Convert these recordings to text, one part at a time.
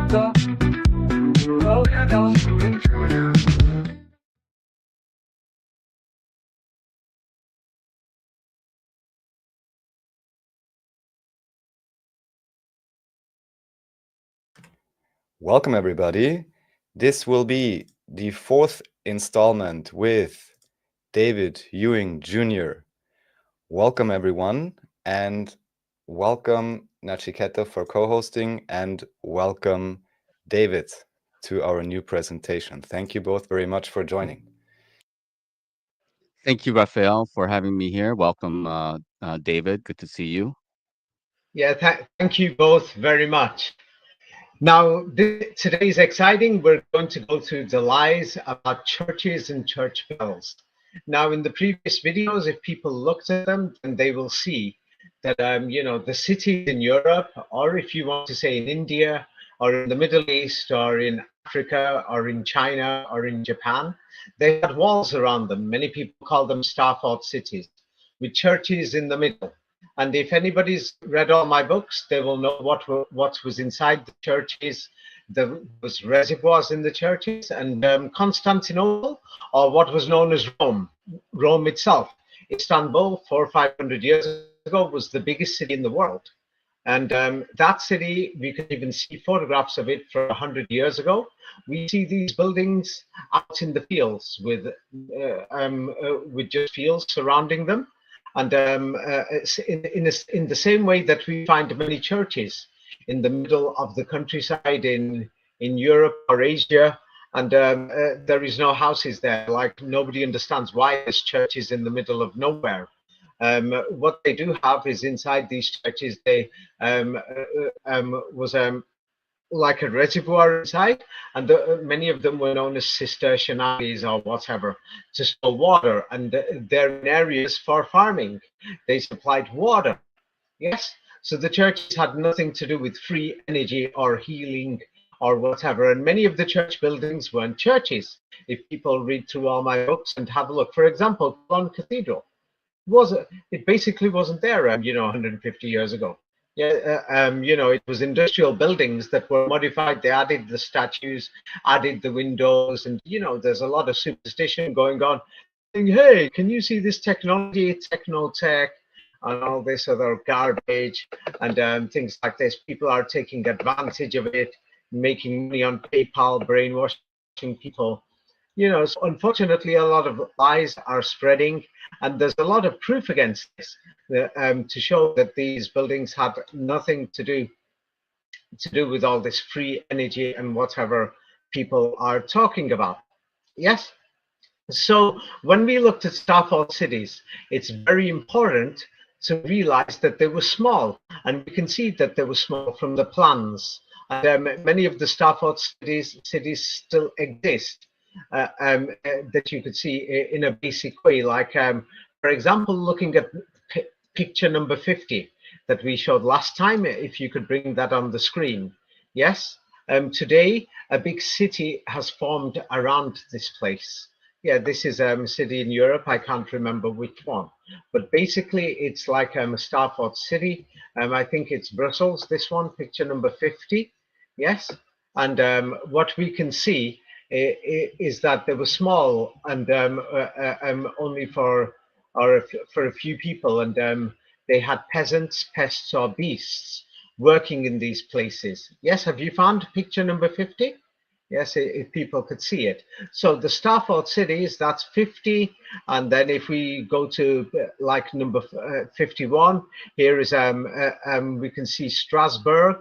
的都看到属于这样。Welcome, everybody. This will be the fourth installment with David Ewing Jr. Welcome, everyone, and welcome Nachiketa for co-hosting, and welcome David to our new presentation. Thank you both very much for joining. Thank you, Raphael, for having me here. Welcome, David. Good to see you. Yeah, thank you both very much. Now, today is exciting. We're going to go through the lies about churches and church bells. Now, in the previous videos, if people looked at them, then they will see that, the cities in Europe, or if you want to say in India, or in the Middle East, or in Africa, or in China, or in Japan, they had walls around them. Many people call them star-fort cities, with churches in the middle. And if anybody's read all my books, they will know what was inside the churches. There was reservoirs in the churches, and Constantinople, or what was known as Rome itself. Istanbul, 400 or 500 years ago, was the biggest city in the world. And that city, we can even see photographs of it from 100 years ago. We see these buildings out in the fields with just fields surrounding them. And in the same way that we find many churches in the middle of the countryside in Europe or Asia, and there is no houses there. Like, nobody understands why this church is in the middle of nowhere. What they do have is inside these churches, they was like a reservoir inside, and many of them were known as Cistercian abbeys or whatever, to store water, and they're in areas for farming. They supplied water. Yes, so the churches had nothing to do with free energy or healing or whatever, and many of the church buildings weren't churches. If people read through all my books and have a look, for example, Cologne Cathedral, it basically wasn't there 150 years ago. Yeah, it was industrial buildings that were modified. They added the statues, added the windows, and there's a lot of superstition going on, saying, hey, can you see this technology, techno-tech, and all this other garbage, and things like this. People are taking advantage of it, making money on PayPal, brainwashing people. So unfortunately, a lot of lies are spreading, and there's a lot of proof against this to show that these buildings had nothing to do with all this free energy and whatever people are talking about. Yes. So when we looked at star-fort cities, it's very important to realize that they were small, and we can see that they were small from the plans. And many of the star-fort cities still exist. That you could see in a basic way, like for example, looking at picture number 50 that we showed last time, if you could bring that on the screen. Yes, today a big city has formed around this place. Yeah, this is a city in Europe. I can't remember which one, but basically it's like a star-fort city. I think it's Brussels, this one, picture number 50. Yes, and what we can see is that they were small and only for a few people, and they had peasants, pests, or beasts working in these places. Yes, have you found picture number 50? Yes, if people could see it. So the star-fort cities, that's 50, and then if we go to like number 51, here is we can see Strasbourg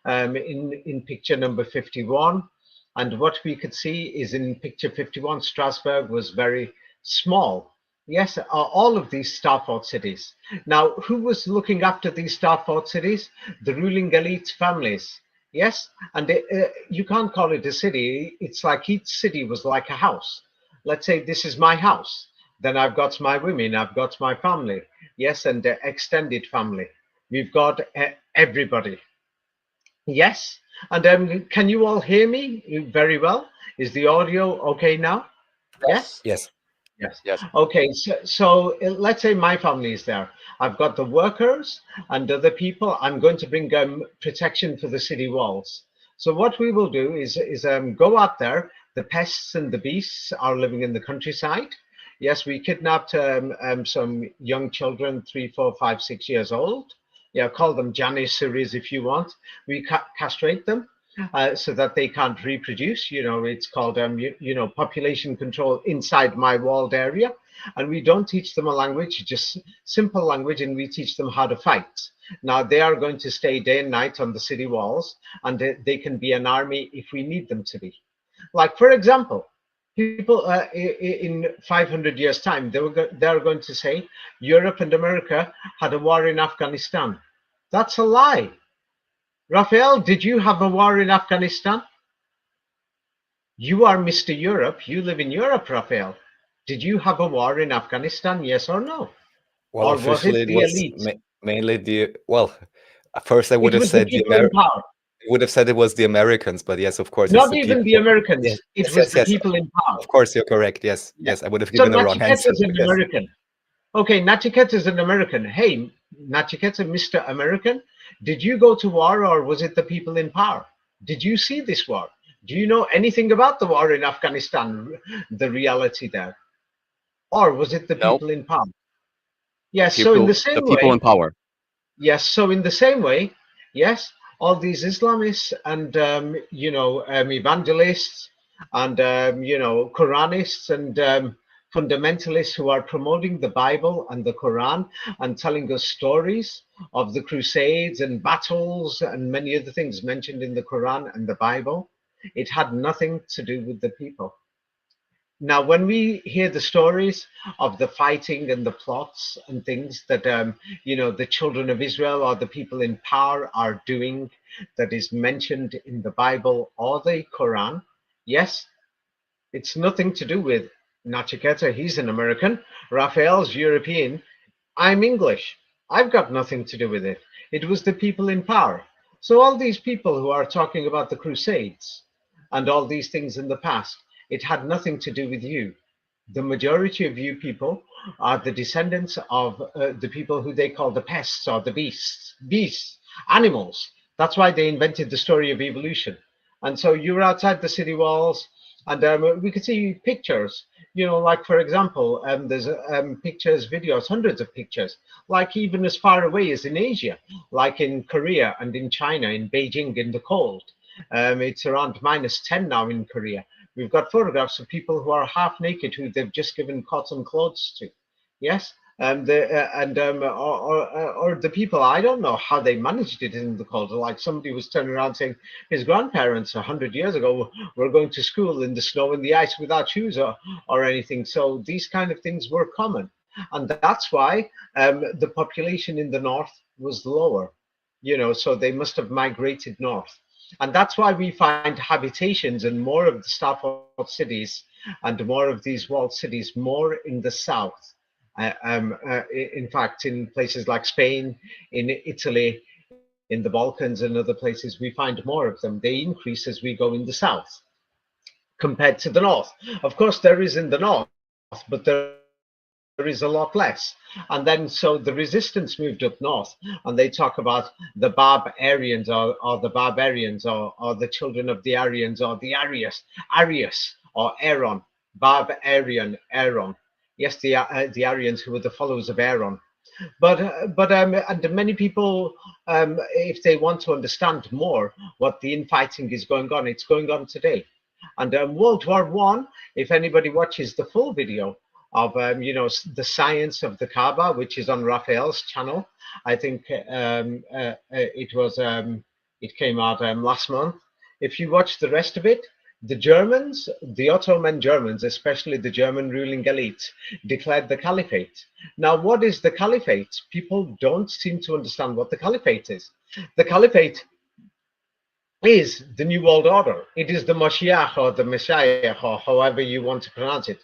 in picture number 51. And what we could see is in picture 51, Strasbourg was very small. Yes, all of these star-fort cities. Now, who was looking after these star-fort cities? The ruling elite families. Yes, and you can't call it a city. It's like each city was like a house. Let's say this is my house. Then I've got my women, I've got my family. Yes, and the extended family. We've got everybody. Yes, and can you all hear me very well? Is the audio okay now? Yes? Yes. Yes. Okay, so let's say my family is there. I've got the workers and other people. I'm going to bring protection for the city walls. So what we will do is go out there. The pests and the beasts are living in the countryside. Yes, we kidnapped some young children, 3, 4, 5, 6 years old. Yeah, call them Janissaries if you want. We castrate them so that they can't reproduce. It's called population control inside my walled area. And we don't teach them a language, just simple language, and we teach them how to fight. Now they are going to stay day and night on the city walls, and they can be an army if we need them to be. Like, for example, people in 500 years' time, they're going to say Europe and America had a war in Afghanistan. That's a lie. Raphael, did you have a war in Afghanistan? You are Mr. Europe. You live in Europe, Raphael. Did you have a war in Afghanistan? Yes or no? Well, Or was officially it it the was elite? mainly the, well, at first I would It have was the said people in power. would have said it was the Americans, but yes, of course, it's Not the even people. the Americans. Yes, It yes, was yes, the yes. people in power. Of course, you're correct. Yes, Yeah. yes, I would have So given the wrong answer. Nachiketa is an Yes. American. Okay, Nachiketa is an American. Hey, Nachiketa, Mr. American, did you go to war or was it the people in power? Did you see this war? Do you know anything about the war in Afghanistan, the reality there? Or was it the Nope. people in power? Yes, so in the same The people way, in power. yes, so in the same way, yes, all these Islamists and evangelists and Quranists and fundamentalists who are promoting the Bible and the Quran and telling us stories of the Crusades and battles and many other things mentioned in the Quran and the Bible, it had nothing to do with the people. Now, when we hear the stories of the fighting and the plots and things that, the children of Israel or the people in power are doing that is mentioned in the Bible or the Quran, yes, it's nothing to do with Nachiketa. He's an American. Raphael's European. I'm English. I've got nothing to do with it. It was the people in power. So all these people who are talking about the Crusades and all these things in the past, it had nothing to do with you. The majority of you people are the descendants of the people who they call the pests or the beasts, animals. That's why they invented the story of evolution. And so you're outside the city walls, and we could see pictures, like, for example, there's pictures, videos, hundreds of pictures, like even as far away as in Asia, like in Korea and in China, in Beijing, in the cold. It's around -10 now in Korea. We've got photographs of people who are half naked, who they've just given cotton clothes to. Yes, or the people, I don't know how they managed it in the cold. Like somebody was turning around saying his grandparents 100 years ago were going to school in the snow and the ice without shoes or anything. So these kind of things were common, and that's why the population in the north was lower. So they must have migrated north. And that's why we find habitations in more of the Stafford cities and more of these walled cities more in the south. In fact, in places like Spain, in Italy, in the Balkans and other places, we find more of them. They increase as we go in the south compared to the north. Of course, there is in the north, but there is a lot less. And then so the resistance moved up north, and they talk about the Barbarians or the barbarians or the children of the Aryans or the Arius or Aaron, Barbarian Aaron. Yes, the Aryans who were the followers of Aaron. But and many people, if they want to understand more what the infighting is going on, it's going on today. And World War I, if anybody watches the full video of the science of the Kaaba, which is on Raphael's channel, I think it came out last month. If you watch the rest of it, the Germans, the Ottoman Germans, especially the German ruling elite, declared the caliphate. Now, what is the caliphate? People don't seem to understand what the caliphate is. The caliphate is the New World Order. It is the Mashiach or the Messiah, or however you want to pronounce it.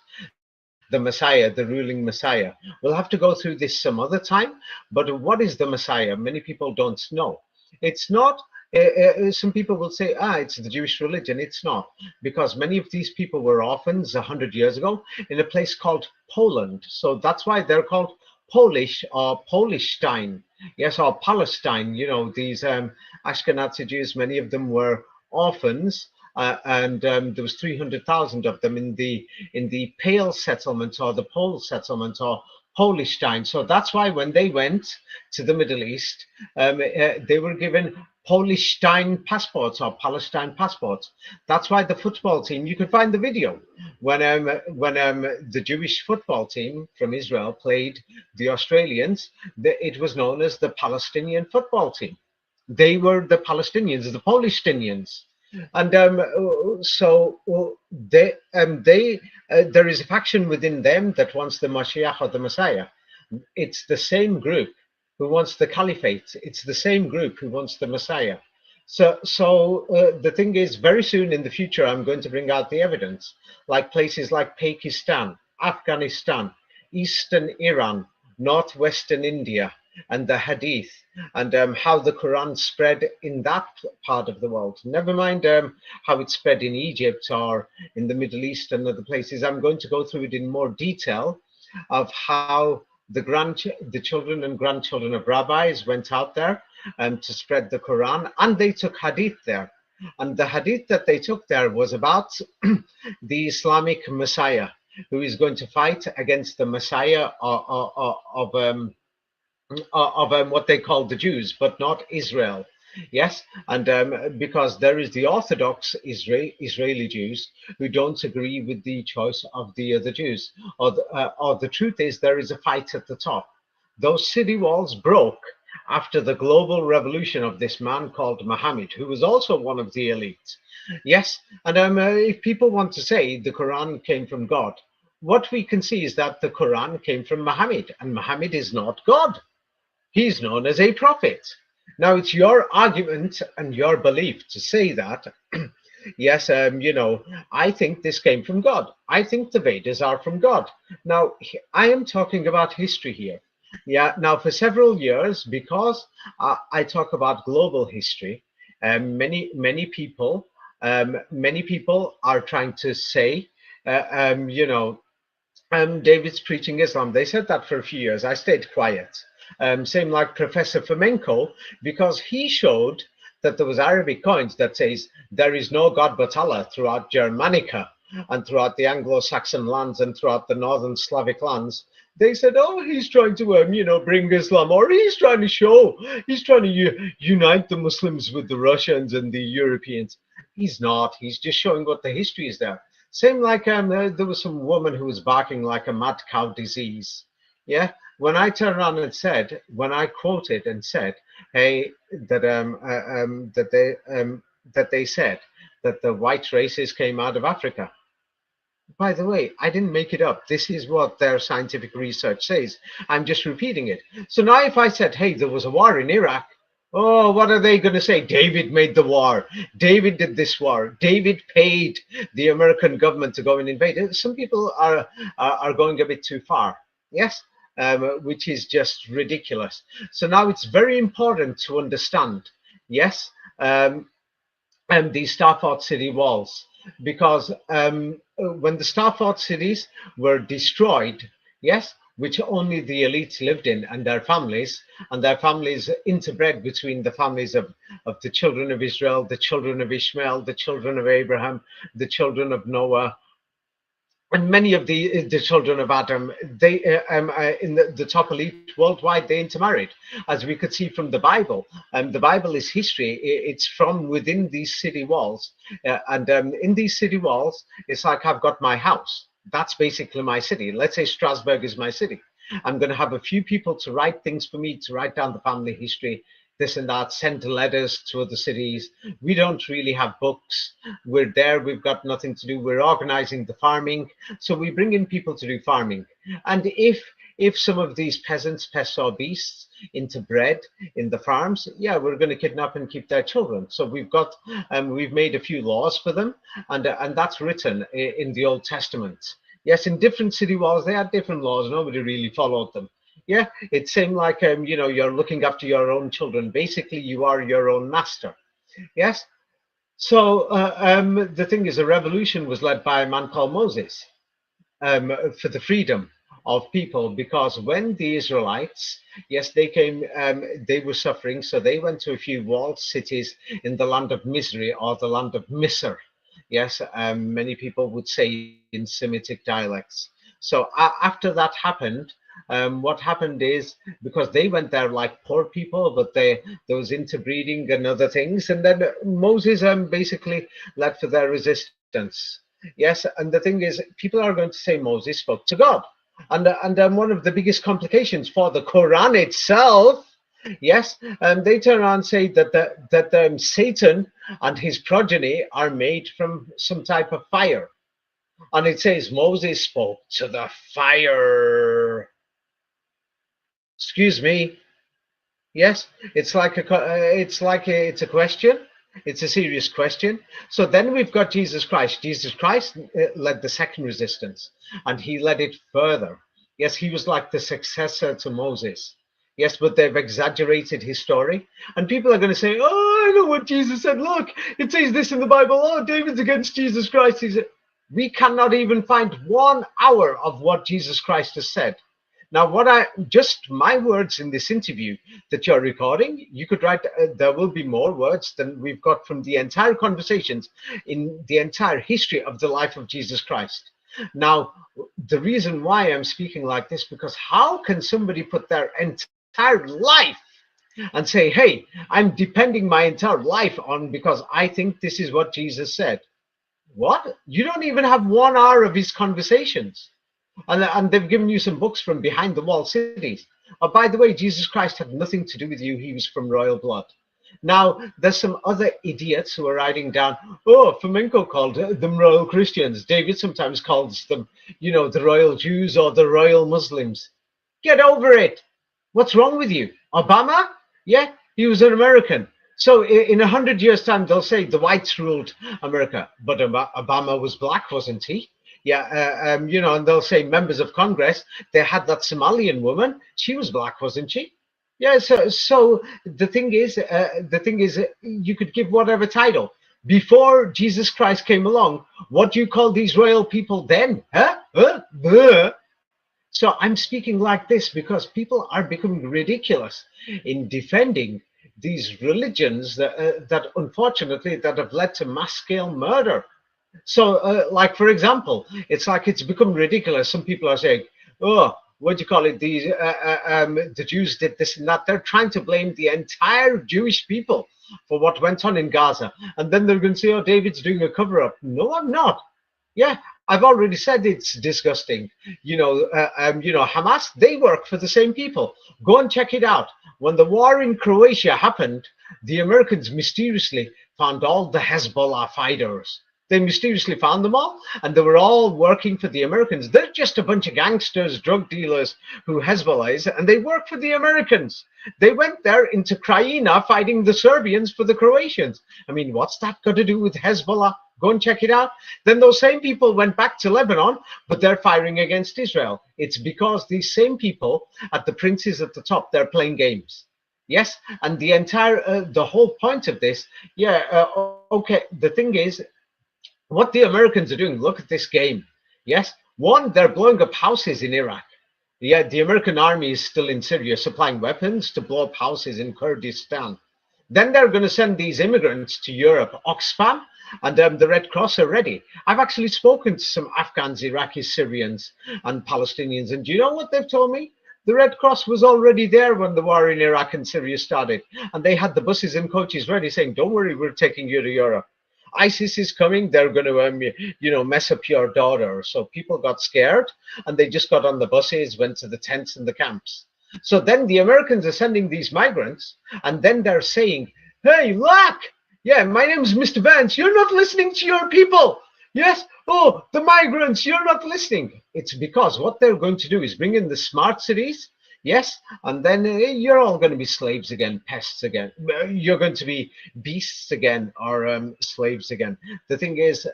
The Messiah, the ruling Messiah. We'll have to go through this some other time, but what is the Messiah? Many people don't know. It's not, some people will say, it's the Jewish religion. It's not, because many of these people were orphans 100 years ago in a place called Poland. So that's why they're called Polish or Polishstein. Yes, or Palestine. These Ashkenazi Jews, many of them were orphans, and there was 300,000 of them in the Pale settlement or the Pole settlement or Polishstein. So that's why when they went to the Middle East, they were given Polishstein passports or Palestine passports. That's why the football team, you can find the video, when the Jewish football team from Israel played the Australians, it was known as the Palestinian football team. They were the Palestinians, the Polishstinians. And there is a faction within them that wants the Mashiach or the Messiah. It's the same group who wants the caliphate. It's the same group who wants the Messiah. So the thing is, very soon in the future, I'm going to bring out the evidence, like places like Pakistan, Afghanistan, Eastern Iran, Northwestern India, and the Hadith, and how the Quran spread in that part of the world. Never mind how it spread in Egypt or in the Middle East and other places. I'm going to go through it in more detail of how the children and grandchildren of rabbis went out there to spread the Quran, and they took Hadith there. And the Hadith that they took there was about the Islamic Messiah, who is going to fight against the Messiah of what they call the Jews, but not Israel. Yes, and because there is the Orthodox Israeli Jews who don't agree with the choice of the other Jews, or the truth is there is a fight at the top. Those city walls broke after the global revolution of this man called Muhammad, who was also one of the elite. Yes, and if people want to say the Quran came from God, what we can see is that the Quran came from Muhammad, and Muhammad is not God. He's known as a prophet. Now, it's your argument and your belief to say that, yes, I think this came from God. I think the Vedas are from God. Now, I am talking about history here. Yeah, now for several years, because I talk about global history, many people are trying to say, David's preaching Islam. They said that for a few years. I stayed quiet. Same like Professor Fomenko, because he showed that there was Arabic coins that says there is no God but Allah throughout Germanica and throughout the Anglo-Saxon lands and throughout the northern Slavic lands. They said, oh, he's trying to, bring Islam, or he's trying to unite the Muslims with the Russians and the Europeans. He's not. He's just showing what the history is there. Same like there was some woman who was barking like a mad cow disease. Yeah. When I turned around and said, when I quoted and said, hey, that they said that the white races came out of Africa. By the way, I didn't make it up. This is what their scientific research says. I'm just repeating it. So now if I said, hey, there was a war in Iraq, oh, what are they going to say? David made the war. David did this war. David paid the American government to go and invade. Some people are going a bit too far. Yes. Which is just ridiculous. So now it's very important to understand, yes, and the Star-Fought city walls, because when the Star-Fought cities were destroyed, yes, which only the elites lived in and their families interbred between the families of the children of Israel, the children of Ishmael, the children of Abraham, the children of Noah, and many of the children of Adam, they in the top elite worldwide, they intermarried, as we could see from the Bible. The Bible is history. It's from within these city walls, and in these city walls, it's like I've got my house. That's basically my city. Let's say Strasbourg is my city. I'm going to have a few people to write things for me, to write down the family history, this and that, send letters to other cities. We don't really have books. We're there, we've got nothing to do. We're organizing the farming. So we bring in people to do farming. And if some of these peasants, pests or beasts, interbred in the farms, yeah, we're going to kidnap and keep their children. So we've made a few laws for them, and that's written in the Old Testament. Yes, in different city walls, they had different laws. Nobody really followed them. Yeah, it seemed like, you're looking after your own children. Basically, you are your own master. Yes. So the thing is, a revolution was led by a man called Moses for the freedom of people, because when the Israelites, yes, they came, they were suffering, so they went to a few walled cities in the land of misery, or the land of Misr. Yes, many people would say in Semitic dialects. So after that happened, what happened is, because they went there like poor people, but there was interbreeding and other things, and then Moses basically led for their resistance. Yes, and the thing is, people are going to say Moses spoke to God, and one of the biggest complications for the Quran itself, yes, they turn around and say that Satan and his progeny are made from some type of fire, and it says Moses spoke to the fire. Excuse me. Yes, it's a question. It's a serious question. So then we've got Jesus Christ. Jesus Christ led the second resistance, and he led it further. Yes, he was like the successor to Moses. Yes, but they've exaggerated his story, and people are going to say, "Oh, I know what Jesus said. Look, it says this in the Bible. Oh, David's against Jesus Christ." He said, we cannot even find 1 hour of what Jesus Christ has said. Now, just my words in this interview that you're recording, you could write, there will be more words than we've got from the entire conversations in the entire history of the life of Jesus Christ. Now, the reason why I'm speaking like this, because how can somebody put their entire life and say, hey, I'm depending my entire life on, because I think this is what Jesus said? What? You don't even have 1 hour of his conversations. And they've given you some books from behind the wall cities. Oh, by the way, Jesus Christ had nothing to do with you. He was from royal blood. Now, there's some other idiots who are writing down, oh, Flamenco called them royal Christians. David sometimes calls them, the royal Jews or the royal Muslims. Get over it. What's wrong with you? Obama? Yeah, he was an American. So in 100 years' time, they'll say the whites ruled America. But Obama was black, wasn't he? Yeah, and they'll say members of Congress, they had that Somalian woman. She was black, wasn't she? Yeah, so the thing is, you could give whatever title. Before Jesus Christ came along, what do you call these royal people then? So I'm speaking like this because people are becoming ridiculous in defending these religions that unfortunately that have led to mass scale murder. So, like, for example, it's become ridiculous. Some people are saying, oh, what do you call it? The Jews did this and that. They're trying to blame the entire Jewish people for what went on in Gaza. And then they're going to say, oh, David's doing a cover up. No, I'm not. Yeah, I've already said it's disgusting. Hamas, they work for the same people. Go and check it out. When the war in Croatia happened, the Americans mysteriously found all the Hezbollah fighters. They mysteriously found them all, and they were all working for the Americans. They're just a bunch of gangsters, drug dealers who Hezbollah is, and they work for the Americans. They went there into Krajina fighting the Serbians for the Croatians. I mean, what's that got to do with Hezbollah? Go and check it out. Then those same people went back to Lebanon, but they're firing against Israel. It's because these same people at the princes at the top, they're playing games. Yes, and the whole point of this, okay, the thing is, what the Americans are doing, look at this game. Yes, one, they're blowing up houses in Iraq. Yeah, the American army is still in Syria supplying weapons to blow up houses in Kurdistan. Then they're going to send these immigrants to Europe, Oxfam, and the Red Cross are ready. I've actually spoken to some Afghans, Iraqis, Syrians, and Palestinians, and do you know what they've told me? The Red Cross was already there when the war in Iraq and Syria started, and they had the buses and coaches ready saying, don't worry, we're taking you to Europe. ISIS is coming, they're going to, mess up your daughter. So people got scared and they just got on the buses, went to the tents and the camps. So then the Americans are sending these migrants and then they're saying, hey, look, yeah, my name is Mr. Vance. You're not listening to your people. Yes. Oh, the migrants, you're not listening. It's because what they're going to do is bring in the smart cities. Yes, and then you're all going to be slaves again, pests again. You're going to be beasts again, or slaves again. The thing is,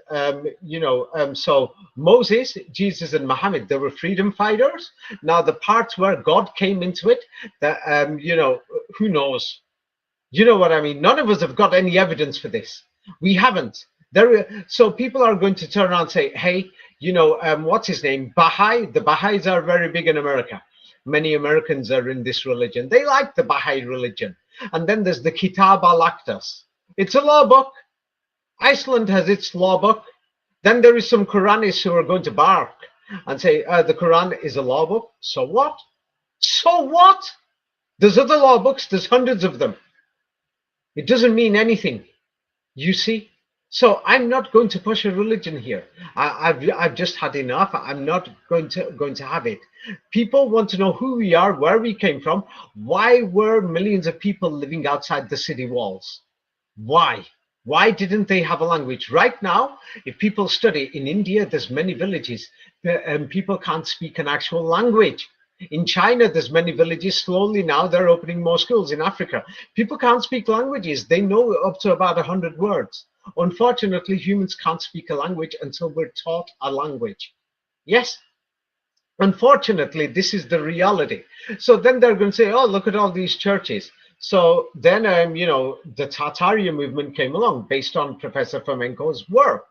so Moses, Jesus, and Muhammad, they were freedom fighters. Now, the parts where God came into it, that who knows? You know what I mean? None of us have got any evidence for this. We haven't. So people are going to turn around and say, hey, what's his name? Baha'i. The Baha'is are very big in America. Many Americans are in this religion. They like the Baha'i religion. And then there's the Kitab al-Aqdas. It's a law book. Iceland has its law book. Then there is some Quranists who are going to bark and say the Quran is a law book. So what? So what? There's other law books. There's hundreds of them. It doesn't mean anything. You see? So I'm not going to push a religion here. I've just had enough. I'm not going to have it. People want to know who we are, where we came from. Why were millions of people living outside the city walls? Why? Why didn't they have a language? Right now, if people study in India, there's many villages and people can't speak an actual language. In China, there's many villages. Slowly now, they're opening more schools. In Africa, people can't speak languages. They know up to about 100 words. Unfortunately, humans can't speak a language until we're taught a language. Yes. Unfortunately, this is the reality. So then they're going to say, oh, look at all these churches. So then, the Tartaria movement came along based on Professor Fomenko's work.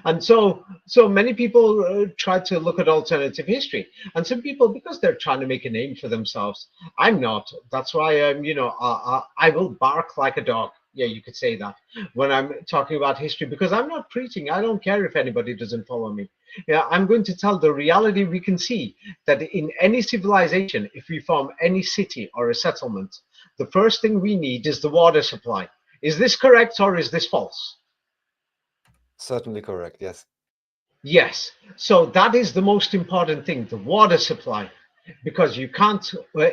And so many people try to look at alternative history. And some people, because they're trying to make a name for themselves, I'm not. That's why, I will bark like a dog. Yeah, you could say that when I'm talking about history, because I'm not preaching. I don't care if anybody doesn't follow me. Yeah, I'm going to tell the reality. We can see that in any civilization, if we form any city or a settlement, the first thing we need is the water supply. Is this correct or is this false? Certainly correct, yes. Yes. So that is the most important thing, the water supply. Because you can't,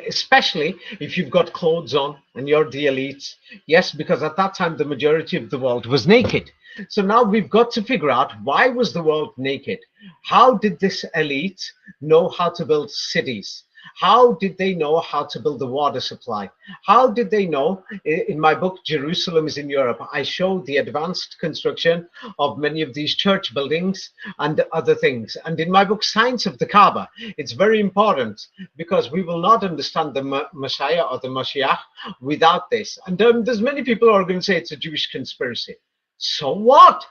especially if you've got clothes on and you're the elites. Yes, because at that time, the majority of the world was naked. So now we've got to figure out, why was the world naked? How did this elite know how to build cities? How did they know how to build the water supply? How did they know? In my book, Jerusalem is in Europe, I show the advanced construction of many of these church buildings and other things. And in my book, Science of the Kaaba, it's very important, because we will not understand the Messiah or the Mashiach without this. And there's many people who are going to say it's a Jewish conspiracy. So what?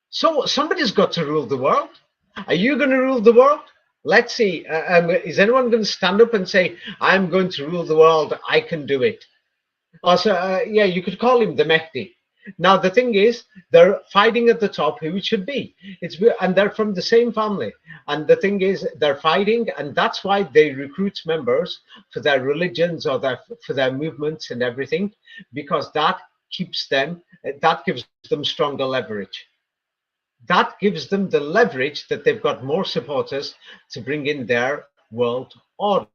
So somebody's got to rule the world. Are you going to rule the world? Let's see. Is anyone going to stand up and say, I'm going to rule the world, I can do it? Also, yeah, you could call him the Mehdi. Now, the thing is, they're fighting at the top who it should be. And they're from the same family. And the thing is, they're fighting, and that's why they recruit members for their religions or for their movements and everything, because that gives them stronger leverage. That gives them the leverage that they've got more supporters to bring in their world order.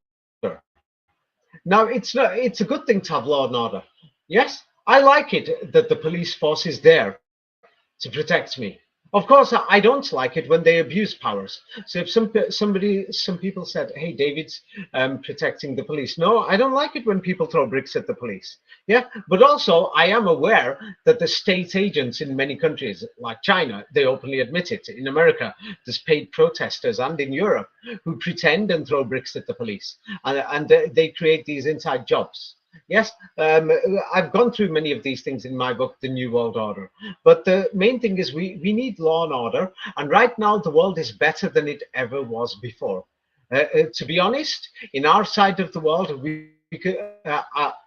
Now, it's a good thing to have law and order. Yes, I like it that the police force is there to protect me. Of course, I don't like it when they abuse powers. So if some people said, hey, David's protecting the police. No, I don't like it when people throw bricks at the police. Yeah, but also I am aware that the state agents in many countries, like China, they openly admit it. In America, there's paid protesters, and in Europe, who pretend and throw bricks at the police. And they create these inside jobs. Yes, I've gone through many of these things in my book, The New World Order. But the main thing is we need law and order. And right now, the world is better than it ever was before. To be honest, in our side of the world,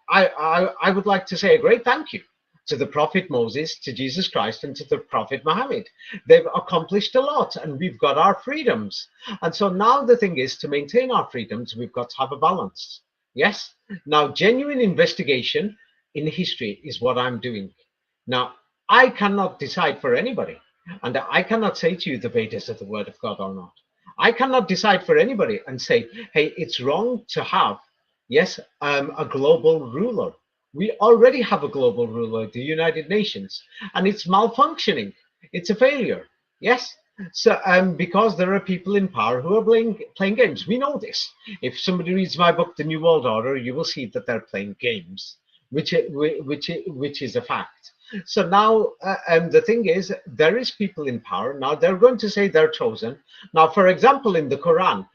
I would like to say a great thank you to the Prophet Moses, to Jesus Christ, and to the Prophet Muhammad. They've accomplished a lot, and we've got our freedoms. And so now the thing is, to maintain our freedoms, we've got to have a balance. Yes. Now, genuine investigation in history is what I'm doing. Now, I cannot decide for anybody. And I cannot say to you the Vedas are the word of God or not. I cannot decide for anybody and say, hey, it's wrong to have, yes, a global ruler. We already have a global ruler, the United Nations, and it's malfunctioning. It's a failure. Yes. So, because there are people in power who are playing games. We know this. If somebody reads my book, The New World Order, you will see that they're playing games, which is a fact. So now, the thing is, there is people in power. Now, they're going to say they're chosen. Now, for example, in the Quran,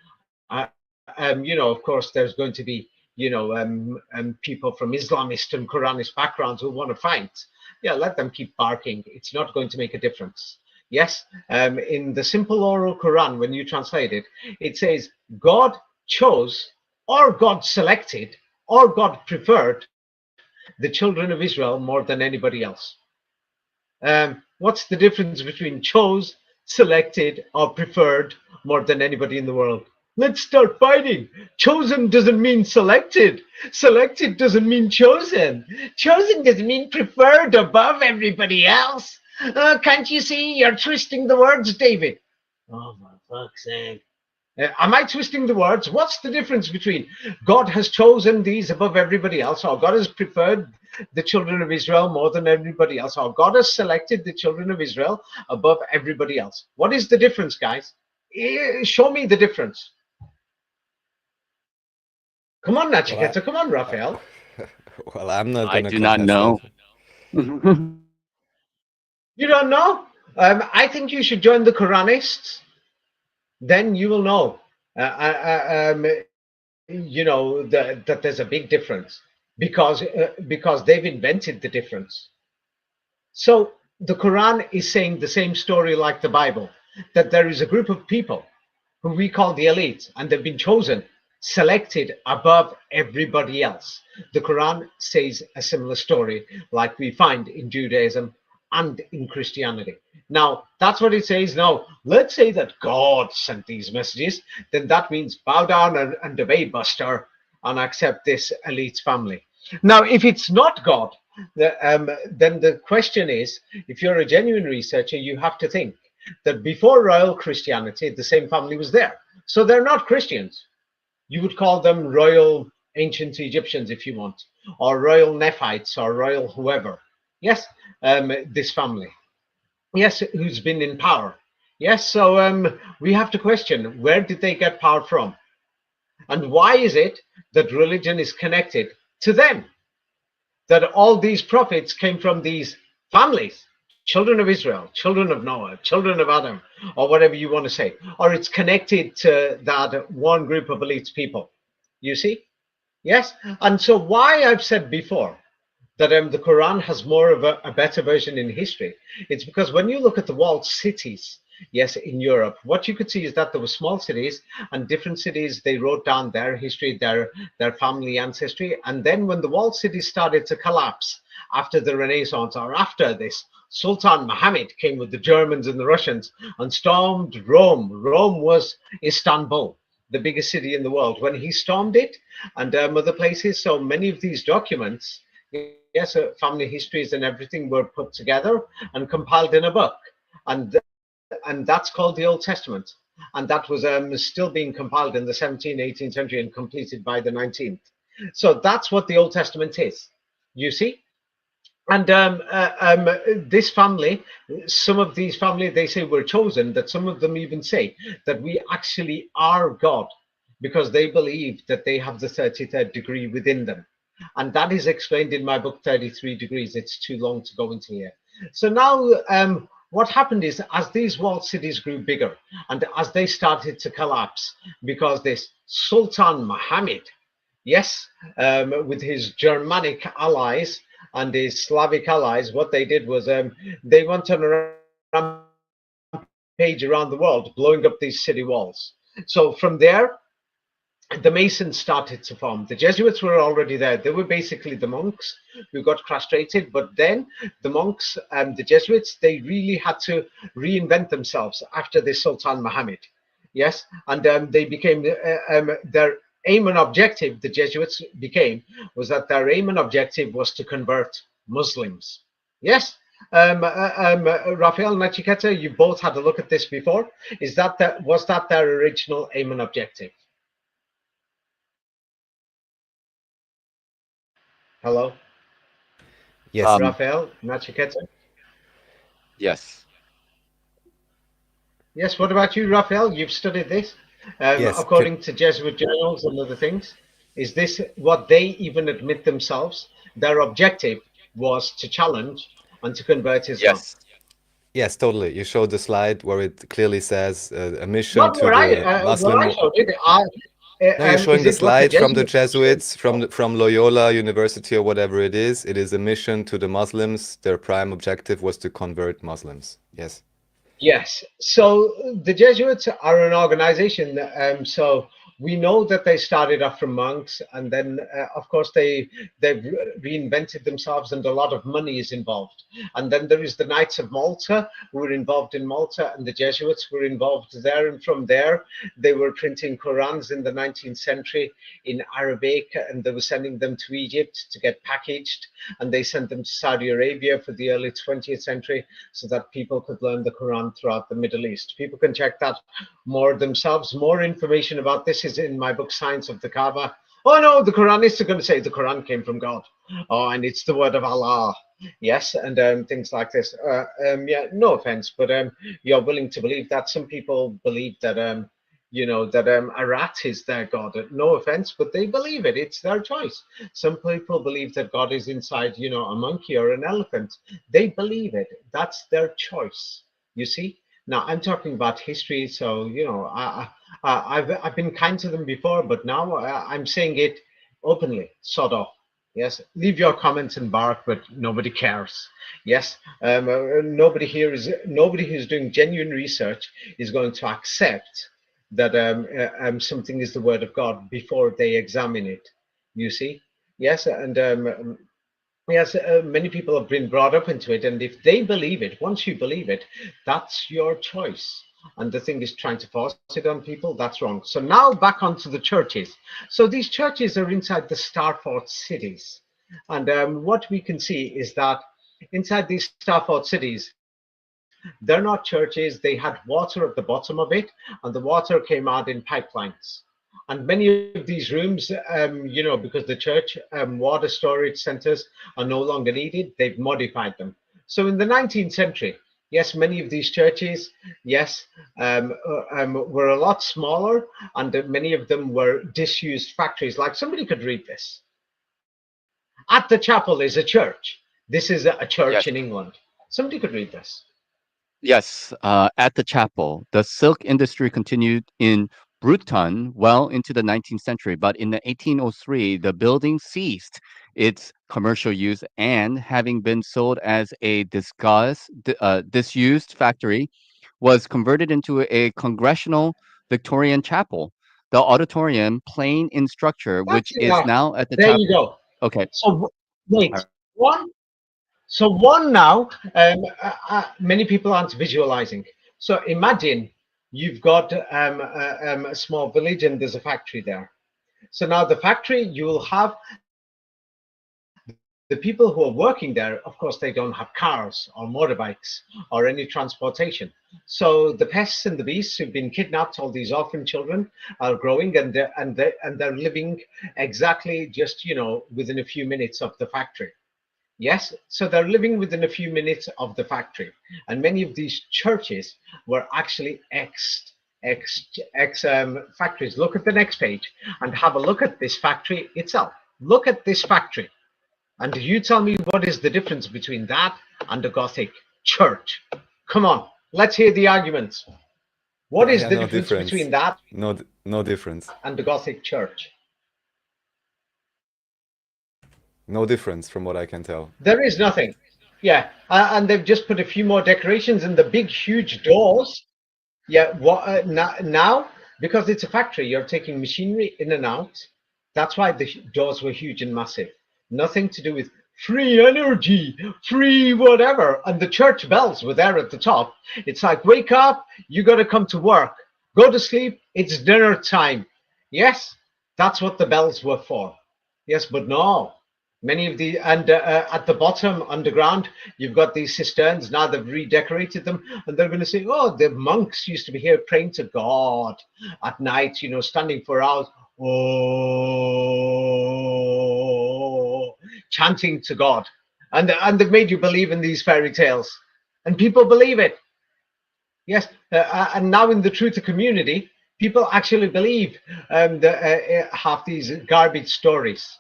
of course, there's going to be, people from Islamist and Quranist backgrounds who want to fight. Yeah, let them keep barking. It's not going to make a difference. Yes, in the simple oral Quran, when you translate it, it says God chose, or God selected, or God preferred the children of Israel more than anybody else. What's the difference between chose, selected, or preferred more than anybody in the world? Let's start fighting. Chosen doesn't mean selected. Selected doesn't mean chosen. Chosen doesn't mean preferred above everybody else. Can't you see? You're twisting the words, David. Oh, for fuck's sake. Am I twisting the words? What's the difference between God has chosen these above everybody else, or God has preferred the children of Israel more than everybody else, or God has selected the children of Israel above everybody else? What is the difference, guys? Show me the difference. Come on, Nachiketa. Come on, Raphael. Well, I'm not I going to do not know. You don't know? I think you should join the Quranists. Then you will know. You know that there's a big difference because they've invented the difference. So the Quran is saying the same story like the Bible, that there is a group of people who we call the elite, and they've been chosen, selected above everybody else. The Quran says a similar story like we find in Judaism and in Christianity. Now, that's what it says. Now, let's say that God sent these messages, then that means bow down and obey, Buster, and accept this elite family. Now, if it's not God, then the question is, if you're a genuine researcher, you have to think that before royal Christianity, the same family was there. So they're not Christians. You would call them royal ancient Egyptians if you want, or royal Nephites, or royal whoever. Yes, this family. Yes, who's been in power. Yes, so we have to question, where did they get power from? And why is it that religion is connected to them? That all these prophets came from these families, children of Israel, children of Noah, children of Adam, or whatever you want to say, or it's connected to that one group of elite people. You see? Yes? And so why I've said before that the Quran has more of a better version in history, it's because when you look at the walled cities, yes, in Europe, what you could see is that there were small cities, and different cities, they wrote down their history, their family ancestry. And then when the walled cities started to collapse after the Renaissance, or after this, Sultan Muhammad came with the Germans and the Russians and stormed Rome. Rome was Istanbul, the biggest city in the world. When he stormed it, and other places, so many of these documents, yes, family histories and everything were put together and compiled in a book. And that's called the Old Testament. And that was still being compiled in the 17th, 18th century and completed by the 19th. So that's what the Old Testament is, you see? And this family, some of these family, they say were chosen, that some of them even say that we actually are God, because they believe that they have the 33rd degree within them. And that is explained in my book, 33 Degrees. It's too long to go into here. So now what happened is, as these walled cities grew bigger and as they started to collapse, because this Sultan Muhammad, yes, with his Germanic allies and his Slavic allies, what they did was they went on a rampage around the world, blowing up these city walls. So from there, the Masons started to form. The Jesuits were already there. They were basically the monks who got castrated, but then the monks and the Jesuits, they really had to reinvent themselves after this Sultan Muhammad. Yes, and they became their aim and objective, the Jesuits became, was that their aim and objective was to convert Muslims. Yes, Raphael, Nachiketa, you both had a look at this before. Was that their original aim and objective? Hello? Yes. Raphael, Nachiketa? Yes. Yes, what about you, Raphael? You've studied this. Yes, According to Jesuit journals and other things, is this what they even admit themselves? Their objective was to challenge and to convert Islam. Yes. Yes, totally. You showed the slide where it clearly says a mission Not to where the Muslim. I showed it. No, you're showing is the it what the slide from the Jesuits- Jesuits, from Loyola University or whatever it is. It is a mission to the Muslims. Their prime objective was to convert Muslims. Yes. Yes. So the Jesuits are an organization. So we know that they started off from monks, and then, of course, they've reinvented themselves, and a lot of money is involved. And then there is the Knights of Malta, who were involved in Malta, and the Jesuits were involved there. And from there, they were printing Qurans in the 19th century in Arabic, and they were sending them to Egypt to get packaged, and they sent them to Saudi Arabia for the early 20th century so that people could learn the Quran throughout the Middle East. People can check that more themselves. More information about this is in my book, Science of the Kaaba. Oh no, the Quranists are going to say the Quran came from God. Oh, and it's the word of Allah. Yes, and things like this. Yeah, no offense, but you're willing to believe that. Some people believe that that a rat is their god. No offense, but they believe it. It's their choice. Some people believe that God is inside, a monkey or an elephant. They believe it. That's their choice. You see. Now I'm talking about history, so I've been kind to them before, but now I'm saying it openly, sort of. Yes, leave your comments and bark, but nobody cares. Yes, nobody who's doing genuine research is going to accept that something is the word of God before they examine it. You see, yes, and yes, many people have been brought up into it, and if they believe it, once you believe it, that's your choice. And the thing is trying to force it on people, that's wrong. So now back onto the churches. So these churches are inside the star fort cities. And what we can see is that inside these star fort cities, they're not churches. They had water at the bottom of it, and the water came out in pipelines. And many of these rooms, because the church water storage centers are no longer needed, they've modified them. So in the 19th century, yes, many of these churches, yes, were a lot smaller, and many of them were disused factories. Like somebody could read this. At the chapel is a church. This is a church Yes. in England. Somebody could read this. Yes, at the chapel, the silk industry continued in Bruton well into the 19th century, but in the 1803, the building ceased its commercial use and, having been sold as a disused factory, was converted into a congressional Victorian chapel. The auditorium, plain in structure, That's which it is now. now at the There chapel. you go. Okay. So wait, All one. So one now, many people aren't visualizing. So imagine you've got a small village and there's a factory there. So now the factory, you will have the people who are working there. Of course, they don't have cars or motorbikes or any transportation. So the pests and the beasts who've been kidnapped, all these orphan children, are growing, and they're living exactly just within a few minutes of the factory. Yes, so they're living within a few minutes of the factory, and many of these churches were actually ex factories. Look at the next page and have a look at this factory itself. Look at this factory, and you tell me what is the difference between that and a Gothic church. Come on, let's hear the arguments. What is Yeah, the no difference difference. between that No difference. and the Gothic church? No difference from what I can tell. There is nothing. Yeah, and they've just put a few more decorations and the big, huge doors. Yeah, what now? Because it's a factory, you're taking machinery in and out. That's why the doors were huge and massive. Nothing to do with free energy, free whatever. And the church bells were there at the top. It's like, wake up, you got to come to work. Go to sleep, it's dinner time. Yes, that's what the bells were for. Yes, but no. Many of the and at the bottom underground, you've got these cisterns. Now they've redecorated them, and they're going to say, "Oh, the monks used to be here praying to God at night, standing for hours, oh, chanting to God," and they've made you believe in these fairy tales, and people believe it. Yes, and now in the Truther community, people actually believe half these garbage stories.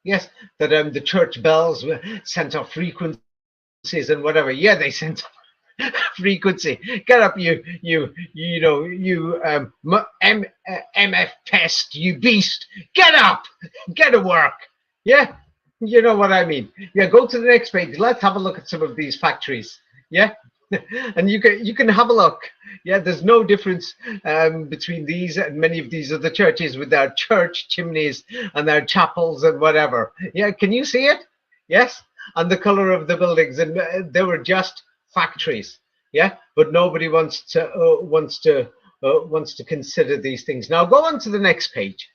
Yes, that the church bells sent off frequencies and whatever. Yeah, they sent off frequency. Get up, MF pest, you beast. Get up, get to work. Yeah, you know what I mean. Yeah, go to the next page. Let's have a look at some of these factories. Yeah, And you can have a look. Yeah, there's no difference between these and many of these other churches with their church chimneys and their chapels and whatever. Yeah, can you see it? Yes, and the color of the buildings, and they were just factories. Yeah, but nobody wants to consider these things. Now go on to the next page.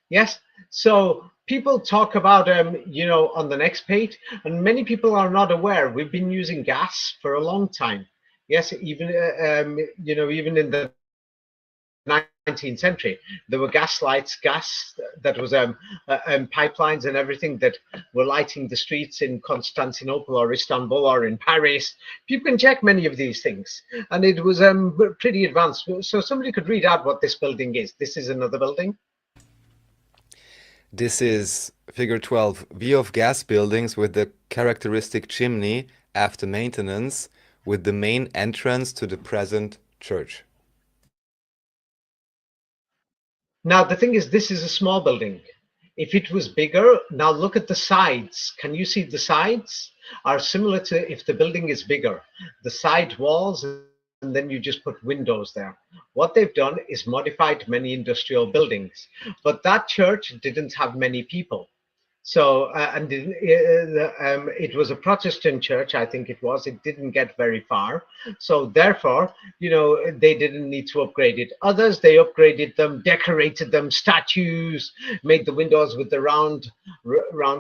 Yes. So people talk about, on the next page, and many people are not aware. We've been using gas for a long time. Yes, even in the 19th century, there were gas lights, gas that was pipelines and everything that were lighting the streets in Constantinople or Istanbul or in Paris. People can check many of these things, and it was pretty advanced. So somebody could read out what this building is. This is another building. This is figure 12, view of gas buildings with the characteristic chimney after maintenance with the main entrance to the present church. Now, the thing is, this is a small building. If it was bigger, now look at the sides. Can you see the sides are similar to if the building is bigger? The side walls, and then you just put windows there. What they've done is modified many industrial buildings, but that church didn't have many people. So, it was a Protestant church, I think it was. It didn't get very far. So, therefore, they didn't need to upgrade it. Others, they upgraded them, decorated them, statues, made the windows with the round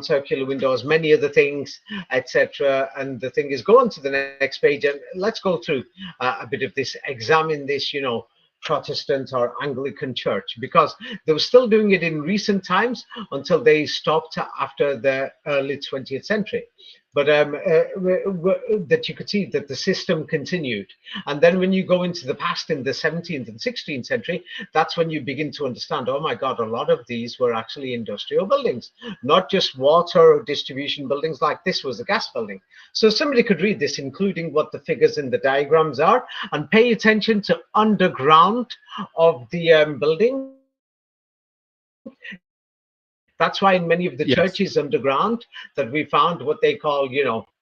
circular windows, many other things, etc. And the thing is, go on to the next page and let's go through a bit of this, examine this, Protestant or Anglican church, because they were still doing it in recent times until they stopped after the early 20th century. But that you could see that the system continued. And then when you go into the past in the 17th and 16th century, that's when you begin to understand, oh my God, a lot of these were actually industrial buildings, not just water distribution buildings like this was a gas building. So somebody could read this, including what the figures in the diagrams are, and pay attention to underground of the building. That's why in many of the Yes. churches underground that we found what they call,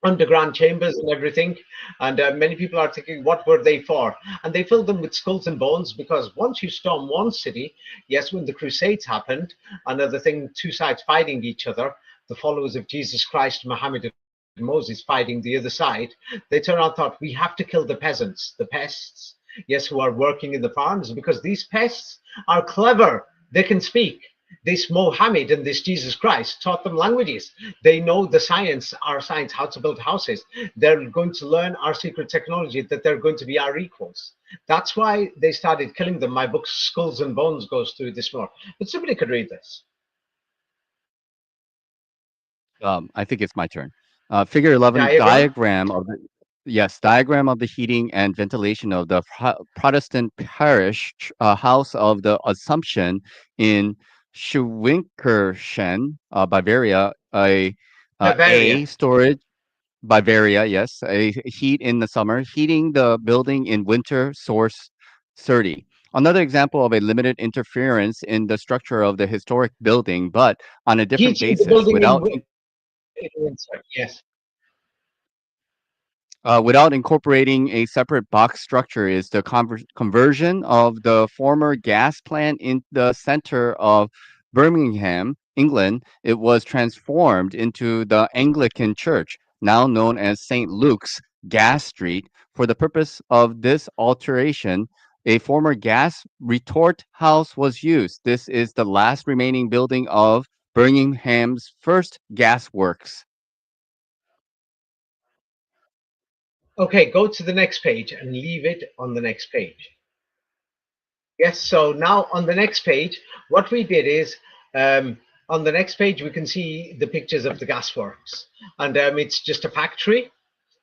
underground chambers and everything. And many people are thinking, what were they for? And they filled them with skulls and bones, because once you storm one city, yes, when the Crusades happened, another thing, two sides fighting each other, the followers of Jesus Christ, Muhammad, and Moses fighting the other side, they turned around and thought, we have to kill the peasants, the pests, yes, who are working in the farms, because these pests are clever. They can speak. This Mohammed and this Jesus Christ taught them languages. They know the science, our science, how to build houses. They're going to learn our secret technology, that they're going to be our equals. That's why they started killing them. My book, Skulls and Bones, goes through this more. But somebody could read this. I think it's my turn. Figure 11 diagram of the diagram of the heating and ventilation of the Protestant parish house of the Assumption in Schwinkerschen, Bavaria. Bavaria. A storage Bavaria, yes, a heat in the summer, heating the building in winter. Source 30. Another example of a limited interference in the structure of the historic building, but on a different Heating the basis, building without in winter. Yes. Without incorporating a separate box structure, is the conversion of the former gas plant in the center of Birmingham, England. It was transformed into the Anglican Church, now known as St. Luke's Gas Street. For the purpose of this alteration, a former gas retort house was used. This is the last remaining building of Birmingham's first gas works. Okay, go to the next page and leave it on the next page. Yes, so now on the next page, what we did is, on the next page, we can see the pictures of the gasworks. And it's just a factory,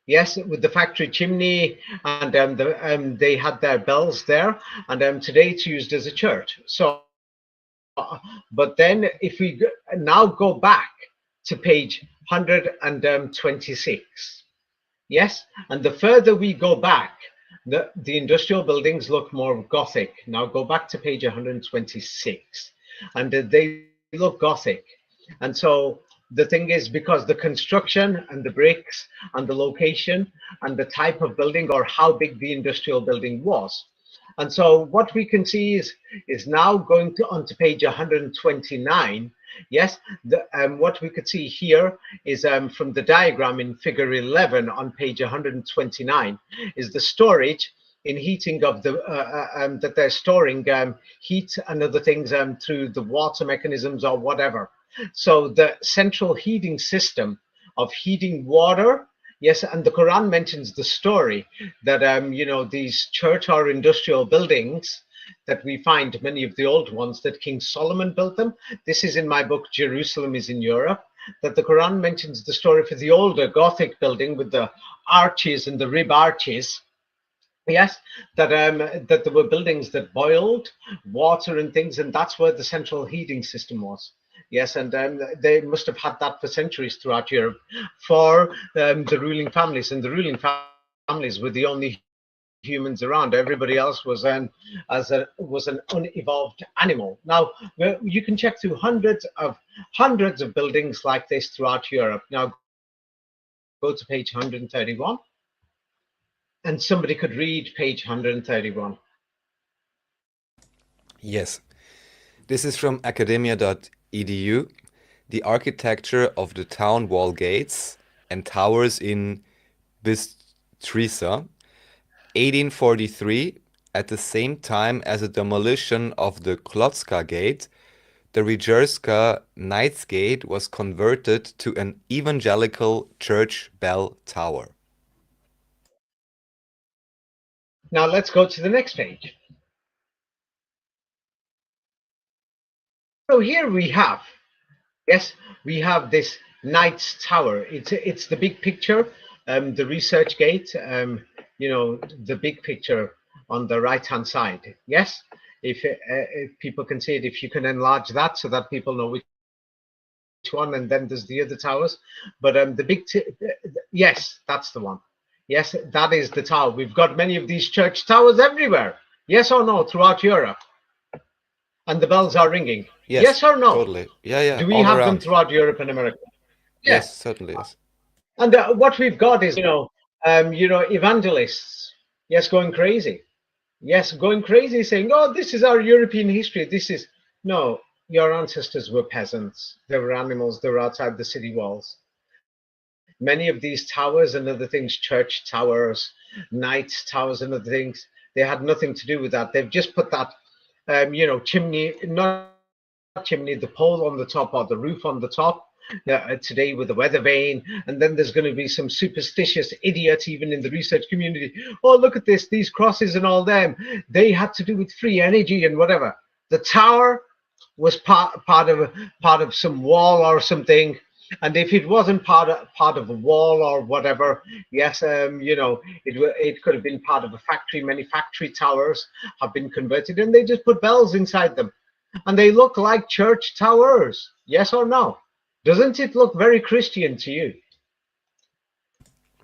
yes, with the factory chimney, and they had their bells there. And today it's used as a church. So, but then if we now go back to page 126. Yes, and the further we go back, the industrial buildings look more Gothic. Now go back to page 126, and they look Gothic. And so the thing is, because the construction and the bricks and the location and the type of building or how big the industrial building was. And so what we can see is now going to onto page 129. Yes, what we could see here is from the diagram in figure 11 on page 129 is the storage in heating of the that they're storing heat and other things through the water mechanisms or whatever. So the central heating system of heating water. Yes, and the Quran mentions the story that these church or industrial buildings that we find, many of the old ones that King Solomon built them. This is in my book, Jerusalem is in Europe, that the Quran mentions the story for the older Gothic building with the arches and the rib arches. Yes, that there were buildings that boiled water and things, and that's where the central heating system was. Yes, and they must have had that for centuries throughout Europe for the ruling families, and the ruling families were the only humans around. Everybody else was an unevolved animal. Now you can check through hundreds of buildings like this throughout Europe. Now go to page 131. And somebody could read page 131. Yes, this is from academia.edu. The architecture of the town wall gates and towers in Bystrica, 1843, at the same time as the demolition of the Klocka Gate, the Ryjerska Knights Gate was converted to an evangelical church bell tower. Now let's go to the next page. So here we have, yes, we have this Knight's Tower. It's the big picture, the research gate, the big picture on the right-hand side. Yes, if people can see it, if you can enlarge that so that people know which one, and then there's the other towers. But yes, that's the one. Yes, that is the tower. We've got many of these church towers everywhere. Yes or no, throughout Europe? And the bells are ringing. Yes or no? Totally. Yeah. Do we all have around. them throughout Europe and America? Yes, certainly yes. And what we've got is, evangelists, yes, going crazy. Yes, going crazy, saying, oh, this is our European history. This is, no, your ancestors were peasants. They were animals. They were outside the city walls. Many of these towers and other things, church towers, knights towers and other things, they had nothing to do with that. They've just put that, chimney, not chimney, the pole on the top or the roof on the top today with the weather vane. And then there's going to be some superstitious idiot even in the research community. Oh, look at this, these crosses and all them. They had to do with free energy and whatever. The tower was part of some wall or something. And if it wasn't part of a wall or whatever, yes, it could have been part of a factory. Many factory towers have been converted, and they just put bells inside them, and they look like church towers. Yes or no? Doesn't it look very Christian to you?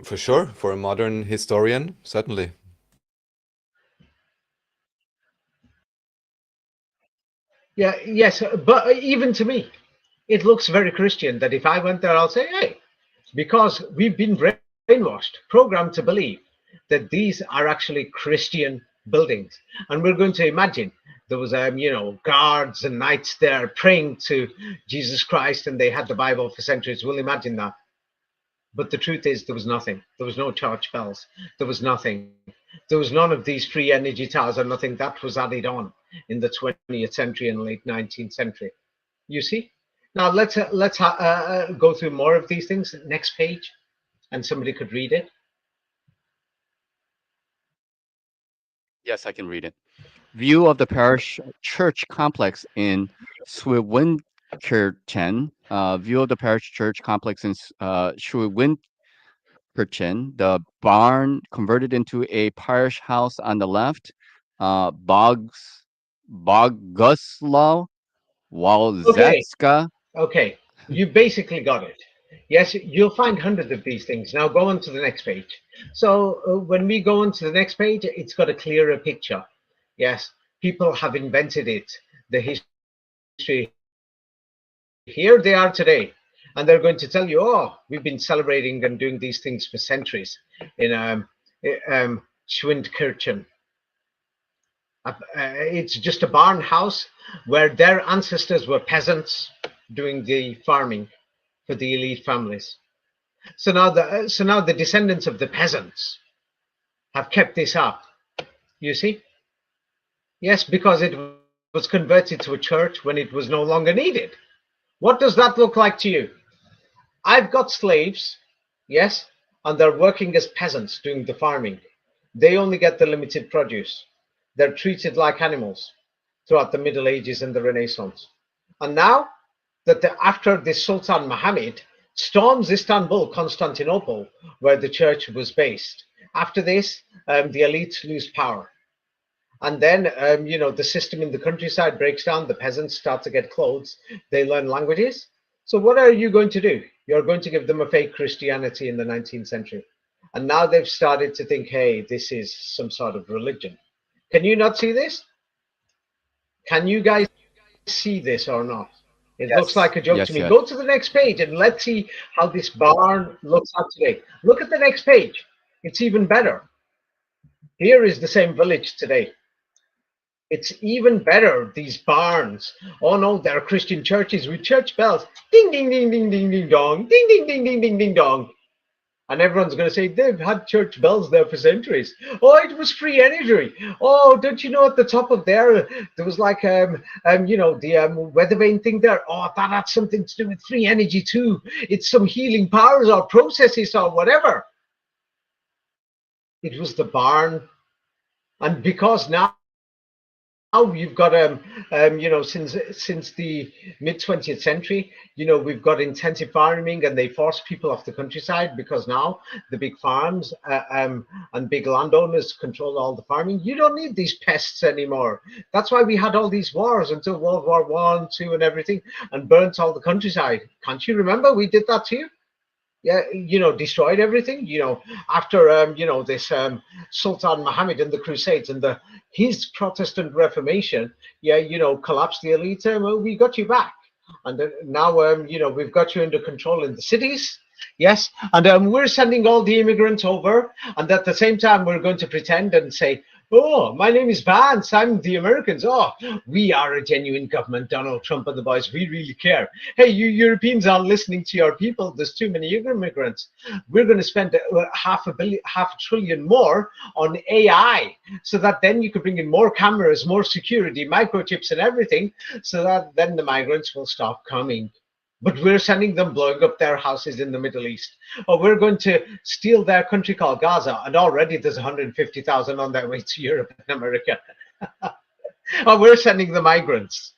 For sure, for a modern historian, certainly. Yeah, yes, but even to me, it looks very Christian. That if I went there, I'll say, hey, because we've been brainwashed, programmed to believe that these are actually Christian buildings, and we're going to imagine there was guards and knights there praying to Jesus Christ, and they had the Bible for centuries. We'll imagine that. But the truth is, there was nothing. There was no church bells. There was nothing. There was none of these free energy towers or nothing. That was added on in the 20th century and late 19th century. You see? Now let's go through more of these things. Next page, and somebody could read it. Yes, I can read it. View of the parish church complex in Schwinkerchen. View of the parish church complex in Schwinkerchen. The barn converted into a parish house on the left. Boguslaw Walzetska. Okay, you basically got it. Yes, you'll find hundreds of these things. Now go on to the next page. So when we go on to the next page, it's got a clearer picture. Yes, people have invented it. The history. Here they are today. And they're going to tell you, oh, we've been celebrating and doing these things for centuries in Schwindkirchen. It's just a barn house where their ancestors were peasants doing the farming for the elite families. So now the descendants of the peasants have kept this up. You see? Yes, because it was converted to a church when it was no longer needed. What does that look like to you? I've got slaves, yes, and they're working as peasants doing the farming. They only get the limited produce. They're treated like animals throughout the Middle Ages and the Renaissance. And now that after the Sultan Muhammad storms Istanbul, Constantinople, where the church was based, after this, the elites lose power. And then, the system in the countryside breaks down. The peasants start to get clothes. They learn languages. So what are you going to do? You're going to give them a fake Christianity in the 19th century. And now they've started to think, hey, this is some sort of religion. Can you not see this? Can you guys see this or not? It looks like a joke Yes, to me. yes. Go to the next page and let's see how this barn looks out today. Look at the next page. It's even better. Here is the same village today. It's even better, these barns. Oh no, they're Christian churches with church bells. Ding, ding, ding, ding, ding, ding, dong. Ding, ding, ding, ding, ding, ding, dong. And everyone's going to say, they've had church bells there for centuries. Oh, it was free energy. Oh, don't you know at the top of there was like, the weather vane thing there. Oh, that had something to do with free energy too. It's some healing powers or processes or whatever. It was the barn. And because now you've got since the mid 20th century, we've got intensive farming, and they force people off the countryside because now the big farms and big landowners control all the farming. You don't need these pests anymore. That's why we had all these wars until World War One, II, and everything, and burnt all the countryside. Can't you remember? We did that too. Yeah, destroyed everything. After this Sultan Muhammad and the Crusades and his Protestant Reformation, collapsed the elite. We got you back, and now we've got you under control in the cities. Yes, and we're sending all the immigrants over, and at the same time we're going to pretend and say, oh, my name is Vance. I'm the Americans. Oh, we are a genuine government, Donald Trump and the boys. We really care. Hey, you Europeans aren't listening to your people. There's too many immigrants. We're going to spend half a trillion more on AI, so that then you could bring in more cameras, more security, microchips and everything, so that then the migrants will stop coming. But we're sending them, blowing up their houses in the Middle East. Or we're going to steal their country called Gaza, and already there's 150,000 on their way to Europe and America. Or we're sending the migrants.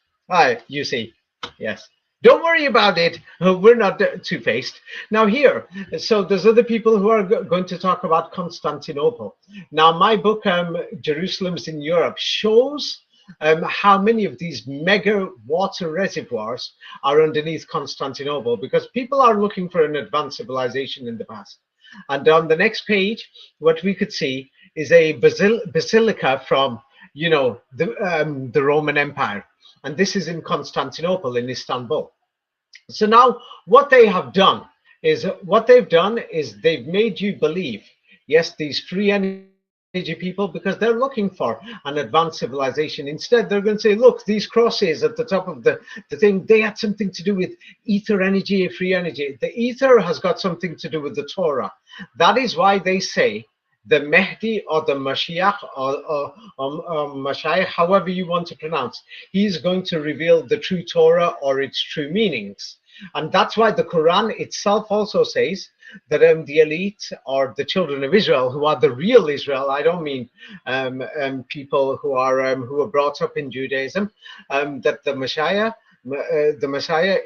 You see, yes. Don't worry about it. We're not two-faced. Now here, so there's other people who are going to talk about Constantinople. Now my book, Jerusalem's in Europe, shows how many of these mega water reservoirs are underneath Constantinople, because people are looking for an advanced civilization in the past. And on the next page, what we could see is a basilica from, the Roman Empire. And this is in Constantinople, in Istanbul. So now what they have done is, they've made you believe, yes, these free energy people, because they're looking for an advanced civilization. Instead, they're going to say, look, these crosses at the top of the thing, they had something to do with ether energy, free energy. The ether has got something to do with the Torah. That is why they say the Mahdi or the Mashiach or Mashiach, however you want to pronounce, he's going to reveal the true Torah or its true meanings. And that's why the Quran itself also says that the elite, or the children of Israel, who are the real Israel, I don't mean people who are brought up in Judaism, that the Messiah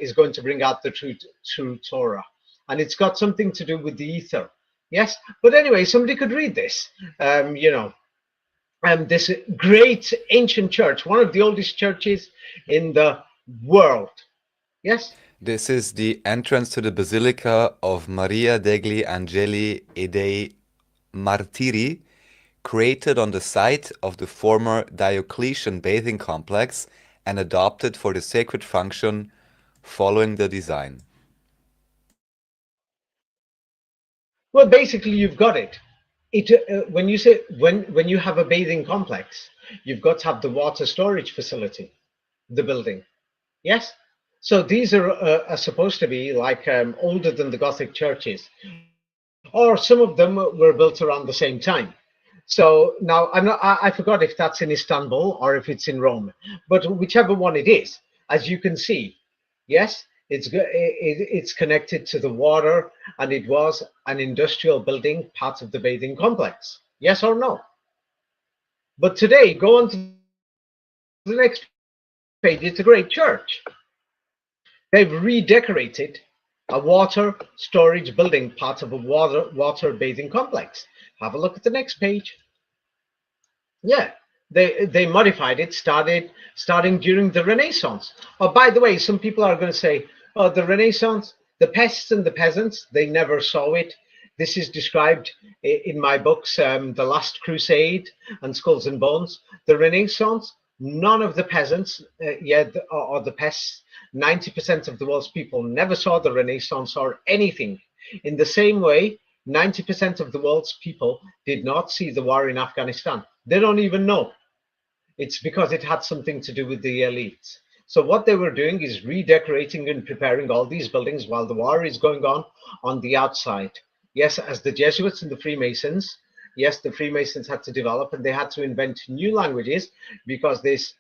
is going to bring out the true Torah, and it's got something to do with the ether. Yes, but anyway, somebody could read this. This great ancient church, one of the oldest churches in the world. Yes. This is the entrance to the Basilica of Maria degli Angeli e dei Martiri, created on the site of the former Diocletian bathing complex and adopted for the sacred function following the design. Well, basically, you've got it. When you say when you have a bathing complex, you've got to have the water storage facility, the building. Yes. So these are supposed to be like older than the Gothic churches, or some of them were built around the same time. So now I forgot if that's in Istanbul or if it's in Rome, but whichever one it is, as you can see, yes, it's connected to the water, and it was an industrial building, part of the bathing complex. Yes or no? But today, go on to the next page. It's a great church. They've redecorated a water storage building, part of a water bathing complex. Have a look at the next page. Yeah, they modified it, starting during the Renaissance. Oh, by the way, some people are going to say, "Oh, the Renaissance, the pests and the peasants, they never saw it." This is described in my books, The Last Crusade and Skulls and Bones. The Renaissance, none of the peasants, or the pests, 90% of the world's people never saw the Renaissance or anything. In the same way, 90% of the world's people did not see the war in Afghanistan. They don't even know. It's because it had something to do with the elites. So what they were doing is redecorating and preparing all these buildings while the war is going on the outside. Yes, as the Jesuits and the Freemasons, yes, the Freemasons had to develop, and they had to invent new languages, because this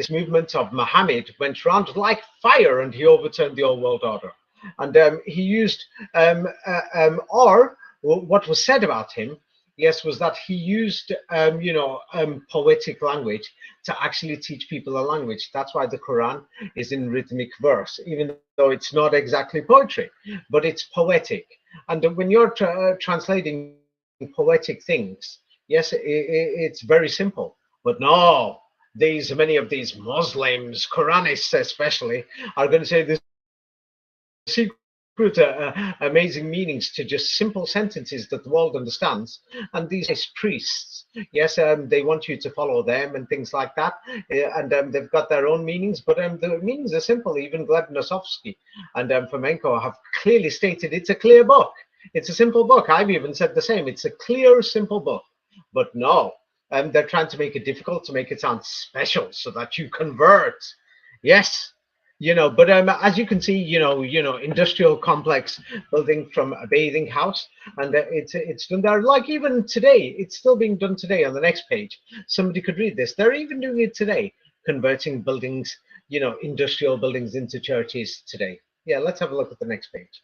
movement of Muhammad went around like fire, and he overturned the old world order. And he used, or what was said about him, yes, was that he used, poetic language to actually teach people a language. That's why the Quran is in rhythmic verse, even though it's not exactly poetry, but it's poetic. And when you're translating poetic things, yes, it's very simple. But no, many of these Muslims, Quranists especially, are going to say this secret amazing meanings to just simple sentences that the world understands. And these priests, yes, they want you to follow them and things like that. And they've got their own meanings, but the meanings are simple. Even Gleb Nosovsky and Fomenko have clearly stated it's a clear book. It's a simple book. I've even said the same. It's a clear, simple book. But no, they're trying to make it difficult, to make it sound special so that you convert. Yes. But as you can see, industrial complex building from a bathing house, and it's done there. Like even today, it's still being done today. On the next page, somebody could read this. They're even doing it today, converting buildings, industrial buildings into churches today. Yeah, let's have a look at the next page.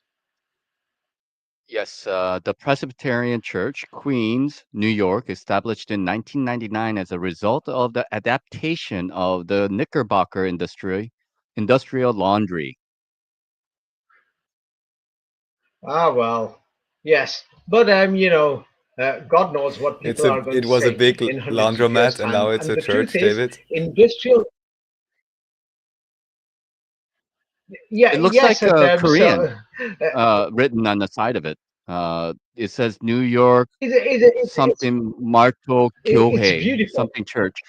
Yes, the Presbyterian Church, Queens, New York, established in 1999 as a result of the adaptation of the Knickerbocker industrial laundry. Ah, well, yes, but God knows what people are going It to was a say big in hundreds of years' laundromat, and now time. it's And a the truth church, is, David. industrial. Yeah, It looks yes, like and Korean, so written on the side of it. It says New York it's something Marto it's Kyohei, beautiful. something church.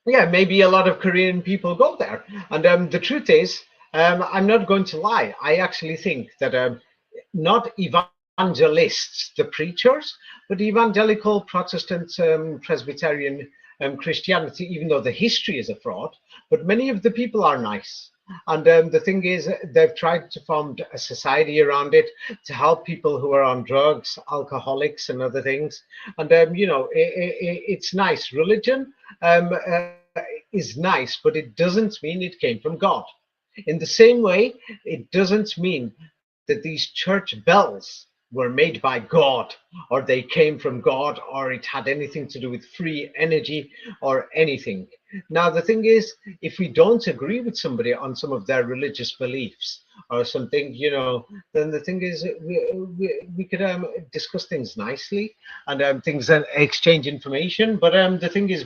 Yeah, maybe a lot of Korean people go there. And the truth is, I'm not going to lie. I actually think that not evangelists, the preachers, but evangelical Protestant Presbyterian Christianity, even though the history is a fraud, but many of the people are nice. And the thing is, they've tried to form a society around it to help people who are on drugs, alcoholics, and other things. And it's nice. Religion is nice, but it doesn't mean it came from God. In the same way, it doesn't mean that these church bells were made by God, or they came from God, or it had anything to do with free energy or anything. Now, the thing is, if we don't agree with somebody on some of their religious beliefs or something, then the thing is, we could discuss things nicely, and things and exchange information. But the thing is,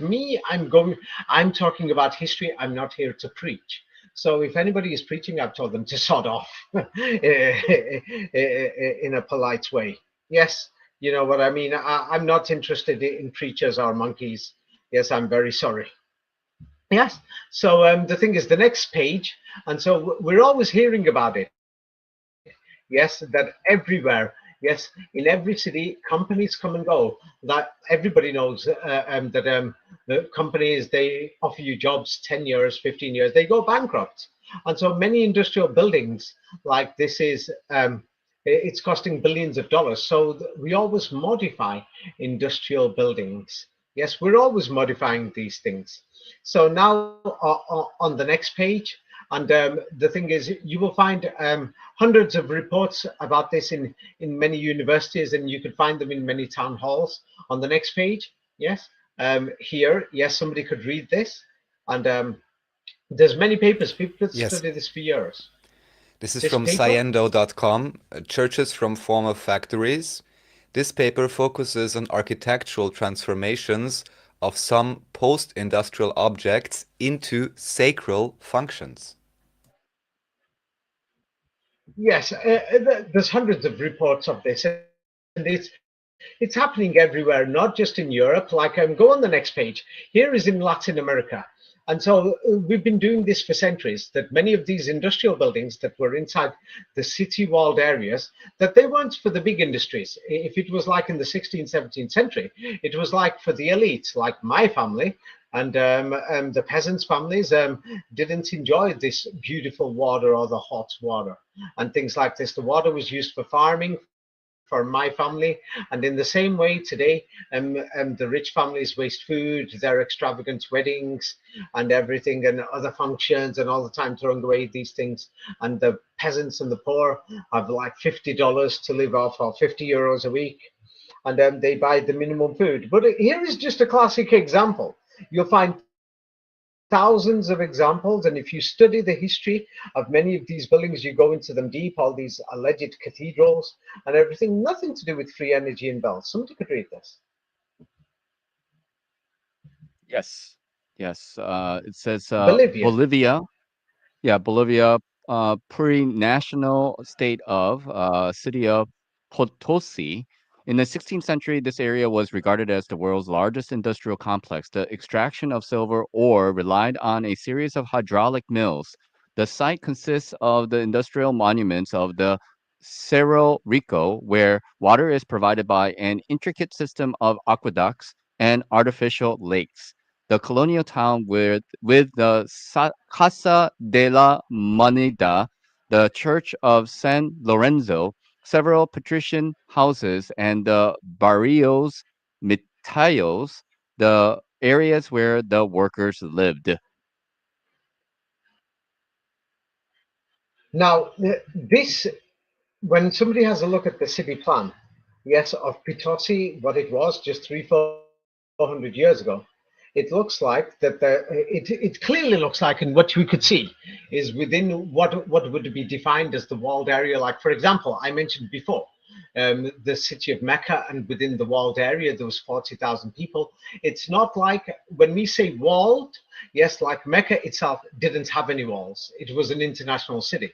I'm talking about history. I'm not here to preach. So if anybody is preaching, I've told them to sod off in a polite way. Yes, you know what I mean. I'm not interested in preachers or monkeys. Yes, I'm very sorry. Yes. So the thing is, the next page, and so we're always hearing about it. Yes, that everywhere. Yes, in every city, companies come and go. That everybody knows that the companies, they offer you jobs 10 years, 15 years, they go bankrupt, and so many industrial buildings like this is. It's costing billions of dollars. So we always modify industrial buildings. Yes, we're always modifying these things. So now on the next page, and the thing is, you will find hundreds of reports about this in many universities, and you could find them in many town halls. On the next page, yes, here, yes, somebody could read this, and there's many papers. People could Yes. study this for years. This is This from paper, Sciendo.com, Churches from Former Factories. This paper focuses on architectural transformations of some post-industrial objects into sacral functions. yes, there's hundreds of reports of this, and it's happening everywhere, not just in Europe. Like, go on the next page. Here is in Latin America, and so we've been doing this for centuries. That many of these industrial buildings that were inside the city-walled areas, that they weren't for the big industries. If it was like in the 16th, 17th century, it was like for the elites, like my family. And the peasants' families didn't enjoy this beautiful water or the hot water and things like this. The water was used for farming for my family, and in the same way today, the rich families waste food, their extravagant weddings and everything, and other functions, and all the time throwing away these things. And the peasants and the poor have like $50 to live off, or €50 a week, and they buy the minimum food. But here is just a classic example. You'll find thousands of examples, and if you study the history of many of these buildings, you go into them deep, all these alleged cathedrals and everything, nothing to do with free energy in bells. Somebody could read this. Yes. Yes. It says Bolivia. Bolivia. Yeah, Bolivia, pre-national state of city of Potosi. In the 16th century, this area was regarded as the world's largest industrial complex. The extraction of silver ore relied on a series of hydraulic mills. The site consists of the industrial monuments of the Cerro Rico, where water is provided by an intricate system of aqueducts and artificial lakes. The colonial town with the Casa de la Moneda, the Church of San Lorenzo, several patrician houses, and the barrios Mitayos, the areas where the workers lived. Now, this, when somebody has a look at the city plan, yes, of Potosi, what it was just 300, 400 years ago, it looks like that it clearly looks like, and what we could see is within what would be defined as the walled area. Like, for example, I mentioned before, the city of Mecca, and within the walled area, there was 40,000 people. It's not like when we say walled, yes, like Mecca itself didn't have any walls. It was an international city.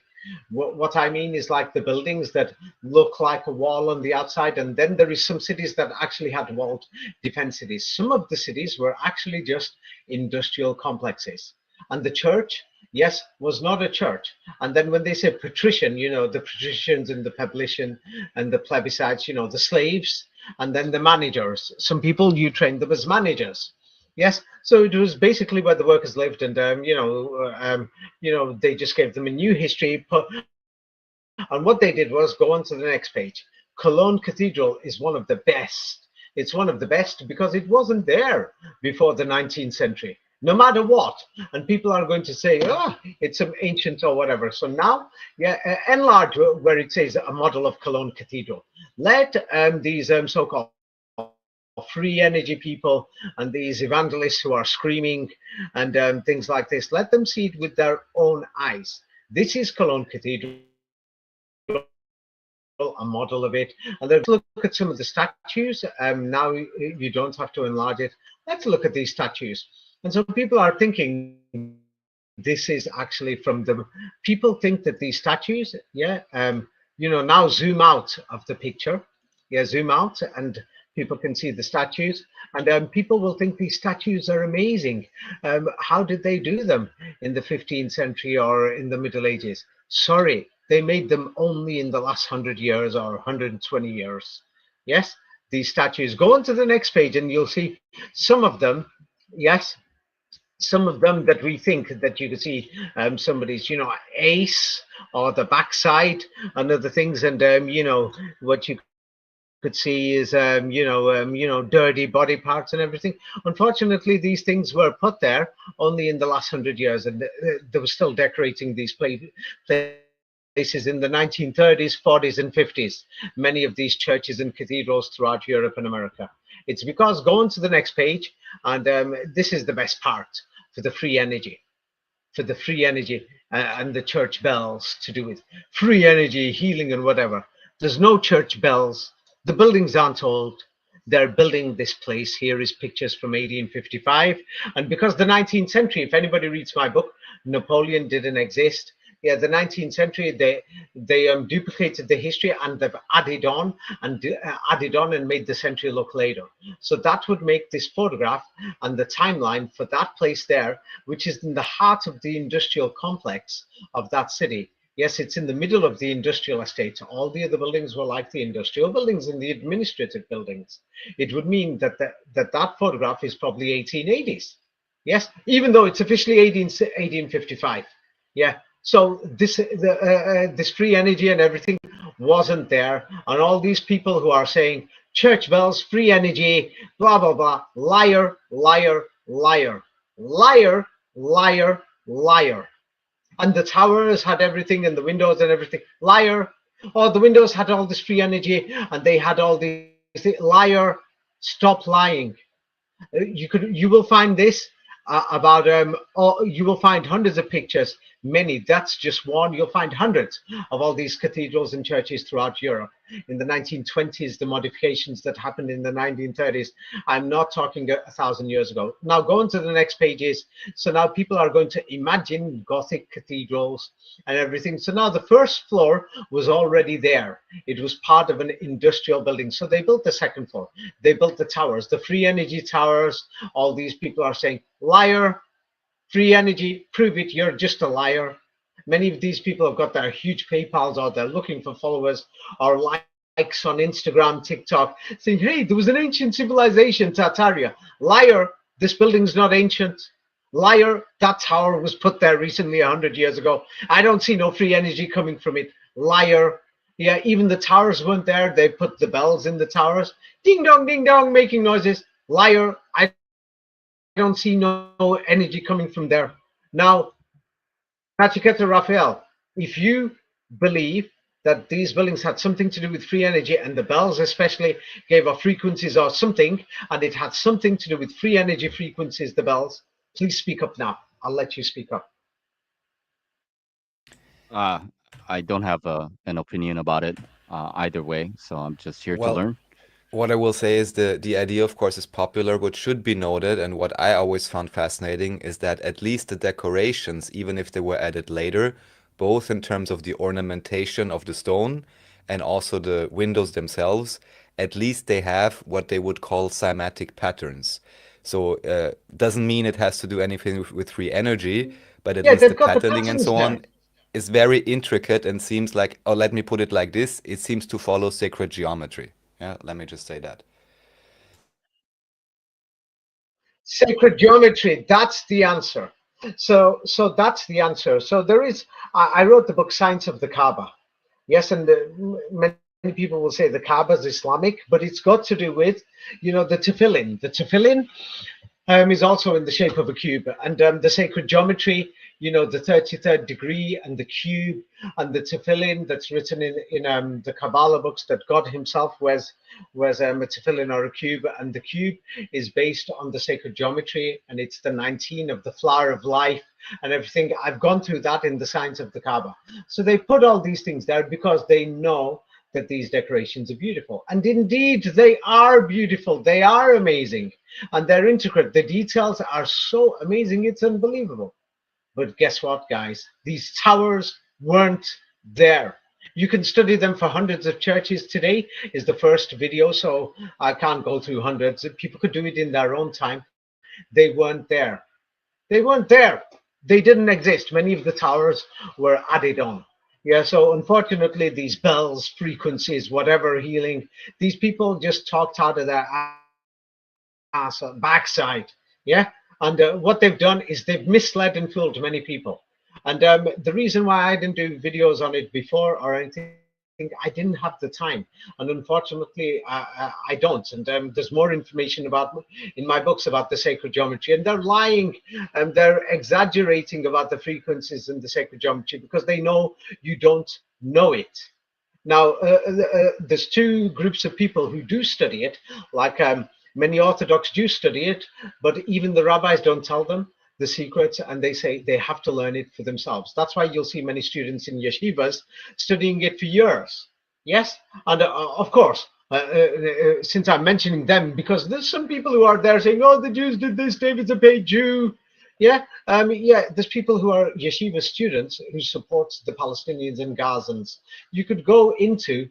What I mean is like the buildings that look like a wall on the outside, and then there is some cities that actually had walled defense cities. Some of the cities were actually just industrial complexes. And the church, yes, was not a church. And then when they say patrician, the patricians and the publican and the plebiscites, the slaves, and then the managers. Some people, you trained them as managers. Yes, so it was basically where the workers lived, and they just gave them a new history. And what they did was go on to the next page. Cologne Cathedral is one of the best. It's one of the best because it wasn't there before the 19th century, no matter what. And people are going to say, oh, it's some ancient or whatever. So now, yeah, enlarge where it says a model of Cologne Cathedral. Let these so-called free energy people and these evangelists who are screaming and things like this, let them see it with their own eyes. This is Cologne Cathedral, a model of it. And then look at some of the statues. Now you don't have to enlarge it. Let's look at these statues. And so people are thinking this is actually from the. People think that these statues, now zoom out of the picture. Yeah, zoom out, and People can see the statues, and people will think these statues are amazing. How did they do them in the 15th century or in the Middle Ages? Sorry, they made them only in the last 100 years or 120 years. Yes, these statues. Go on to the next page and you'll see some of them. Yes, some of them that we think that you can see somebody's, ace or the backside and other things, and what you could see is dirty body parts and everything. Unfortunately, these things were put there only in the last 100 years, and they were still decorating these places in the 1930s, 40s, and 50s. Many of these churches and cathedrals throughout Europe and America. It's because, go on to the next page, and this is the best part, for the free energy, and the church bells to do with free energy, healing, and whatever. There's no church bells. The buildings aren't old. They're building this place. Here is pictures from 1855. And because the 19th century, if anybody reads my book, Napoleon didn't exist. Yeah, the 19th century, they duplicated the history and they've added on and made the century look later. So that would make this photograph and the timeline for that place there, which is in the heart of the industrial complex of that city. Yes, it's in the middle of the industrial estate. All the other buildings were like the industrial buildings and the administrative buildings. It would mean that that photograph is probably 1880s. Yes, even though it's officially 1855. Yeah. So this free energy and everything wasn't there, and all these people who are saying church bells, free energy, blah blah blah, liar, liar, liar, liar, liar, liar. And the towers had everything, and the windows and everything, liar. Oh, the windows had all this free energy, and they had all these, liar. Stop lying. You will find this about you will find hundreds of pictures, many, that's just one. You'll find hundreds of all these cathedrals and churches throughout Europe. In the 1920s, the modifications that happened in the 1930s, I'm not talking 1,000 years ago. Now go on to the next pages. So now people are going to imagine Gothic cathedrals and everything. So now the first floor was already there. It was part of an industrial building. So they built the second floor. They built the towers, the free energy towers. All these people are saying, liar, free energy, prove it, you're just a liar. Many of these people have got their huge PayPals, or they're looking for followers or likes on Instagram, TikTok, saying, hey, there was an ancient civilization, Tartaria. Liar, this building's not ancient. Liar, that tower was put there recently 100 years ago. I don't see no free energy coming from it. Liar. Yeah, even the towers weren't there. They put the bells in the towers. Ding dong, making noises. Liar. I don't see no energy coming from there. Now, Nachiketa Raphael, if you believe that these buildings had something to do with free energy, and the bells especially gave off frequencies or something, and it had something to do with free energy frequencies, the bells, please speak up now. I'll let you speak up. I don't have an opinion about it either way, so I'm just here to learn. What I will say is the idea, of course, is popular. What should be noted, and what I always found fascinating, is that at least the decorations, even if they were added later, both in terms of the ornamentation of the stone and also the windows themselves, at least they have what they would call cymatic patterns. So doesn't mean it has to do anything with free energy, but at least the patterning and so on is very intricate and seems like, oh, let me put it like this, it seems to follow sacred geometry. Yeah, let me just say that. Sacred geometry, that's the answer. So that's the answer. So there is, I wrote the book Science of the Kaaba. Yes, and many people will say the Kaaba is Islamic, but it's got to do with, the tefillin. The tefillin is also in the shape of a cube, and the sacred geometry, the 33rd degree and the cube and the tefillin that's written in the Kabbalah books, that God himself wears a tefillin or a cube, and the cube is based on the sacred geometry, and it's the 19 of the flower of life and everything. I've gone through that in the Science of the Kaaba. So they put all these things there because they know that these decorations are beautiful. And indeed, they are beautiful. They are amazing. And they're intricate. The details are so amazing, it's unbelievable. But guess what, guys? These towers weren't there. You can study them for hundreds of churches. Today is the first video, so I can't go through hundreds. People could do it in their own time. They weren't there. They weren't there. They didn't exist. Many of the towers were added on. Yeah, so unfortunately, these bells, frequencies, whatever healing, these people just talked out of their ass, backside. Yeah, and what they've done is they've misled and fooled many people. And the reason why I didn't do videos on it before or anything, I didn't have the time. And unfortunately, I don't. And there's more information in my books about the sacred geometry. And they're lying and they're exaggerating about the frequencies in the sacred geometry because they know you don't know it. Now, there's two groups of people who do study it, like many Orthodox do study it, but even the rabbis don't tell them the secrets and they say they have to learn it for themselves. That's why you'll see many students in yeshivas studying it for years. Yes, and of course, since I'm mentioning them, because there's some people who are there saying, "Oh, the Jews did this. David's a paid Jew." Yeah, there's people who are yeshiva students who supports the Palestinians and Gazans. You could go into,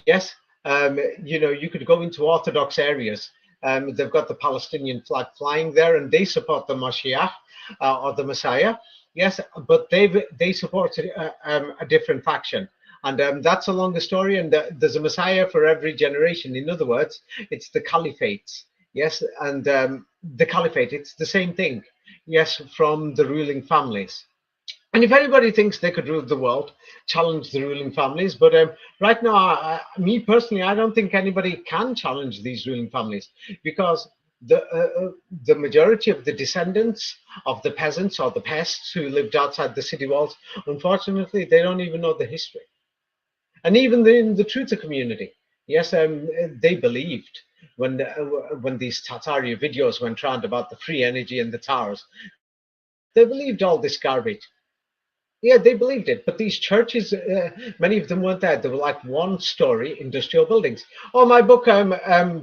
yes, you could go into Orthodox areas. They've got the Palestinian flag flying there, and they support the Mashiach or the Messiah. Yes, but they support a different faction. And that's a longer story. And there's a Messiah for every generation. In other words, it's the caliphates. Yes, and the caliphate, it's the same thing. Yes, from the ruling families. And if anybody thinks they could rule the world, challenge the ruling families. But right now, me personally, I don't think anybody can challenge these ruling families because the majority of the descendants of the peasants or the pests who lived outside the city walls, unfortunately, they don't even know the history. And even in the Truther community, yes, they believed when these Tataria videos went round about the free energy and the towers, they believed all this garbage. Yeah, they believed it, but these churches, many of them weren't there. They were like one-story industrial buildings. Oh, my book,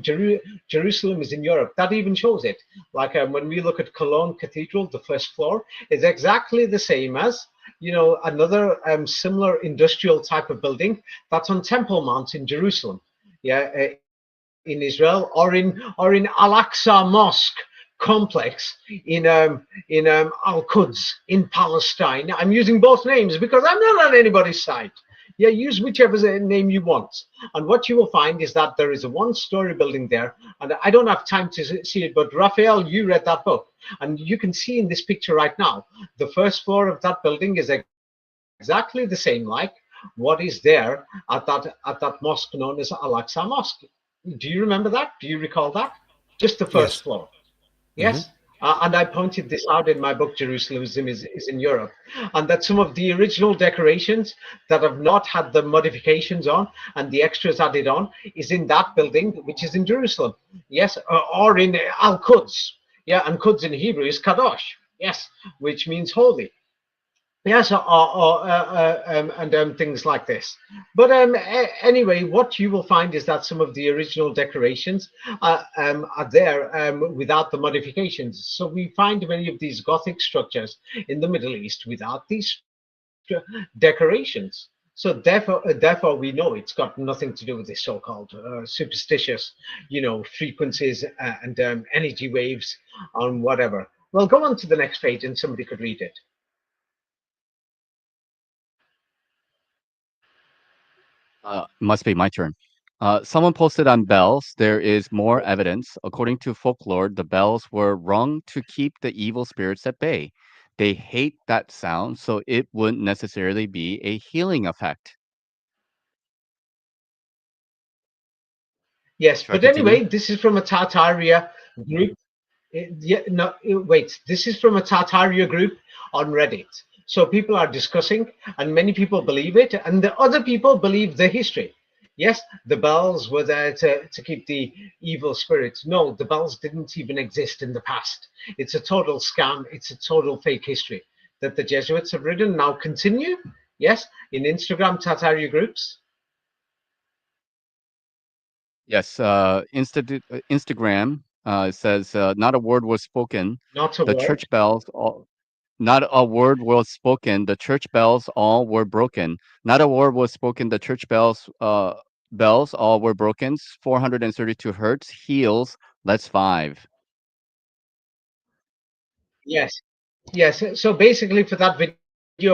Jerusalem is in Europe. That even shows it. Like when we look at Cologne Cathedral, the first floor is exactly the same as, another similar industrial type of building that's on Temple Mount in Jerusalem. Yeah, in Israel or in Al-Aqsa Mosque complex in Al-Quds in Palestine. I'm using both names because I'm not on anybody's side. Yeah, use whichever name you want. And what you will find is that there is a one-story building there, and I don't have time to see it, but Raphael, you read that book, and you can see in this picture right now, the first floor of that building is exactly the same like what is there at that mosque known as Al-Aqsa Mosque. Do you remember that? Do you recall that? Just the first Yes. floor. Yes. Hmm. And I pointed this out in my book, Jerusalem is in Europe. And that some of the original decorations that have not had the modifications on and the extras added on is in that building, which is in Jerusalem. Yes. Or in Al Quds. Yeah. And Quds in Hebrew is Kadosh. Yes. Which means holy. Yes, and things like this. But anyway, what you will find is that some of the original decorations are there without the modifications. So we find many of these Gothic structures in the Middle East without these decorations. So therefore, we know it's got nothing to do with this so-called superstitious, frequencies and energy waves on whatever. Well, go on to the next page, and somebody could read it. Must be my turn. Someone posted on bells. There is more evidence. According to folklore, the bells were rung to keep the evil spirits at bay. They hate that sound, so it wouldn't necessarily be a healing effect. Yes, Should I but continue? anyway, this is from a Tartaria group. Yeah, no, wait. This is from a Tartaria group on Reddit. So people are discussing, and many people believe it, and the other people believe the history. Yes, the bells were there to keep the evil spirits. No, the bells didn't even exist in the past. It's a total scam. It's a total fake history that the Jesuits have written. Now continue. Yes, in Instagram Tartaria groups. Yes. Instagram says not a word was spoken. Not a The word. church bells. Not a word was spoken. The church bells all were broken. Not a word was spoken. The church bells all were broken. 432 hertz. Heels. Let's five. Yes. Yes. So basically, for that video,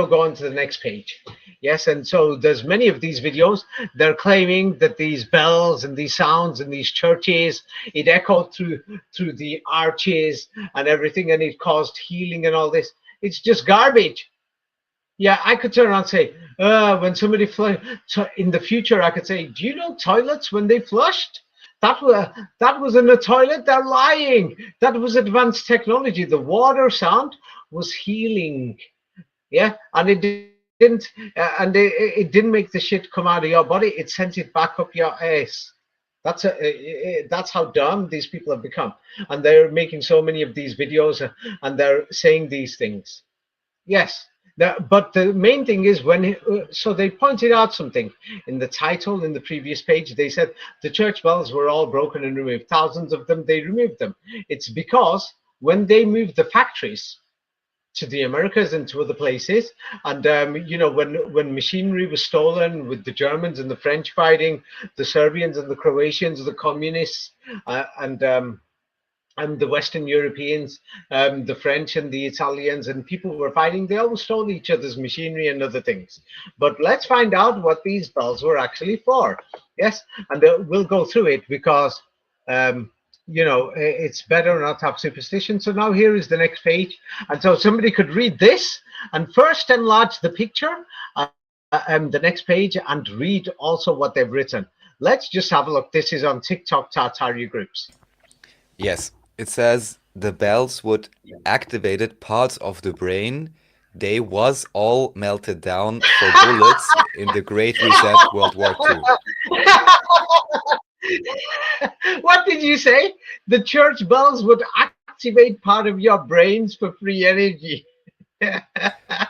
go on to the next page. Yes. And so there's many of these videos. They're claiming that these bells and these sounds in these churches, it echoed through the arches and everything, and it caused healing and all this. It's just garbage. Yeah, I could turn around and say, when somebody in the future, I could say, do you know toilets when they flushed? That was in a toilet. They're lying. That was advanced technology. The water sound was healing. Yeah, and it didn't make the shit come out of your body. It sent it back up your ass. That's how dumb these people have become, and they're making so many of these videos, and they're saying these things. Yes. But the main thing is so they pointed out something in the title in the previous page. They said the church bells were all broken and removed. Thousands of them, they removed them. It's because when they moved the factories to the Americas and to other places, and when machinery was stolen with the Germans and the French fighting, the Serbians and the Croatians, the communists, and the Western Europeans, the French and the Italians, and people were fighting. They always stole each other's machinery and other things. But let's find out what these bells were actually for. Yes, and we'll go through it because it's better not to have superstition. So now here is the next page, and so somebody could read this and first enlarge the picture, the next page, and read also what they've written. Let's just have a look. This is on TikTok Tartaria groups. Yes, it says the bells would activated parts of the brain. They was all melted down for bullets in the Great Reset World War II. What did you say? The church bells would activate part of your brains for free energy.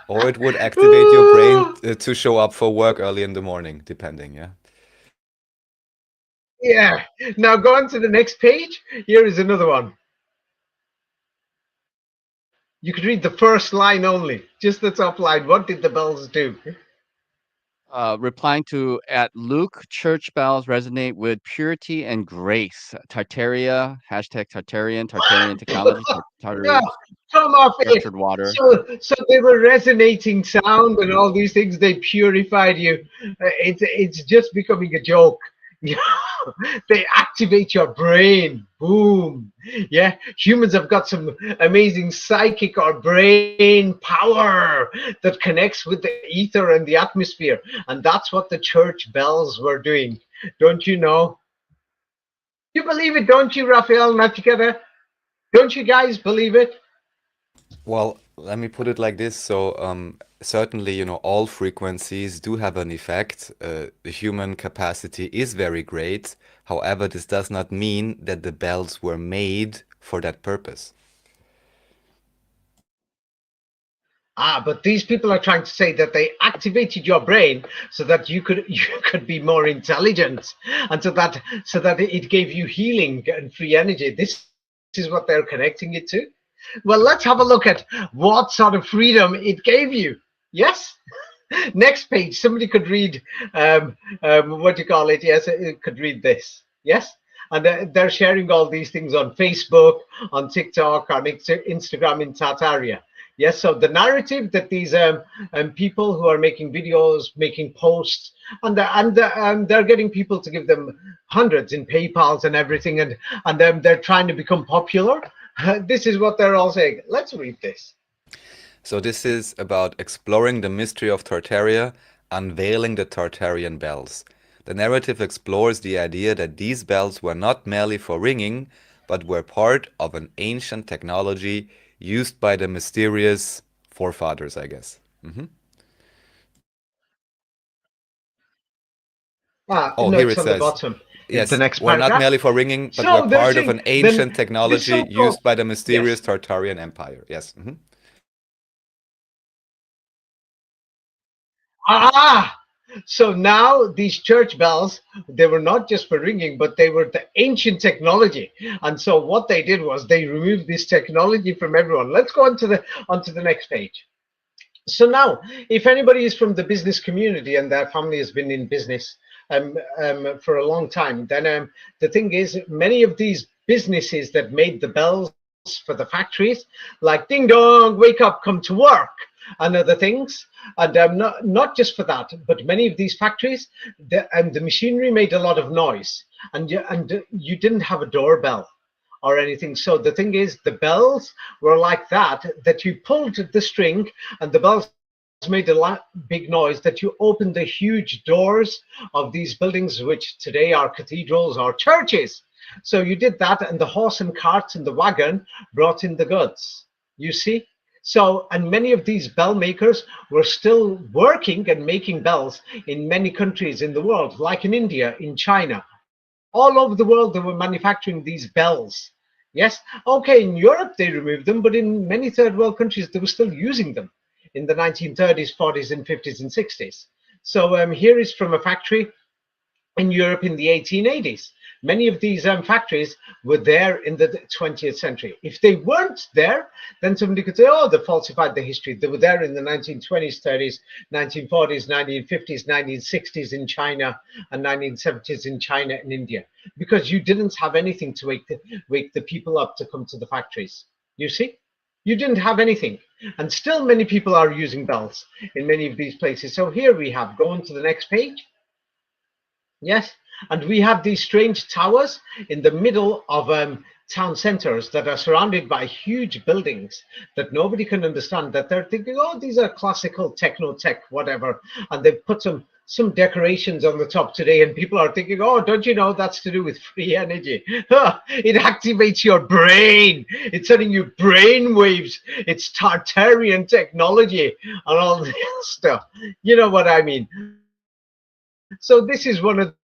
Or it would activate your brain to show up for work early in the morning, depending, yeah? Yeah. Now go on to the next page. Here is another one. You could read the first line only, just the top line. What did the bells do? Replying to at Luke, church bells resonate with purity and grace. Tartaria, hashtag Tartarian technology, Yeah, come off it. structured water. So they were resonating sound and all these things. They purified you. It's just becoming a joke. They activate your brain. Boom. Yeah, humans have got some amazing psychic or brain power that connects with the ether and the atmosphere, and that's what the church bells were doing. Don't you know? You believe it, don't you, Raphael Nachiketa? Don't you guys believe it? Well, let me put it like this. So, certainly, all frequencies do have an effect. The human capacity is very great. However, this does not mean that the bells were made for that purpose. But these people are trying to say that they activated your brain so that you could be more intelligent, and so that it gave you healing and free energy. This is what they're connecting it to. Well, let's have a look at what sort of freedom it gave you. Yes. Next page. Somebody could read what do you call it? Yes, it could read this. Yes. And they're sharing all these things on Facebook, on TikTok, on Instagram in Tartaria. Yes, so the narrative that these people who are making videos, making posts, and they're getting people to give them hundreds in PayPals and everything, and they're trying to become popular. This is what they're all saying. Let's read this. So this is about exploring the mystery of Tartaria, unveiling the Tartarian bells. The narrative explores the idea that these bells were not merely for ringing, but were part of an ancient technology used by the mysterious forefathers, I guess. Oh, No, here it's it on the says, bottom. yes, The next were not paragraph. merely for ringing, but So were they're part of saying an ancient technology so-called- used by the mysterious Yes. Tartarian Empire. Yes. Ah, So now these church bells, they were not just for ringing, but they were the ancient technology. And so what they did was they removed this technology from everyone. Let's go onto the next page. So now, if anybody is from the business community and their family has been in business for a long time, then the thing is, many of these businesses that made the bells for the factories, like ding dong, wake up, come to work, and other things, and not just for that, but many of these factories, the machinery made a lot of noise, and you didn't have a doorbell or anything. So the thing is, the bells were like that you pulled the string and the bells made a big noise, that you opened the huge doors of these buildings, which today are cathedrals or churches. So you did that, and the horse and carts and the wagon brought in the goods. You see? So, and many of these bell makers were still working and making bells in many countries in the world, like in India, in China, all over the world. They were manufacturing these bells. Yes, okay, in Europe they removed them, but in many third world countries they were still using them in the 1930s, 40s, and 50s and 60s. So here is from a factory in Europe in the 1880s. Many of these factories were there in the 20th century. If they weren't there, then somebody could say, oh, they falsified the history. They were there in the 1920s, 30s, 1940s, 1950s, 1960s in China, and 1970s in China and India, because you didn't have anything to wake the people up to come to the factories. You see? You didn't have anything. And still many people are using bells in many of these places. So here we have, go on to the next page. Yes, and we have these strange towers in the middle of town centers that are surrounded by huge buildings that nobody can understand, that they're thinking, oh, these are classical techno-tech, whatever, and they've put some decorations on the top today, and people are thinking, oh, don't you know that's to do with free energy? It activates your brain. It's sending you brain waves. It's Tartarian technology and all this stuff. You know what I mean? So this is one of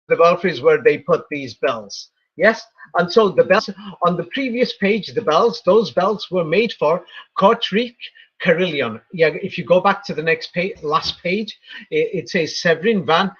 the belfries where they put these bells. Yes, and so the bells on the previous page, those bells were made for Kortrijk Carillon. Yeah, if you go back to the next page, last page, it says Severin van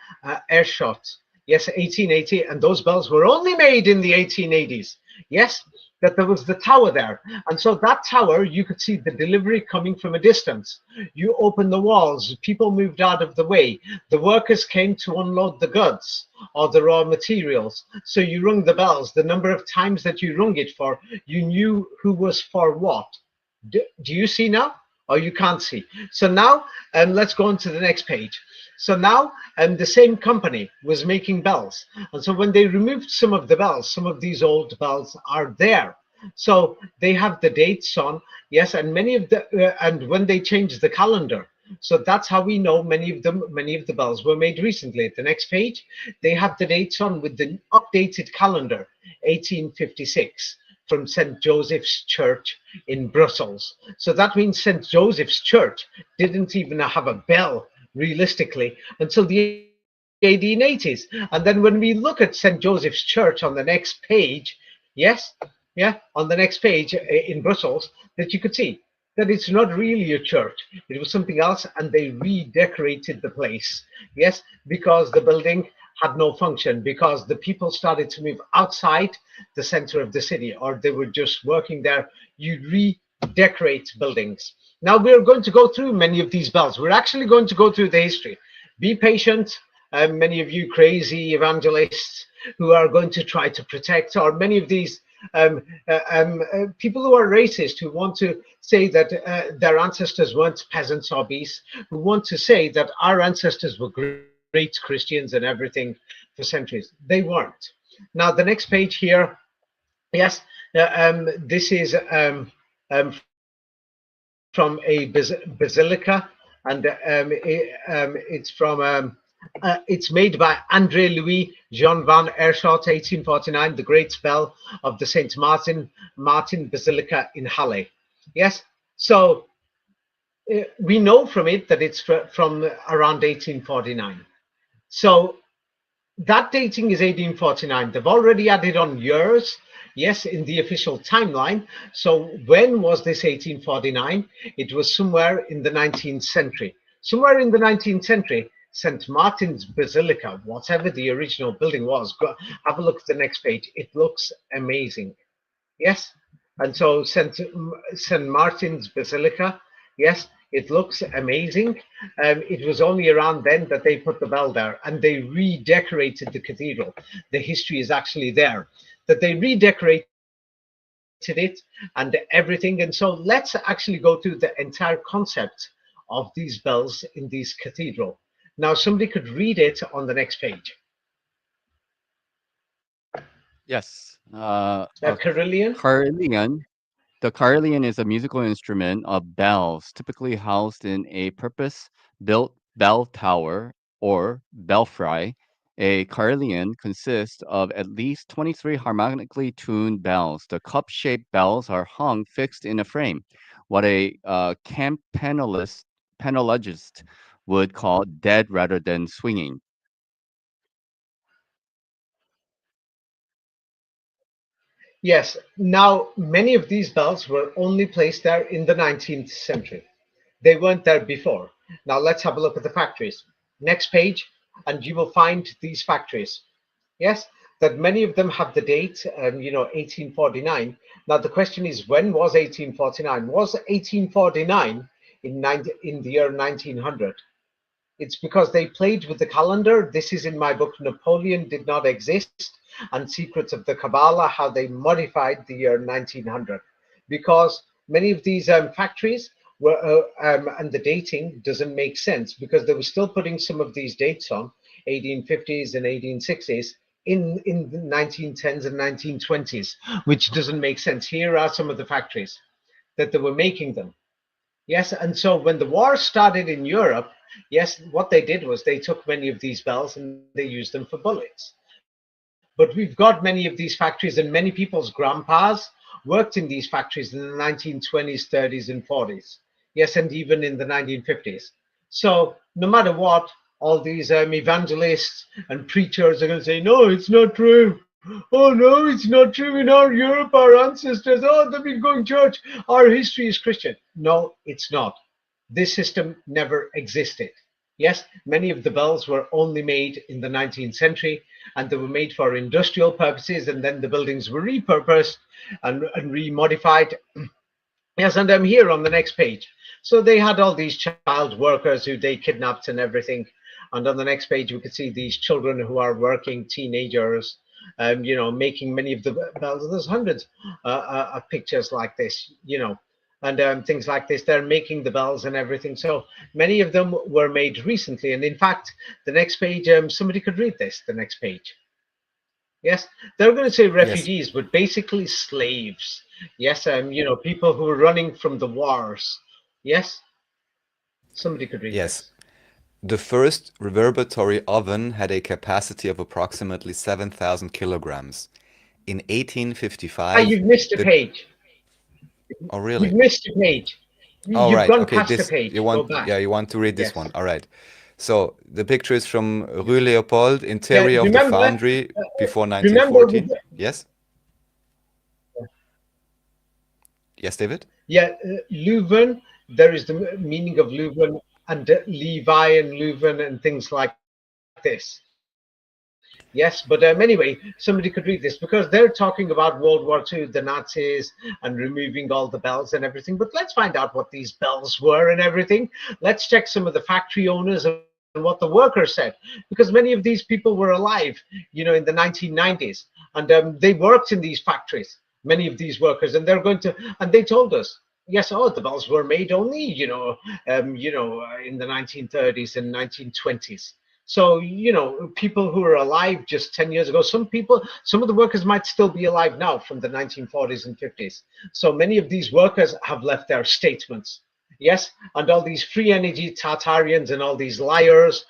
Aerschot. Yes, 1880, and those bells were only made in the 1880s. Yes, that there was the tower there, and so that tower, you could see the delivery coming from a distance. You opened the walls, people moved out of the way, the workers came to unload the goods or the raw materials. So you rung the bells. The number of times that you rung it for, you knew who was for what. Do you see now? Or you can't see? So now, let's go on to the next page. So now, the same company was making bells, and so when they removed some of the bells, some of these old bells are there. So they have the dates on, yes, and many of the and when they changed the calendar. So that's how we know many of the bells were made recently. The next page, they have the dates on with the updated calendar, 1856. From St. Joseph's Church in Brussels. So that means St. Joseph's Church didn't even have a bell realistically until the 1880s. And then when we look at St. Joseph's Church on the next page, yes, yeah, on the next page in Brussels, that you could see that it's not really a church. It was something else, and they redecorated the place. Yes, because the building had no function, because the people started to move outside the center of the city, or they were just working there. You redecorate buildings. Now we're going to go through many of these bells. We're actually going to go through the history. Be patient. Many of you crazy evangelists who are going to try to protect, or many of these people who are racist, who want to say that their ancestors weren't peasants or beasts, who want to say that our ancestors were great Christians and everything for centuries. They weren't. Now the next page here, yes, this is from a basilica, and it's made by André Louis Jean van Aerschot, 1849, the great bell of the Saint Martin Basilica in Halle. Yes, so we know from it that it's from around 1849. So that dating is 1849. They've already added on years, yes, in the official timeline. So when was this 1849? It was somewhere in the 19th century. Somewhere in the 19th century, St. Martin's Basilica, whatever the original building was. Have a look at the next page. It looks amazing. Yes. And so St. Martin's Basilica, yes, it looks amazing. It was only around then that they put the bell there and they redecorated the cathedral. The history is actually there, that they redecorated it and everything. And so let's actually go through the entire concept of these bells in this cathedral. Now, somebody could read it on the next page. Yes. Carillion. Carillon. The carillon is a musical instrument of bells, typically housed in a purpose-built bell tower or belfry. A carillon consists of at least 23 harmonically tuned bells. The cup-shaped bells are hung fixed in a frame, what a campanologist would call dead rather than swinging. Yes. Now, many of these bells were only placed there in the 19th century. They weren't there before. Now, let's have a look at the factories. Next page, and you will find these factories. Yes, that many of them have the date, 1849. Now, the question is, when was 1849? Was 1849 in the year 1900? It's because they played with the calendar. This is in my book, Napoleon Did Not Exist and Secrets of the Kabbalah, how they modified the year 1900. Because many of these factories were, and the dating doesn't make sense because they were still putting some of these dates on, 1850s and 1860s, in the 1910s and 1920s, which doesn't make sense. Here are some of the factories that they were making them. Yes, and so when the war started in Europe, yes, what they did was they took many of these bells and they used them for bullets. But we've got many of these factories, and many people's grandpas worked in these factories in the 1920s, 30s, and 40s. Yes, and even in the 1950s. So no matter what, all these evangelists and preachers are going to say, no, it's not true. Oh, no, it's not true. In our Europe, our ancestors, oh, they've been going to church. Our history is Christian. No, it's not. This system never existed. Yes, many of the bells were only made in the 19th century and they were made for industrial purposes, and then the buildings were repurposed and remodified. Yes, and I'm here on the next page. So they had all these child workers who they kidnapped and everything. And on the next page, we could see these children who are working, teenagers, making many of the bells. There's hundreds of pictures like this, and things like this. They're making the bells and everything. So many of them were made recently. And in fact, the next page, somebody could read this, the next page. Yes, they're going to say refugees, but basically slaves. Yes, people who were running from the wars. Yes, somebody could read Yes. this. The first reverberatory oven had a capacity of approximately 7,000 kilograms. In 1855, You've missed a page. oh You've really? missed a page. Oh You've right, gone okay, past the this page. you Go want, back. yeah, you want to read this Yes. one. All right. So the picture is from Rue Leopold, Yeah, interior of the remember, foundry before remember, 1914. Yes? Yes, David? yeah, Leuven. There is the meaning of Leuven and Levi and Leuven and things like this. Yes, but anyway, somebody could read this because they're talking about World War II, the Nazis, and removing all the bells and everything. But let's find out what these bells were and everything. Let's check some of the factory owners and what the workers said, because many of these people were alive, in the 1990s, and they worked in these factories. Many of these workers, and and they told us, yes, oh, the bells were made only, in the 1930s and 1920s. So, people who are alive just 10 years ago, some of the workers might still be alive now from the 1940s and 50s. So many of these workers have left their statements. Yes. And all these free energy Tartarians and all these liars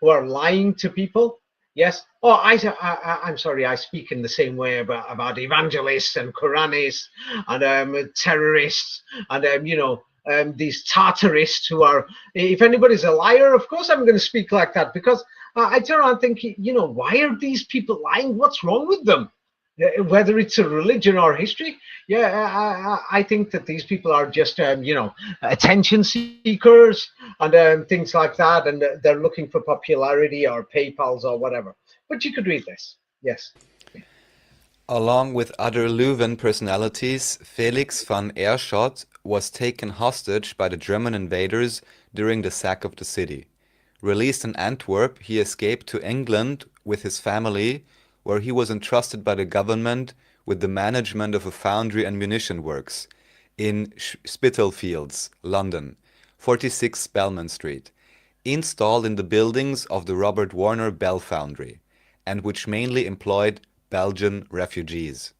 who are lying to people. Yes. Oh, I'm sorry. I speak in the same way about evangelists and Quranists and terrorists and these Tartarists who are. If anybody's a liar, of course I'm going to speak like that because I turn around thinking, why are these people lying? What's wrong with them? whether it's a religion or history. Yeah, I think that these people are just, attention seekers and things like that, and they're looking for popularity or PayPal's or whatever. But you could read this. Yes. Along with other Leuven personalities, Felix van Aerschot was taken hostage by the German invaders during the sack of the city. Released in Antwerp, he escaped to England with his family, where he was entrusted by the government with the management of a foundry and munition works in Spitalfields, London, 46 Spelman Street, installed in the buildings of the Robert Warner Bell Foundry, and which mainly employed Belgian refugees.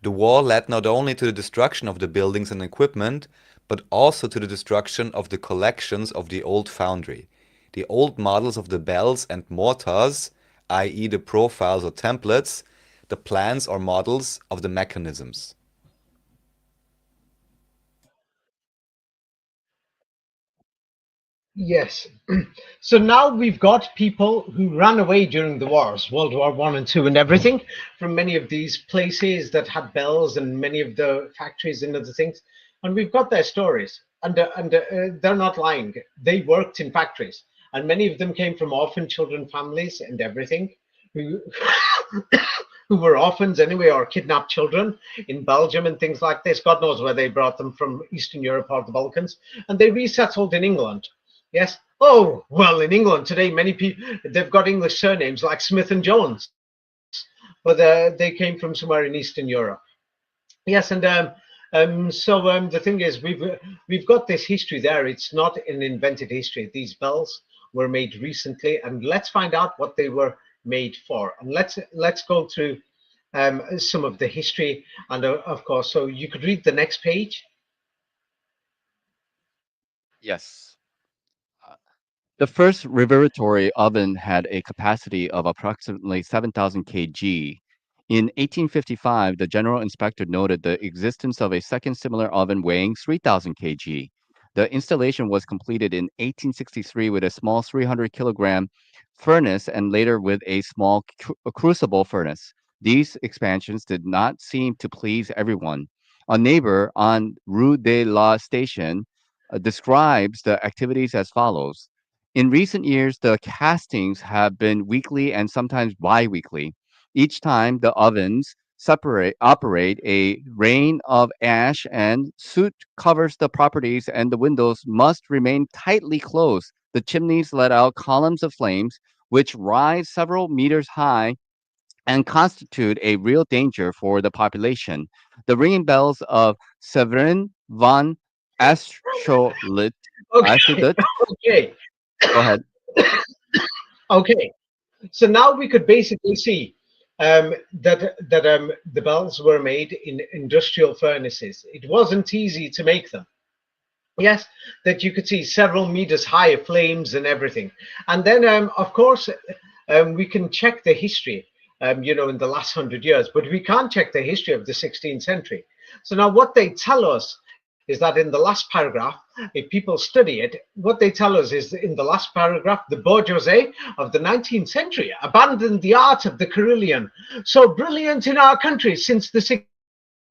The war led not only to the destruction of the buildings and equipment, but also to the destruction of the collections of the old foundry. The old models of the bells and mortars, i.e. the profiles or templates, the plans or models of the mechanisms. Yes. So now we've got people who ran away during the wars, World War One and Two, and everything, from many of these places that had bells and many of the factories and other things, and we've got their stories, and they're not lying. They worked in factories, and many of them came from orphan children families and everything, who who were orphans anyway, or kidnapped children in Belgium and things like this. God knows where they brought them from, Eastern Europe or the Balkans, and they resettled in England. Yes. Oh, well, in England today, many people, they've got English surnames like Smith and Jones, but they came from somewhere in Eastern Europe. Yes, and the thing is, we've got this history there. It's not an invented history. These bells were made recently, and let's find out what they were made for. And let's go through some of the history, and of course, so you could read the next page. Yes. The first reverberatory oven had a capacity of approximately 7,000 kg. In 1855, the general inspector noted the existence of a second similar oven weighing 3,000 kg. The installation was completed in 1863 with a small 300 kilogram furnace and later with a small crucible furnace. These expansions did not seem to please everyone. A neighbor on Rue de la Station describes the activities as follows. In recent years, the castings have been weekly and sometimes bi-weekly. Each time the ovens operate, a rain of ash and soot covers the properties and the windows must remain tightly closed. The chimneys let out columns of flames which rise several meters high and constitute a real danger for the population. The ringing bells of Severin von Astrolit, Okay. Okay. go ahead. Okay. So now we could basically see that the bells were made in industrial furnaces. It wasn't easy to make them. Yes, that you could see several meters high flames and everything. And then, of course, we can check the history, in the last 100 years, but we can't check the history of the 16th century. So now what they tell us is that in the last paragraph, if people study it, what they tell us is in the last paragraph, the bourgeoisie of the 19th century abandoned the art of the carillon, so brilliant in our country since the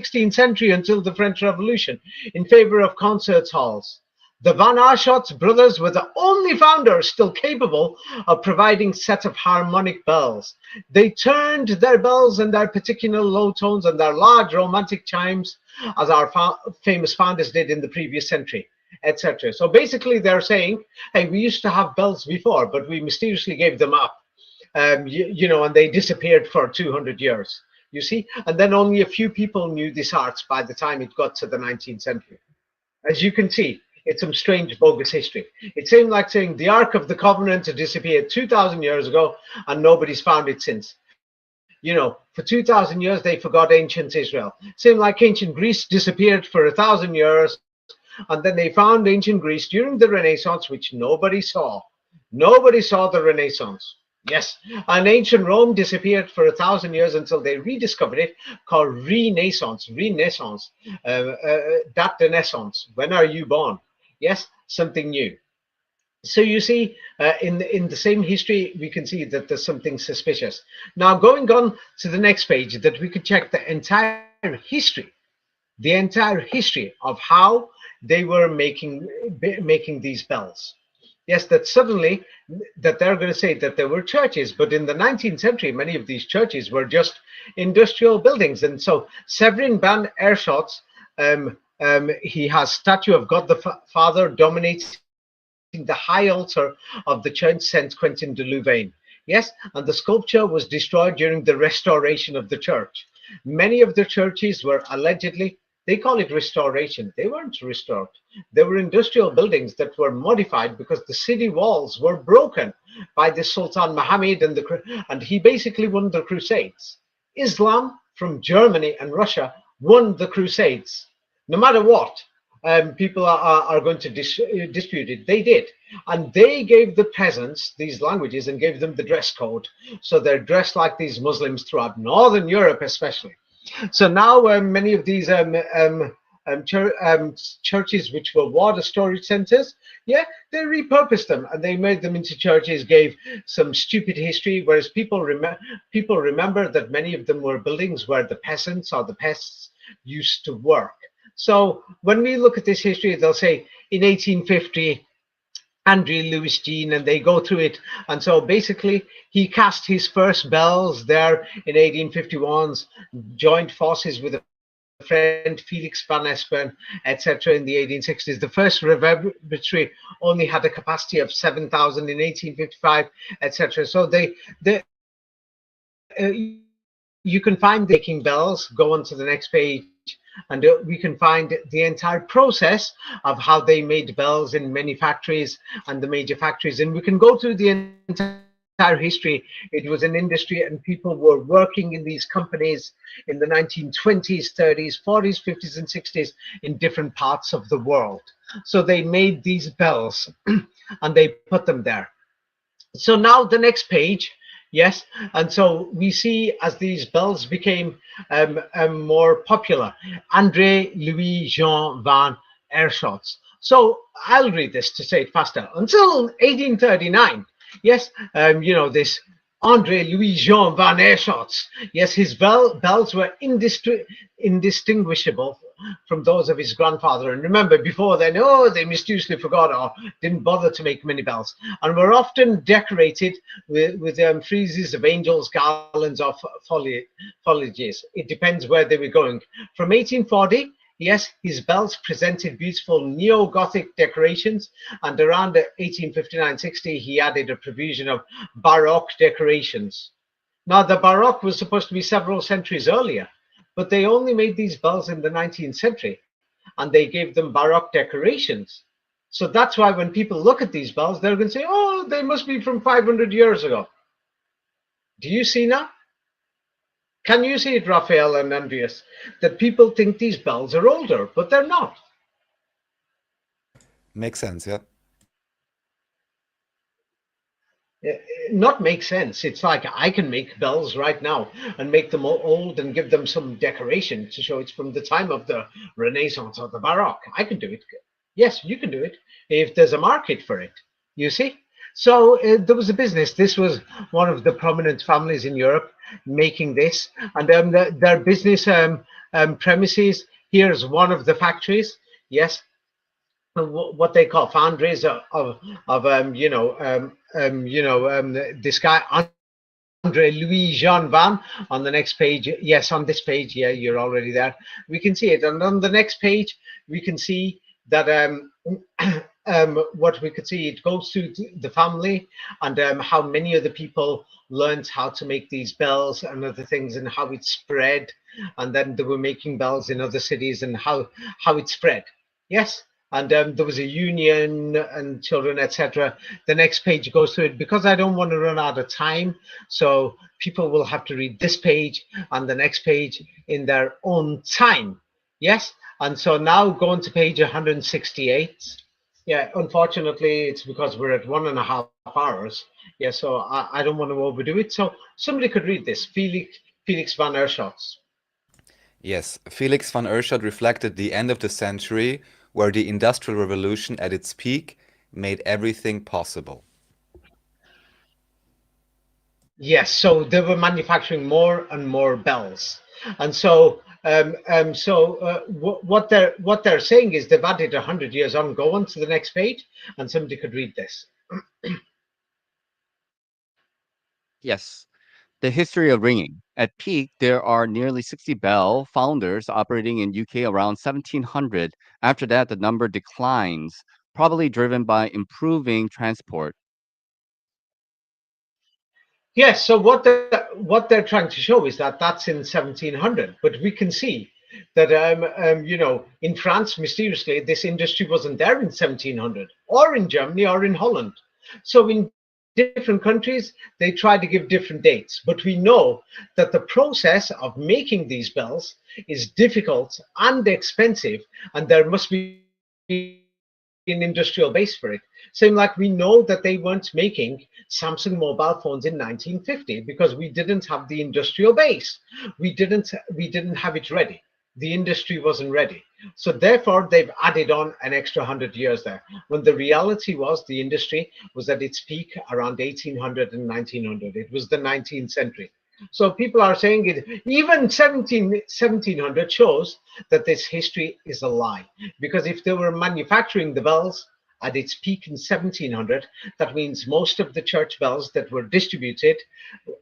16th century until the French Revolution, in favor of concert halls. The Van Aerschot brothers were the only founders still capable of providing set of harmonic bells. They turned their bells and their particular low tones and their large romantic chimes as our famous founders did in the previous century, etc. So basically they're saying, hey, we used to have bells before, but we mysteriously gave them up, and they disappeared for 200 years. You see, and then only a few people knew this art by the time it got to the 19th century. As you can see, it's some strange bogus history. It seemed like saying the Ark of the Covenant disappeared 2,000 years ago and nobody's found it since. For 2,000 years they forgot ancient Israel. Seemed like ancient Greece disappeared for 1,000 years, and then they found ancient Greece during the Renaissance, which nobody saw. Nobody saw the Renaissance. Yes, and ancient Rome disappeared for 1,000 years until they rediscovered it, called Renaissance. Renaissance, date de naissance. When are you born? Yes, something new. So you see, in the same history, we can see that there's something suspicious. Now, going on to the next page, that we could check the entire history of how they were making these bells. Yes, that suddenly that they're going to say that there were churches, but in the 19th century, many of these churches were just industrial buildings. And so Severin van Eerschot's, he has statue of God the Father dominating the high altar of the church Saint Quentin de Louvain. Yes, and the sculpture was destroyed during the restoration of the church. Many of the churches were allegedly, they call it restoration. They weren't restored. They were industrial buildings that were modified because the city walls were broken by the Sultan Muhammad, and he basically won the Crusades. Islam from Germany and Russia won the Crusades. No matter what, people are going to dispute it. They did. And they gave the peasants these languages and gave them the dress code. So they're dressed like these Muslims throughout Northern Europe, especially. So now many of these churches, which were water storage centers, yeah, they repurposed them and they made them into churches, gave some stupid history, whereas people remember that many of them were buildings where the peasants or the pests used to work. So when we look at this history, they'll say in 1850, André Louis Jean, and they go through it. And so basically, he cast his first bells there in 1851s, joined forces with a friend, Felix van Espen, etc., in the 1860s. The first reverberatory only had a capacity of 7,000 in 1855, etc. So you can find the making bells. Go on to the next page. And we can find the entire process of how they made bells in many factories and the major factories. And we can go through the entire history. It was an industry and people were working in these companies in the 1920s, 30s, 40s, 50s, and 60s in different parts of the world. So they made these bells and they put them there. So now the next page. Yes, and so we see as these bells became more popular, André Louis Jean van Eerschot's. So I'll read this to say it faster. Until 1839, yes, this André Louis Jean van Eerschot's. Yes, his bells were indistinguishable from those of his grandfather. And remember, before then, they mysteriously forgot or didn't bother to make many bells, and were often decorated with friezes of angels, garlands, or foliages. It depends where they were going. From 1840, yes, his bells presented beautiful neo-Gothic decorations, and around 1859-60, he added a provision of Baroque decorations. Now, the Baroque was supposed to be several centuries earlier, but they only made these bells in the 19th century, and they gave them Baroque decorations. So that's why when people look at these bells, they're going to say, oh, they must be from 500 years ago. Do you see now? Can you see it, Raphael and Andreas, that people think these bells are older, but they're not? Makes sense, yeah. Not make sense. It's like I can make bells right now and make them old and give them some decoration to show it's from the time of the Renaissance or the Baroque. I can do it. Yes, you can do it if there's a market for it. You see? So there was a business. This was one of the prominent families in Europe making this, and their business premises. Here's one of the factories. Yes, what they call foundries of this guy Andre Louis Jean Van. On the next page, yes, on this page, yeah, you're already there. We can see it, and on the next page, we can see that what we could see, it goes through the family and how many of the people learned how to make these bells and other things, and how it spread, and then they were making bells in other cities and how it spread. Yes. And there was a union and children, etc. The next page goes through it because I don't want to run out of time. So people will have to read this page and the next page in their own time. Yes. And so now going to page 168. Yeah, unfortunately, it's because we're at 1.5 hours. Yeah, so I don't want to overdo it. So somebody could read this, Felix van Eerschot's. Yes, Felix van Eerschot reflected the end of the century, where the Industrial Revolution at its peak made everything possible. Yes, so they were manufacturing more and more bells, and what they're saying is they've added 100 years on. Go on to the next page, and somebody could read this. Yes. The history of ringing. At peak, there are nearly 60 Bell founders operating in UK around 1700. After that, the number declines, probably driven by improving transport. Yes, so what they're trying to show is that that's in 1700, but we can see that in France, mysteriously, this industry wasn't there in 1700, or in Germany, or in Holland. So in different countries, they try to give different dates, but we know that the process of making these bells is difficult and expensive, and there must be an industrial base for it. Same like we know that they weren't making Samsung mobile phones in 1950 because we didn't have the industrial base. We didn't have it ready. The industry wasn't ready. So therefore, they've added on an extra 100 years there. When the reality was the industry was at its peak around 1800 and 1900. It was the 19th century. So people are saying it, even 1700 shows that this history is a lie. Because if they were manufacturing the bells at its peak in 1700, that means most of the church bells that were distributed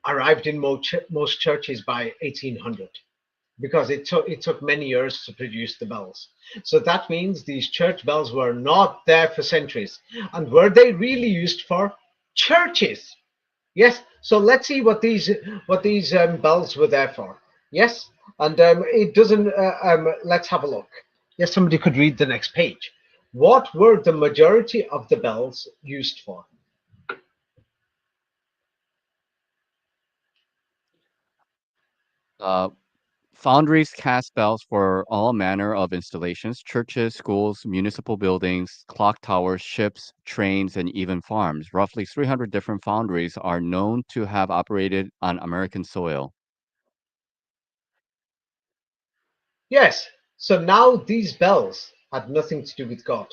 arrived in most churches by 1800, because it took many years to produce the bells. So that means these church bells were not there for centuries. And were they really used for? Churches. Yes. So let's see what these bells were there for. Yes. And it doesn't. Let's have a look. Yes, somebody could read the next page. What were the majority of the bells used for? Uh, Foundries cast bells for all manner of installations: churches, schools, municipal buildings, clock towers, ships, trains, and even farms. Roughly 300 different foundries are known to have operated on American soil. Yes. So now these bells had nothing to do with God.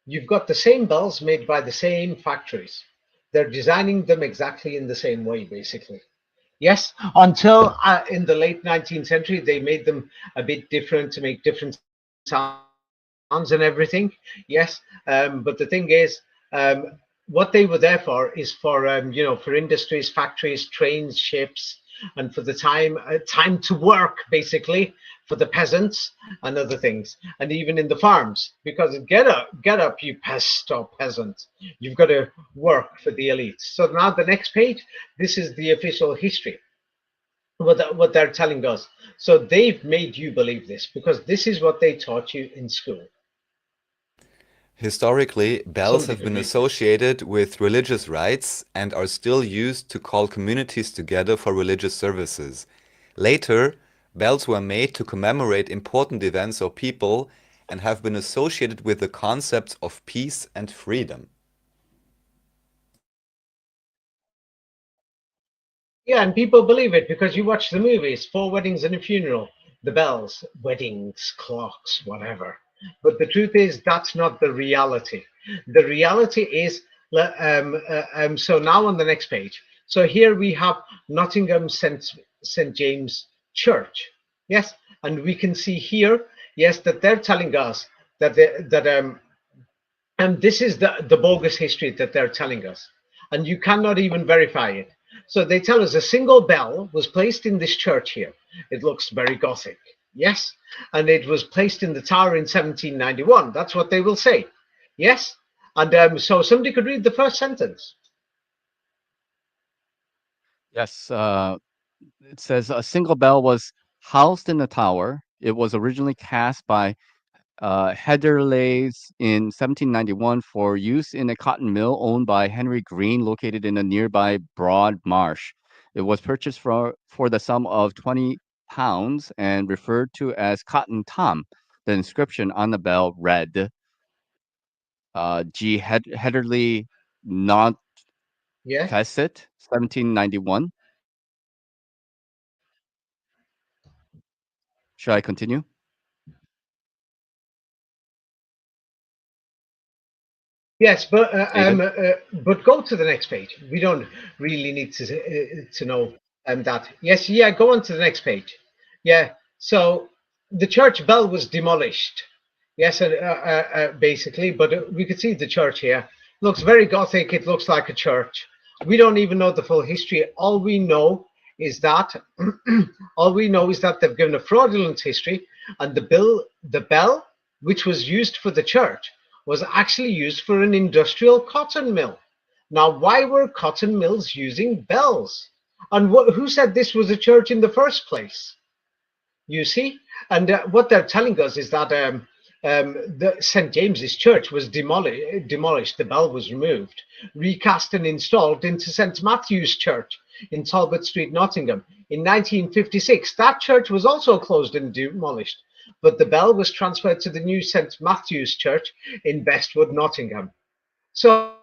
You've got the same bells made by the same factories. They're designing them exactly in the same way, basically. Yes, until in the late 19th century, they made them a bit different to make different sounds and everything. Yes, but the thing is, what they were there for is for industries, factories, trains, ships, and for the time to work, basically, for the peasants and other things, and even in the farms. Because get up, you pest or peasant. You've got to work for the elites. So now the next page. This is the official history, what they're telling us. So they've made you believe this because this is what they taught you in school. Historically, bells Somebody have could been read this. associated with religious rites and are still used to call communities together for religious services. Later, bells were made to commemorate important events or people and have been associated with the concepts of peace and freedom. Yeah, and people believe it because you watch the movies, Four Weddings and a Funeral, the bells, weddings, clocks, whatever. But the truth is, that's not the reality. The reality is, so now on the next page. So here we have Nottingham St. James Church. Yes, and we can see here, yes, that they're telling us that and this is the bogus history that they're telling us. And you cannot even verify it. So they tell us a single bell was placed in this church here. It looks very Gothic. Yes. And it was placed in the tower in 1791. That's what they will say. Yes. And so somebody could read the first sentence. Yes, it says a single bell was housed in the tower. It was originally cast by Heatherleys in 1791 for use in a cotton mill owned by Henry Green, located in a nearby broad marsh. It was purchased for the sum of £20 and referred to as Cotton Tom. The inscription on the bell read, G. Heatherley Not Yes. Facet, 1791. Should I continue? Yes, David? but go to the next page. We don't really need to know that. Yes, yeah, go on to the next page. Yeah, so the church bell was demolished. Yes, basically, but we could see the church here. Looks very Gothic. It looks like a church. We don't even know the full history. All we know is that all we know is that they've given a fraudulent history, and the bell, which was used for the church, was actually used for an industrial cotton mill. Now, why were cotton mills using bells? And who said this was a church in the first place? You see, and what they're telling us is that the St James's Church was demolished. The bell was removed, recast, and installed into St Matthew's Church in Talbot Street, Nottingham. In 1956, that church was also closed and demolished, but the bell was transferred to the new St Matthew's Church in Bestwood, Nottingham. So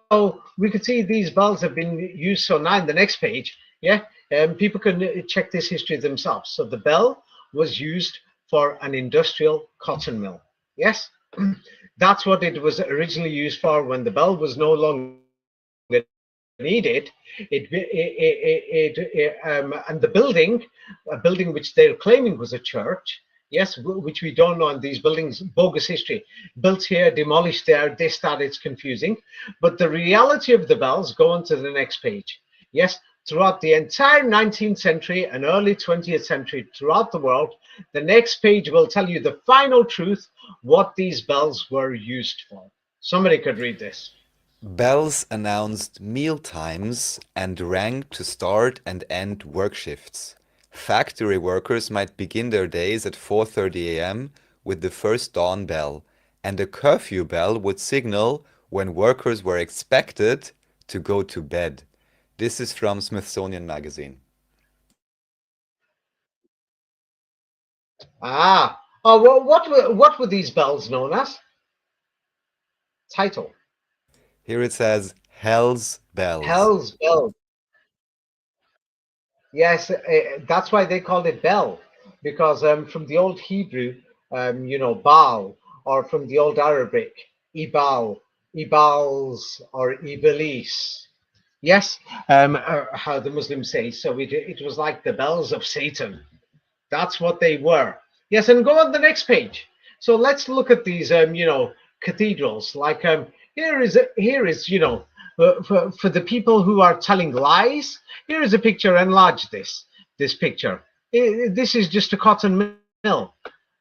we could see these bells have been used. So now in the next page, yeah, people can check this history themselves. So the bell was used for an industrial cotton mill. Yes, that's what it was originally used for. When the bell was no longer needed, and the building, a building which they're claiming was a church, yes, which we don't know, and these buildings, bogus history, built here, demolished there, this, that, it's confusing. But the reality of the bells, go on to the next page. Yes, throughout the entire 19th century and early 20th century, throughout the world, the next page will tell you the final truth, what these bells were used for. Somebody could read this. Bells announced meal times and rang to start and end work shifts. Factory workers might begin their days at 4:30 a.m. with the first dawn bell, and a curfew bell would signal when workers were expected to go to bed. This is from Smithsonian Magazine. Well, what were these bells known as? Title. Here it says Hell's Bells. Hell's bell. Yes, that's why they called it bell, because from the old Hebrew, Baal, or from the old Arabic, Ibal, Ibals, or Iblis. Yes, how the Muslims say. So it was like the bells of Satan. That's what they were. Yes, and go on the next page. So let's look at these, cathedrals. Like here is for the people who are telling lies. Here is a picture. Enlarge this picture. This is just a cotton mill,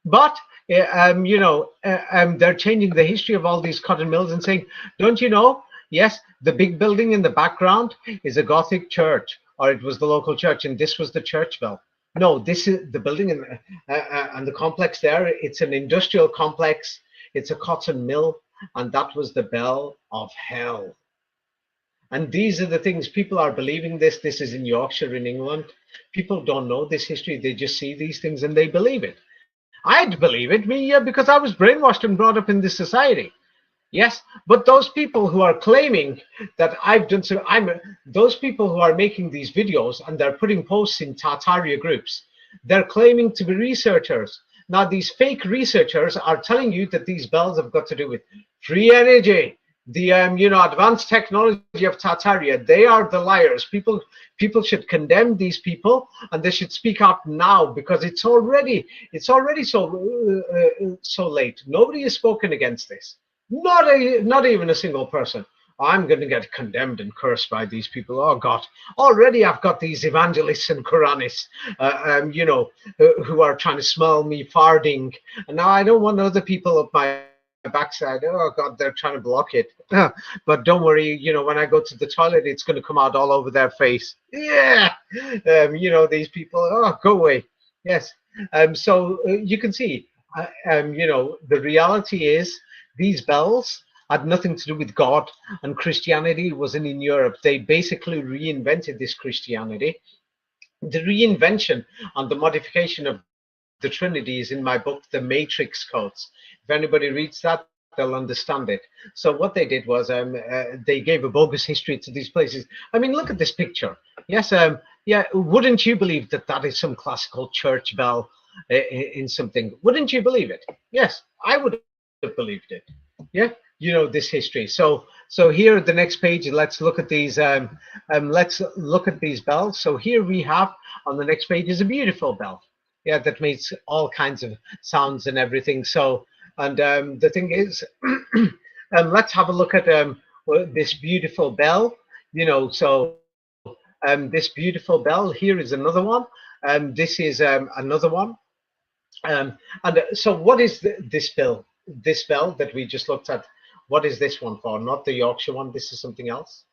but they're changing the history of all these cotton mills and saying, don't you know? Yes, the big building in the background is a Gothic church, or it was the local church, and this was the church bell. No, this is the building and the complex there. It's an industrial complex. It's a cotton mill, and that was the bell of hell. And these are the things people are believing this. This is in Yorkshire, in England. People don't know this history. They just see these things and they believe it. I'd believe it, because I was brainwashed and brought up in this society. Yes, but those people who are claiming that I've done so, those people who are making these videos and they're putting posts in Tartaria groups, they're claiming to be researchers. Now, these fake researchers are telling you that these bells have got to do with free energy, the advanced technology of Tartaria. They are the liars. People should condemn these people, and they should speak out now, because it's already so late. Nobody has spoken against this. Not even a single person. I'm going to get condemned and cursed by these people. Oh God! Already I've got these evangelists and Quranists, who are trying to smell me farting, and now I don't want other people up my backside. Oh God, they're trying to block it. But don't worry, when I go to the toilet, it's going to come out all over their face. Yeah, these people. Oh, go away. Yes. So you can see, the reality is, these bells had nothing to do with God, and Christianity wasn't in Europe. They basically reinvented this Christianity. The reinvention and the modification of the Trinity is in my book, The Matrix Codes. If anybody reads that, they'll understand it. So what they did was they gave a bogus history to these places. I mean, look at this picture. Yes, wouldn't you believe that that is some classical church bell in something? Wouldn't you believe it? Yes, I would have believed it. Yeah, this history. So here, the next page, let's look at these. Let's look at these bells. So here we have on the next page is a beautiful bell, yeah, that makes all kinds of sounds and everything. So, and the thing is, let's have a look at this beautiful bell. This beautiful bell here is another one. This is another one. So what is this bell? This bell that we just looked at, what is this one for? Not the Yorkshire one. This is something else.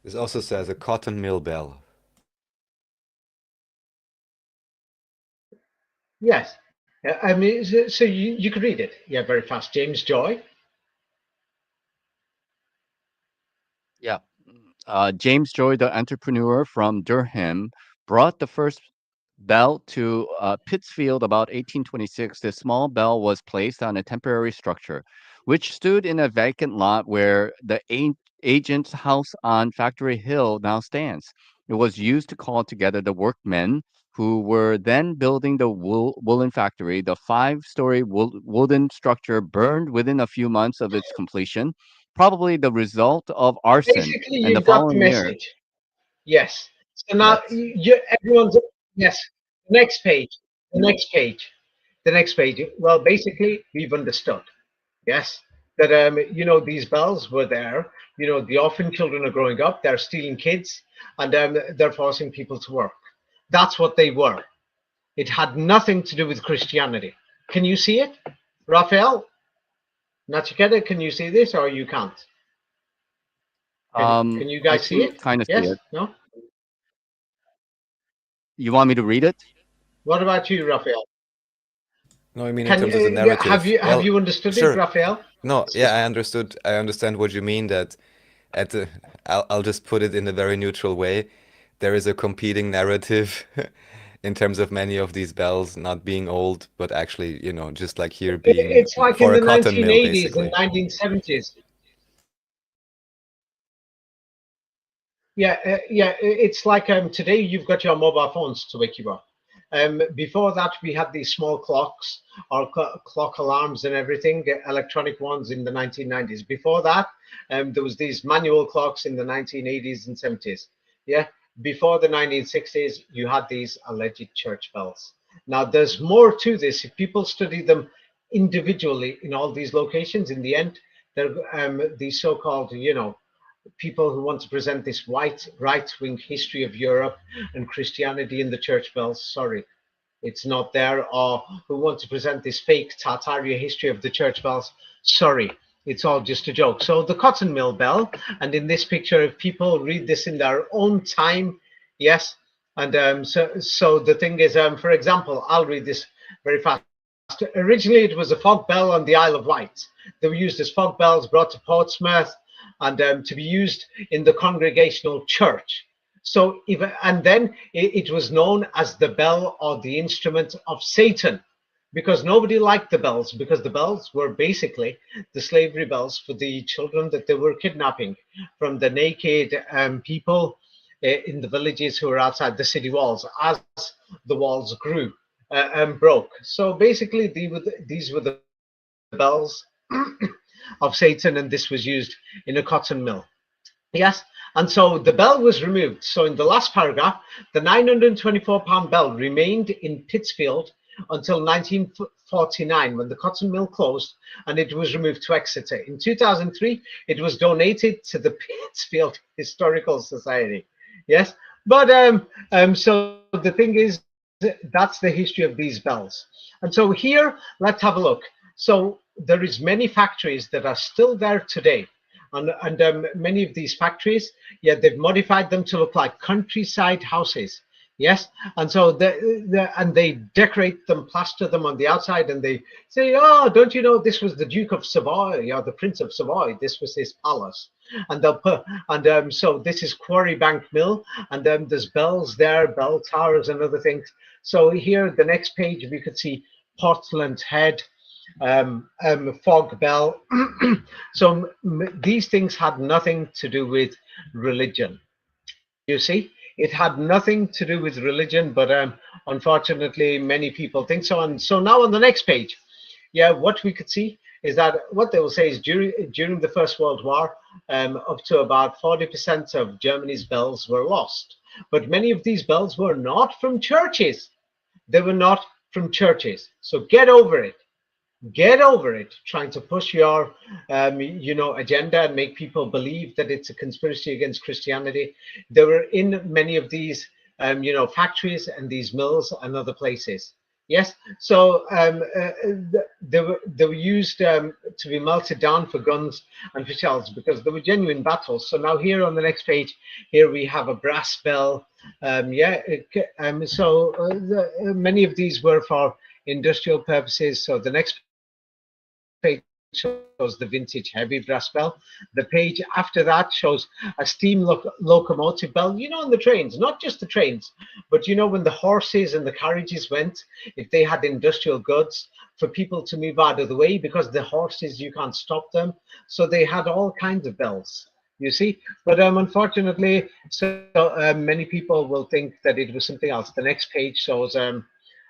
This also says a cotton mill bell. Yes. I mean, so you could read it. Yeah, very fast. James Joy. Yeah. James Joy, the entrepreneur from Durham, brought the first bell to Pittsfield about 1826. This small bell was placed on a temporary structure, which stood in a vacant lot where the agent's house on Factory Hill now stands. It was used to call together the workmen who were then building the woolen factory. The five-story wooden structure burned within a few months of its completion, probably the result of arson. Basically, And the you've got the following year, message. Yes. So now yes. everyone's yes. Next page. The next page. The next page. Well, basically, we've understood. Yes, that these bells were there. The orphan children are growing up. They're stealing kids, and they're forcing people to work. That's what they were. It had nothing to do with Christianity. Can you see it, Raphael? Nachiketa, can you see this, or you can't? Can you I guys see can it? kind of see Yes? it. No? You want me to read it? What about you, Raphael? No, I mean in Can terms of the yeah, have narrative. you have Well, you understood it, sure. Raphael? No, yeah, I understood. I understand what you mean. That at the, I'll just put it in a very neutral way. There is a competing narrative in terms of many of these bells not being old, but actually, just like here being It's like in for a the cotton mill, 1980s and basically. 1970s. Yeah, it's like today you've got your mobile phones to wake you up. Before that, we had these small clocks or clock alarms and everything, electronic ones in the 1990s. Before that, there was these manual clocks in the 1980s and 70s. Yeah, before the 1960s, you had these alleged church bells. Now, there's more to this. If people study them individually in all these locations, in the end, they're these so-called, people who want to present this right-wing history of Europe and Christianity in the church bells. Sorry, it's not there. Or who want to present this fake Tartaria history of the church bells. Sorry, it's all just a joke. So the cotton mill bell, and in this picture, if people read this in their own time, yes. And so the thing is, for example, I'll read this very fast. Originally, it was a fog bell on the Isle of Wight. They were used as fog bells brought to Portsmouth and to be used in the congregational church. So, and then it was known as the bell or the instrument of Satan, because nobody liked the bells, because the bells were basically the slavery bells for the children that they were kidnapping from the naked people in the villages who were outside the city walls as the walls grew and broke. So basically, these were the bells of Satan, and this was used in a cotton mill. Yes, and so the bell was removed. So in the last paragraph, the 924-pound bell remained in Pittsfield until 1949 when the cotton mill closed and it was removed to Exeter. In 2003, it was donated to the Pittsfield Historical Society. Yes, but so the thing is, that's the history of these bells. And so here, let's have a look. So there is many factories that are still there today. And many of these factories, yeah, they've modified them to look like countryside houses. Yes, and so they decorate them, plaster them on the outside, and they say, "Oh, don't you know this was the Duke of Savoy or the Prince of Savoy? This was his palace." And they'll put, and so this is Quarry Bank Mill, and there's bells there, bell towers, and other things. So here, the next page, we could see Portland Head, fog bell. So these things had nothing to do with religion. You see, it had nothing to do with religion, but unfortunately, many people think so. And so now on the next page, yeah, what we could see is that what they will say is during the First World War, up to about 40% of Germany's bells were lost. But many of these bells were not from churches. They were not from churches. So get over it. Get over it, trying to push your agenda and make people believe that it's a conspiracy against Christianity. They were in many of these factories and these mills and other places. Yes, so they were used to be melted down for guns and for shells because they were genuine battles. So now here on the next page, here we have a brass bell. Many of these were for industrial purposes. So the next page shows the vintage heavy brass bell. The page after that shows a steam locomotive bell, on the trains, not just the trains, but when the horses and the carriages went, if they had industrial goods, for people to move out of the way, because the horses, you can't stop them. So they had all kinds of bells, you see. But unfortunately, many people will think that it was something else. The next page shows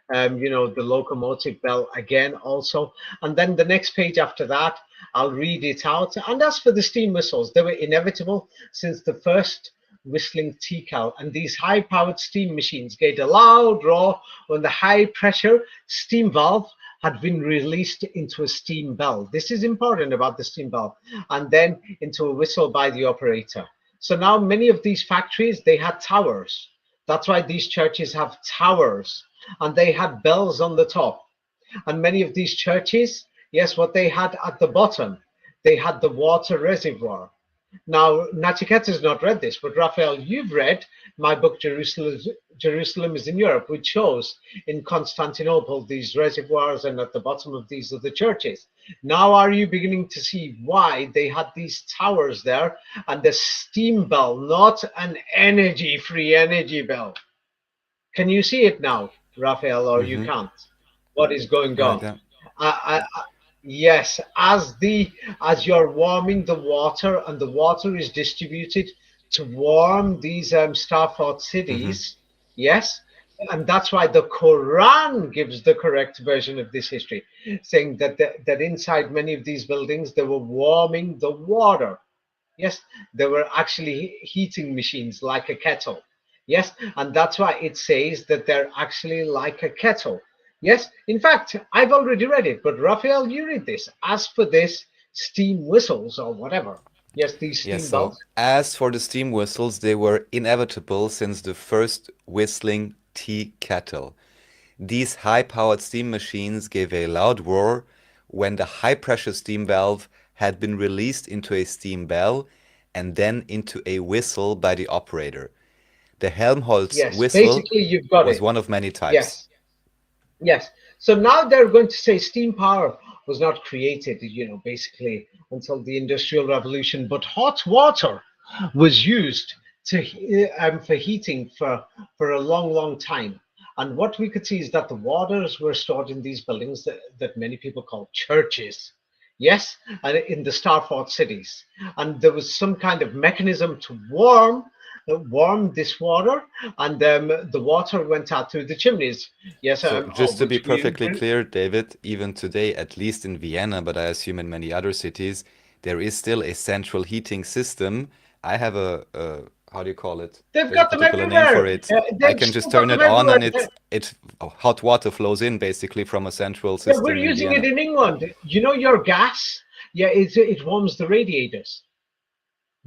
the locomotive bell again also. And then the next page after that, I'll read it out. And as for the steam whistles, they were inevitable since the first whistling tea kettle. And these high-powered steam machines gave a loud roar when the high-pressure steam valve had been released into a steam bell. This is important about the steam bell. And then into a whistle by the operator. So now many of these factories, they had towers. That's why these churches have towers. And they had bells on the top. And many of these churches, yes, what they had at the bottom, they had the water reservoir. Now, Nachiketa has not read this, but Raphael, you've read my book, Jerusalem is in Europe, which shows in Constantinople these reservoirs, and at the bottom of these are the churches. Now, are you beginning to see why they had these towers there and the steam bell, not an free energy bell? Can you see it now, Raphael, or you can't? What is going on? Yes, as you're warming the water, and the water is distributed to warm these star-fought cities. Yes, and that's why the Quran gives the correct version of this history, saying that inside many of these buildings they were warming the water. Yes, they were actually heating machines like a kettle. Yes, and that's why it says that they're actually like a kettle. Yes, in fact, I've already read it, but Raphael, you read this. As for this, steam whistles or whatever. Yes, these steam bells. As for the steam whistles, they were inevitable since the first whistling tea kettle. These high-powered steam machines gave a loud roar when the high-pressure steam valve had been released into a steam bell and then into a whistle by the operator. The Helmholtz whistle was one of many types. Yes. So now they're going to say steam power was not created, basically until the Industrial Revolution, but hot water was used for heating for a long, long time. And what we could see is that the waters were stored in these buildings that many people call churches. Yes, and in the star-fought cities. And there was some kind of mechanism to warm this water, and the water went out through the chimneys. Yes. So just to be perfectly clear, David, even today, at least in Vienna, but I assume in many other cities, there is still a central heating system. I have a how do you call it? They've got them everywhere. Name for it. I can just turn it on, and hot water flows in basically from a central system. Yeah, we're using it in England. Your gas. Yeah, it warms the radiators.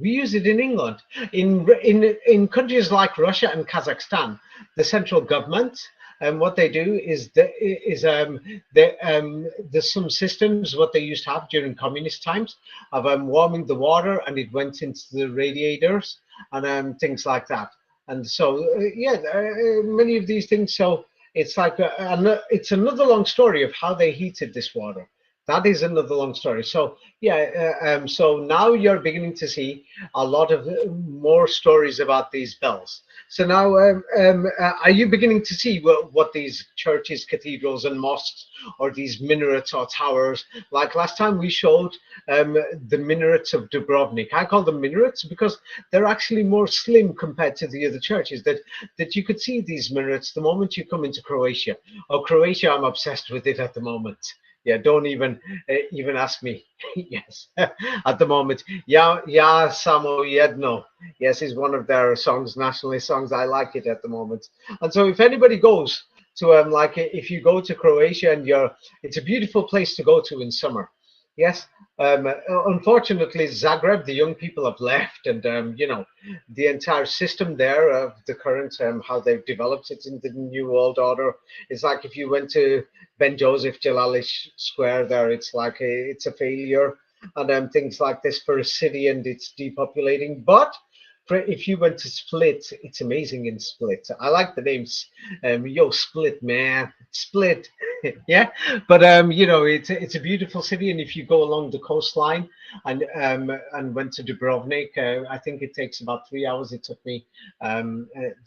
We use it in England. In countries like Russia and Kazakhstan, the central government, what they do is there's some systems what they used to have during communist times of warming the water, and it went into the radiators and things like that. And so many of these things. So it's like it's another long story of how they heated this water. That is another long story. So so now you're beginning to see a lot of more stories about these bells. So now are you beginning to see what these churches, cathedrals and mosques, or these minarets or towers, like last time we showed the minarets of Dubrovnik. I call them minarets because they're actually more slim compared to the other churches, that you could see these minarets the moment you come into Croatia. Croatia, I'm obsessed with it at the moment. Yeah, don't even ask me. Yes, at the moment. Yeah, yeah, Samo Jedno. Yes, is one of their songs, nationalist songs. I like it at the moment. And so, if anybody goes to like if you go to Croatia and it's a beautiful place to go to in summer. Yes. Unfortunately, Zagreb, the young people have left, and the entire system there of the current how they've developed it in the new world order is like if you went to Ben Joseph Jalali Square there, it's a failure, and things like this for a city, and it's depopulating. But if you went to Split, it's amazing in Split. I like the names. Yo, Split, man, Split. Yeah, but it's a beautiful city, and if you go along the coastline and went to Dubrovnik, I think it takes about 3 hours. It took me.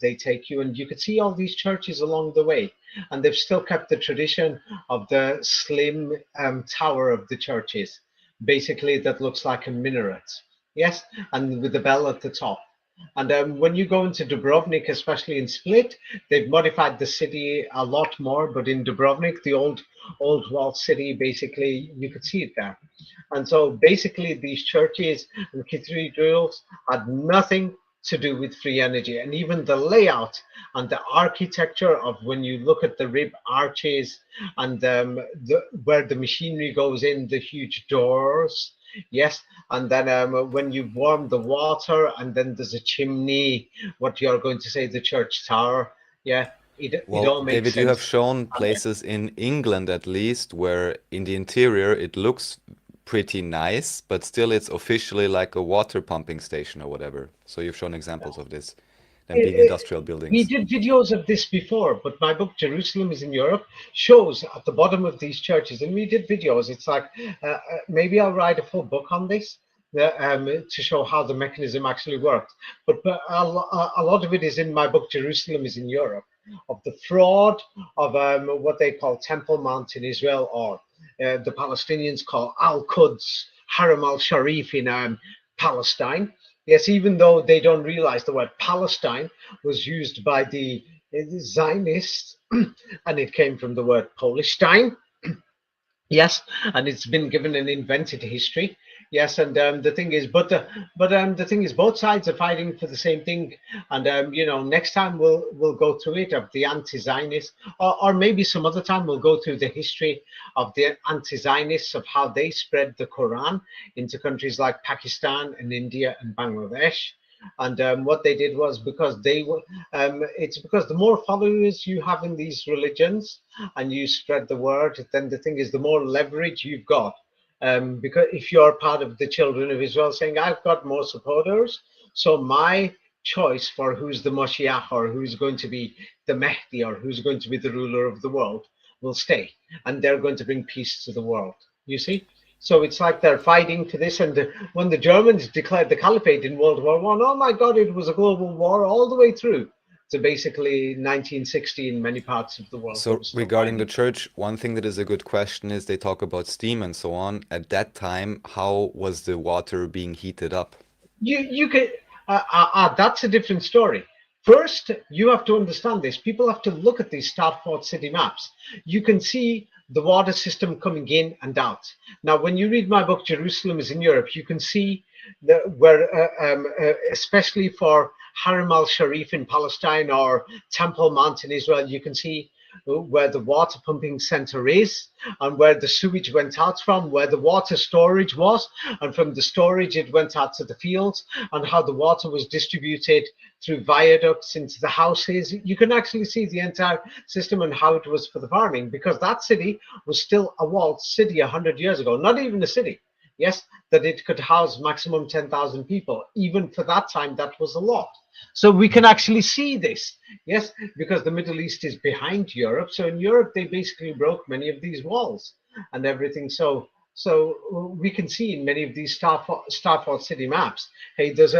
They take you, and you could see all these churches along the way, and they've still kept the tradition of the slim tower of the churches, basically that looks like a minaret. Yes, and with the bell at the top. And when you go into Dubrovnik, especially in Split, they've modified the city a lot more. But in Dubrovnik, the old walled city, basically, you could see it there. And so basically, these churches and cathedrals had nothing to do with free energy. And even the layout and the architecture of when you look at the rib arches and where the machinery goes in, the huge doors. Yes, and then when you warm the water, and then there's a chimney, what you're going to say, the church tower. Yeah, it Well, all makes David, you have sense. shown places in England at least where in the interior it looks pretty nice, but still it's officially like a water pumping station or whatever. So you've shown examples of this, them being Uh, industrial We buildings. did videos of this before, but my book Jerusalem is in Europe shows at the bottom of these churches, and we did videos. It's like maybe I'll write a full book on this to show how the mechanism actually worked. But a lot of it is in my book Jerusalem is in Europe, of the fraud of what they call Temple Mount in Israel, or the Palestinians call Al Quds, Haram al Sharif in Palestine. Yes, even though they don't realize the word Palestine was used by the Zionists, and it came from the word Polishstein. Yes, and it's been given an invented history. Yes, and the thing is, the thing is, both sides are fighting for the same thing. And next time we'll go through it of the anti-Zionists, or maybe some other time we'll go through the history of the anti-Zionists of how they spread the Quran into countries like Pakistan and India and Bangladesh. And what they did was because they were, it's because the more followers you have in these religions, and you spread the word, then the thing is, the more leverage you've got. Because if you're part of the children of Israel saying, I've got more supporters, so my choice for who's the Moshiach, or who's going to be the Mahdi, or who's going to be the ruler of the world will stay. And they're going to bring peace to the world. You see? So it's like they're fighting for this. And when the Germans declared the caliphate in World War One, oh my God, it was a global war all the way through to basically 1960 in many parts of the world. They were So still regarding the fighting. church, one thing that is a good question is they talk about steam and so on. At that time, how was the water being heated up? You can that's a different story. First, you have to understand this. People have to look at these star fought city maps. You can see the water system coming in and out. Now, when you read my book, Jerusalem is in Europe, you can see especially for Haram al Sharif in Palestine or Temple Mount in Israel, you can see where the water pumping center is, and where the sewage went out from, where the water storage was, and from the storage it went out to the fields, and how the water was distributed through viaducts into the houses. You can actually see the entire system and how it was for the farming, because that city was still a walled city 100 years ago, not even a city. Yes, that it could house maximum 10,000 people. Even for that time, that was a lot. So we can actually see this, yes, because the Middle East is behind Europe. So in Europe, they basically broke many of these walls and everything. So we can see in many of these Starfall city maps, hey, there's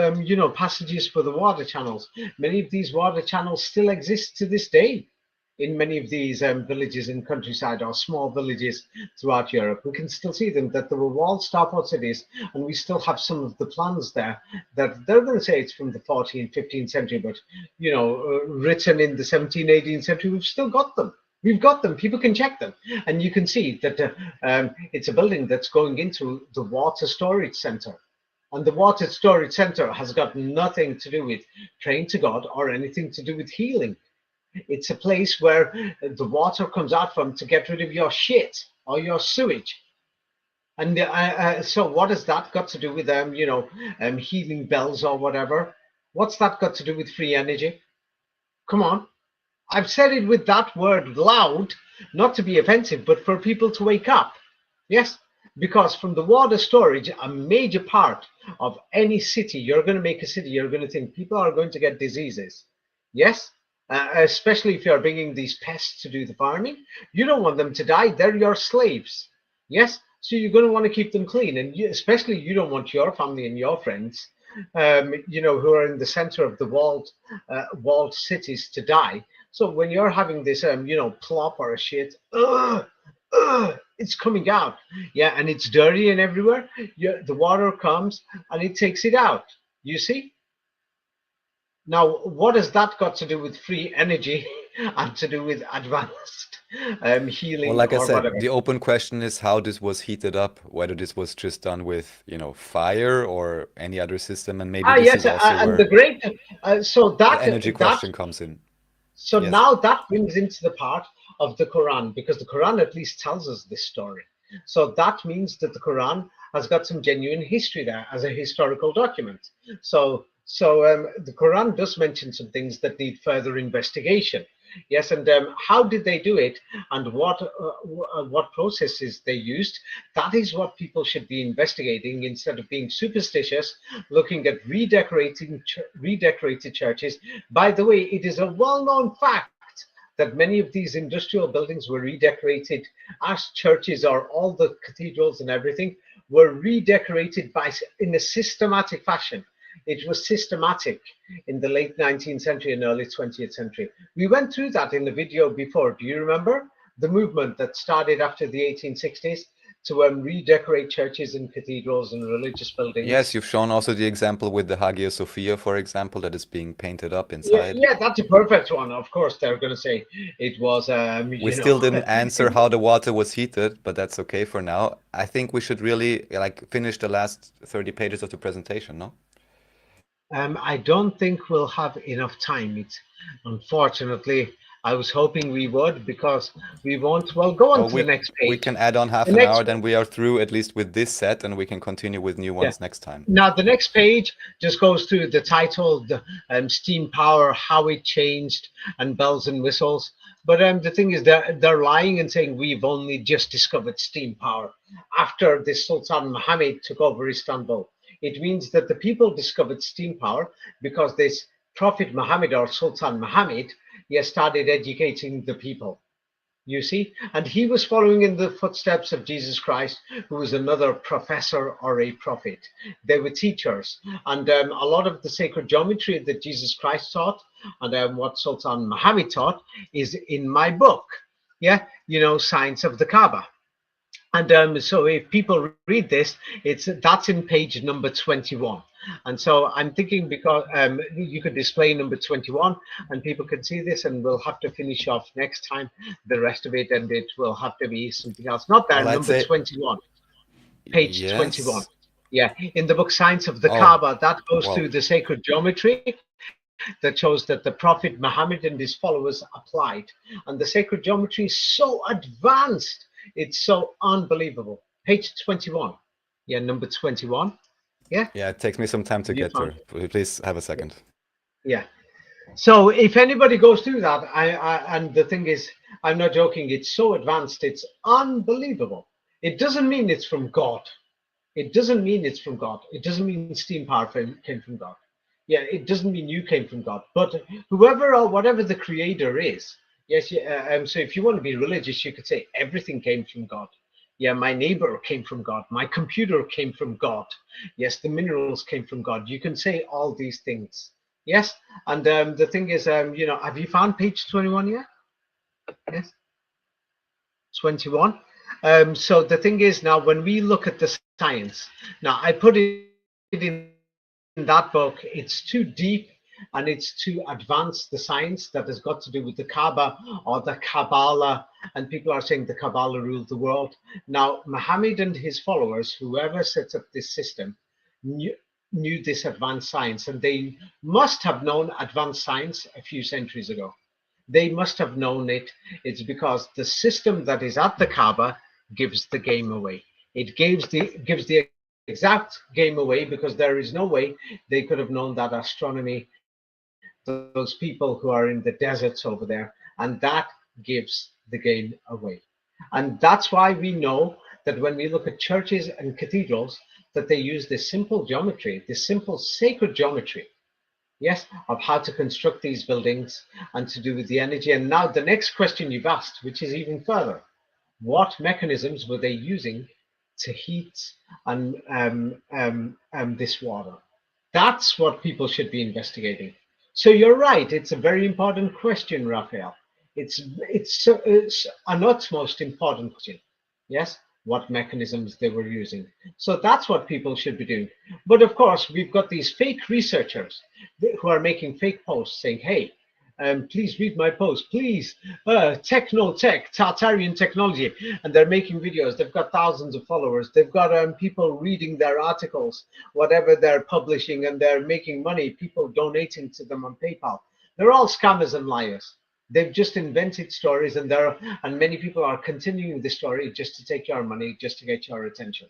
passages for the water channels. Many of these water channels still exist to this day in many of these villages in countryside or small villages throughout Europe. We can still see them, that there were walled starport cities, and we still have some of the plans there that they're going to say it's from the 14th, 15th century, but written in the 17th, 18th century, we've still got them. We've got them. People can check them, and you can see that it's a building that's going into the water storage center. And the water storage center has got nothing to do with praying to God or anything to do with healing. It's a place where the water comes out from to get rid of your shit or your sewage. And so what has that got to do with healing bells or whatever? What's that got to do with free energy? Come on. I've said it with that word loud, not to be offensive, but for people to wake up. Yes, because from the water storage, a major part of any city, you're going to make a city, you're going to think people are going to get diseases. Yes, especially if you're bringing these pests to do the farming. You don't want them to die. They're your slaves. Yes, so you're going to want to keep them clean. And especially you don't want your family and your friends, who are in the center of the walled cities to die. So when you're having this, plop or a shit, it's coming out. Yeah, and it's dirty and everywhere. The water comes and it takes it out. You see? Now, what has that got to do with free energy and to do with advanced healing? Well, like I or said, whatever? the open question is how this was heated up, whether this was just done with, fire or any other system, and maybe this Yes, is also and where the great, so the energy that question comes in. So Yes. now that brings into the part of the Quran, because the Quran at least tells us this story. So that means that the Quran has got some genuine history there as a historical document. So the Quran does mention some things that need further investigation. Yes, and how did they do it, and what processes they used? That is what people should be investigating instead of being superstitious, looking at redecorated churches. By the way, it is a well-known fact that many of these industrial buildings were redecorated as churches, or all the cathedrals and everything were redecorated in a systematic fashion. It was systematic in the late 19th century and early 20th century. We went through that in the video before. Do you remember the movement that started after the 1860s to redecorate churches and cathedrals and religious buildings? Yes, you've shown also the example with the Hagia Sophia, for example, that is being painted up inside. Yeah, that's a perfect one. Of course, they're going to say it was, We still didn't answer how the water was heated, but that's okay for now. I think we should really finish the last 30 pages of the presentation, no? I don't think we'll have enough time. Unfortunately, I was hoping we would, because we won't. Well, go on to the next page. We can add on half an hour, then we are through at least with this set, and we can continue with new ones next time. Now, the next page just goes through the title, the steam power, how it changed, and bells and whistles. But the thing is, they're lying and saying we've only just discovered steam power after this Sultan Muhammad took over Istanbul. It means that the people discovered steam power because this Prophet Muhammad, or Sultan Muhammad, started educating the people. You see, and he was following in the footsteps of Jesus Christ, who was another professor or a prophet. They were teachers, and a lot of the sacred geometry that Jesus Christ taught and what Sultan Muhammad taught is in my book. Yeah, Science of the Kaaba. And so if people read this, that's in page number 21. And so I'm thinking, because you could display number 21 and people can see this, and we'll have to finish off next time the rest of it, and it will have to be something else. Not there, number 21, page 21. Yeah, in the book Science of the Kaaba, that goes through the sacred geometry that shows that the Prophet Muhammad and his followers applied. And the sacred geometry is so advanced. It's so unbelievable. Page 21. Yeah, number 21. Yeah. Yeah, it takes me some time to get there. Please have a second. Yeah. So if anybody goes through that, and the thing is, I'm not joking, it's so advanced, it's unbelievable. It doesn't mean it's from God. It doesn't mean it's from God. It doesn't mean steam power came from God. Yeah, it doesn't mean you came from God. But whoever or whatever the creator is, yes, so if you want to be religious, you could say everything came from God. Yeah, my neighbor came from God. My computer came from God. Yes, the minerals came from God. You can say all these things. Yes, and the thing is, have you found page 21 yet? Yes, 21. So the thing is, now when we look at the science, now I put it in that book. It's too deep and it's to advance the science that has got to do with the Kaaba or the Kabbalah. And people are saying the Kabbalah ruled the world. Now, Muhammad and his followers, whoever sets up this system, knew this advanced science, and they must have known advanced science a few centuries ago. They must have known it. It's because the system that is at the Kaaba gives the game away. It gives the exact game away, because there is no way they could have known that astronomy, those people who are in the deserts over there, and that gives the game away. And that's why we know that when we look at churches and cathedrals, that they use this simple geometry, this simple sacred geometry, yes, of how to construct these buildings and to do with the energy. And now the next question you've asked, which is even further, what mechanisms were they using to heat and this water? That's what people should be investigating. So you're right, it's a very important question, Raphael. It's an utmost important question. Yes, what mechanisms they were using. So that's what people should be doing. But of course, we've got these fake researchers who are making fake posts saying, hey, please read my post, please, techno-tech, Tartarian technology. And they're making videos. They've got thousands of followers. They've got people reading their articles, whatever they're publishing, and they're making money, people donating to them on PayPal. They're all scammers and liars. They've just invented stories, and many people are continuing the story just to take your money, just to get your attention.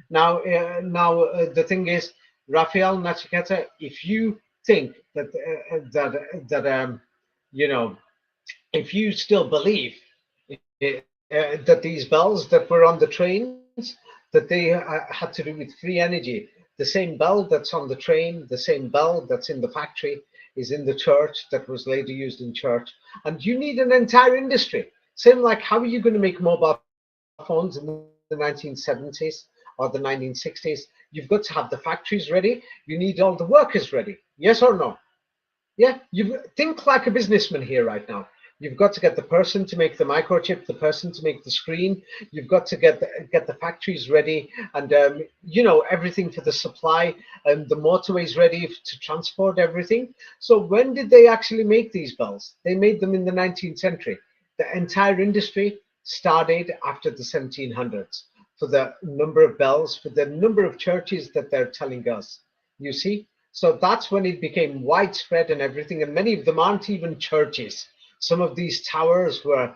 Now, the thing is, Raphael Nachiketa, if you think that if you still believe that these bells that were on the trains, that they had to do with free energy, the same bell that's on the train, the same bell that's in the factory, is in the church, that was later used in church. And you need an entire industry. Same like, how are you going to make mobile phones in the 1970s or the 1960s? You've got to have the factories ready. You need all the workers ready. Yes or no? Yeah, you think like a businessman here right now. You've got to get the person to make the microchip, the person to make the screen. You've got to get the factories ready, and everything for the supply, and the motorways ready to transport everything. So when did they actually make these bells? They made them in the 19th century. The entire industry started after the 1700s for the number of bells, for the number of churches that they're telling us. You see? So that's when it became widespread and everything, and many of them aren't even churches. Some of these towers were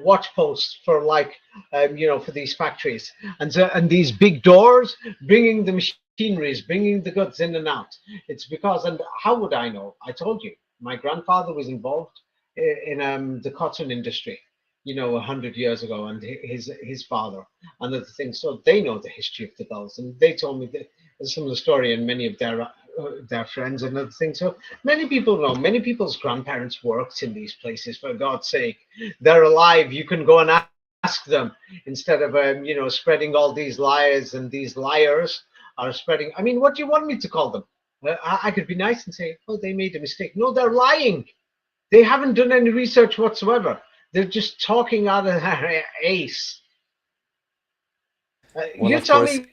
watch posts for for these factories, and these big doors bringing the machineries, bringing the goods in and out. It's because, and how would I know? I told you, my grandfather was involved in the cotton industry, 100 years ago, and his father and other things. So they know the history of the bells, and they told me that some of the story, and many of their friends and other things. So many people know. Many people's grandparents worked in these places. For God's sake, they're alive. You can go and ask them, instead of spreading all these lies, and these liars are spreading. I mean, what do you want me to call them? I could be nice and say, oh, they made a mistake. No, they're lying. They haven't done any research whatsoever. They're just talking out of their ace. Well, You of tell course, me,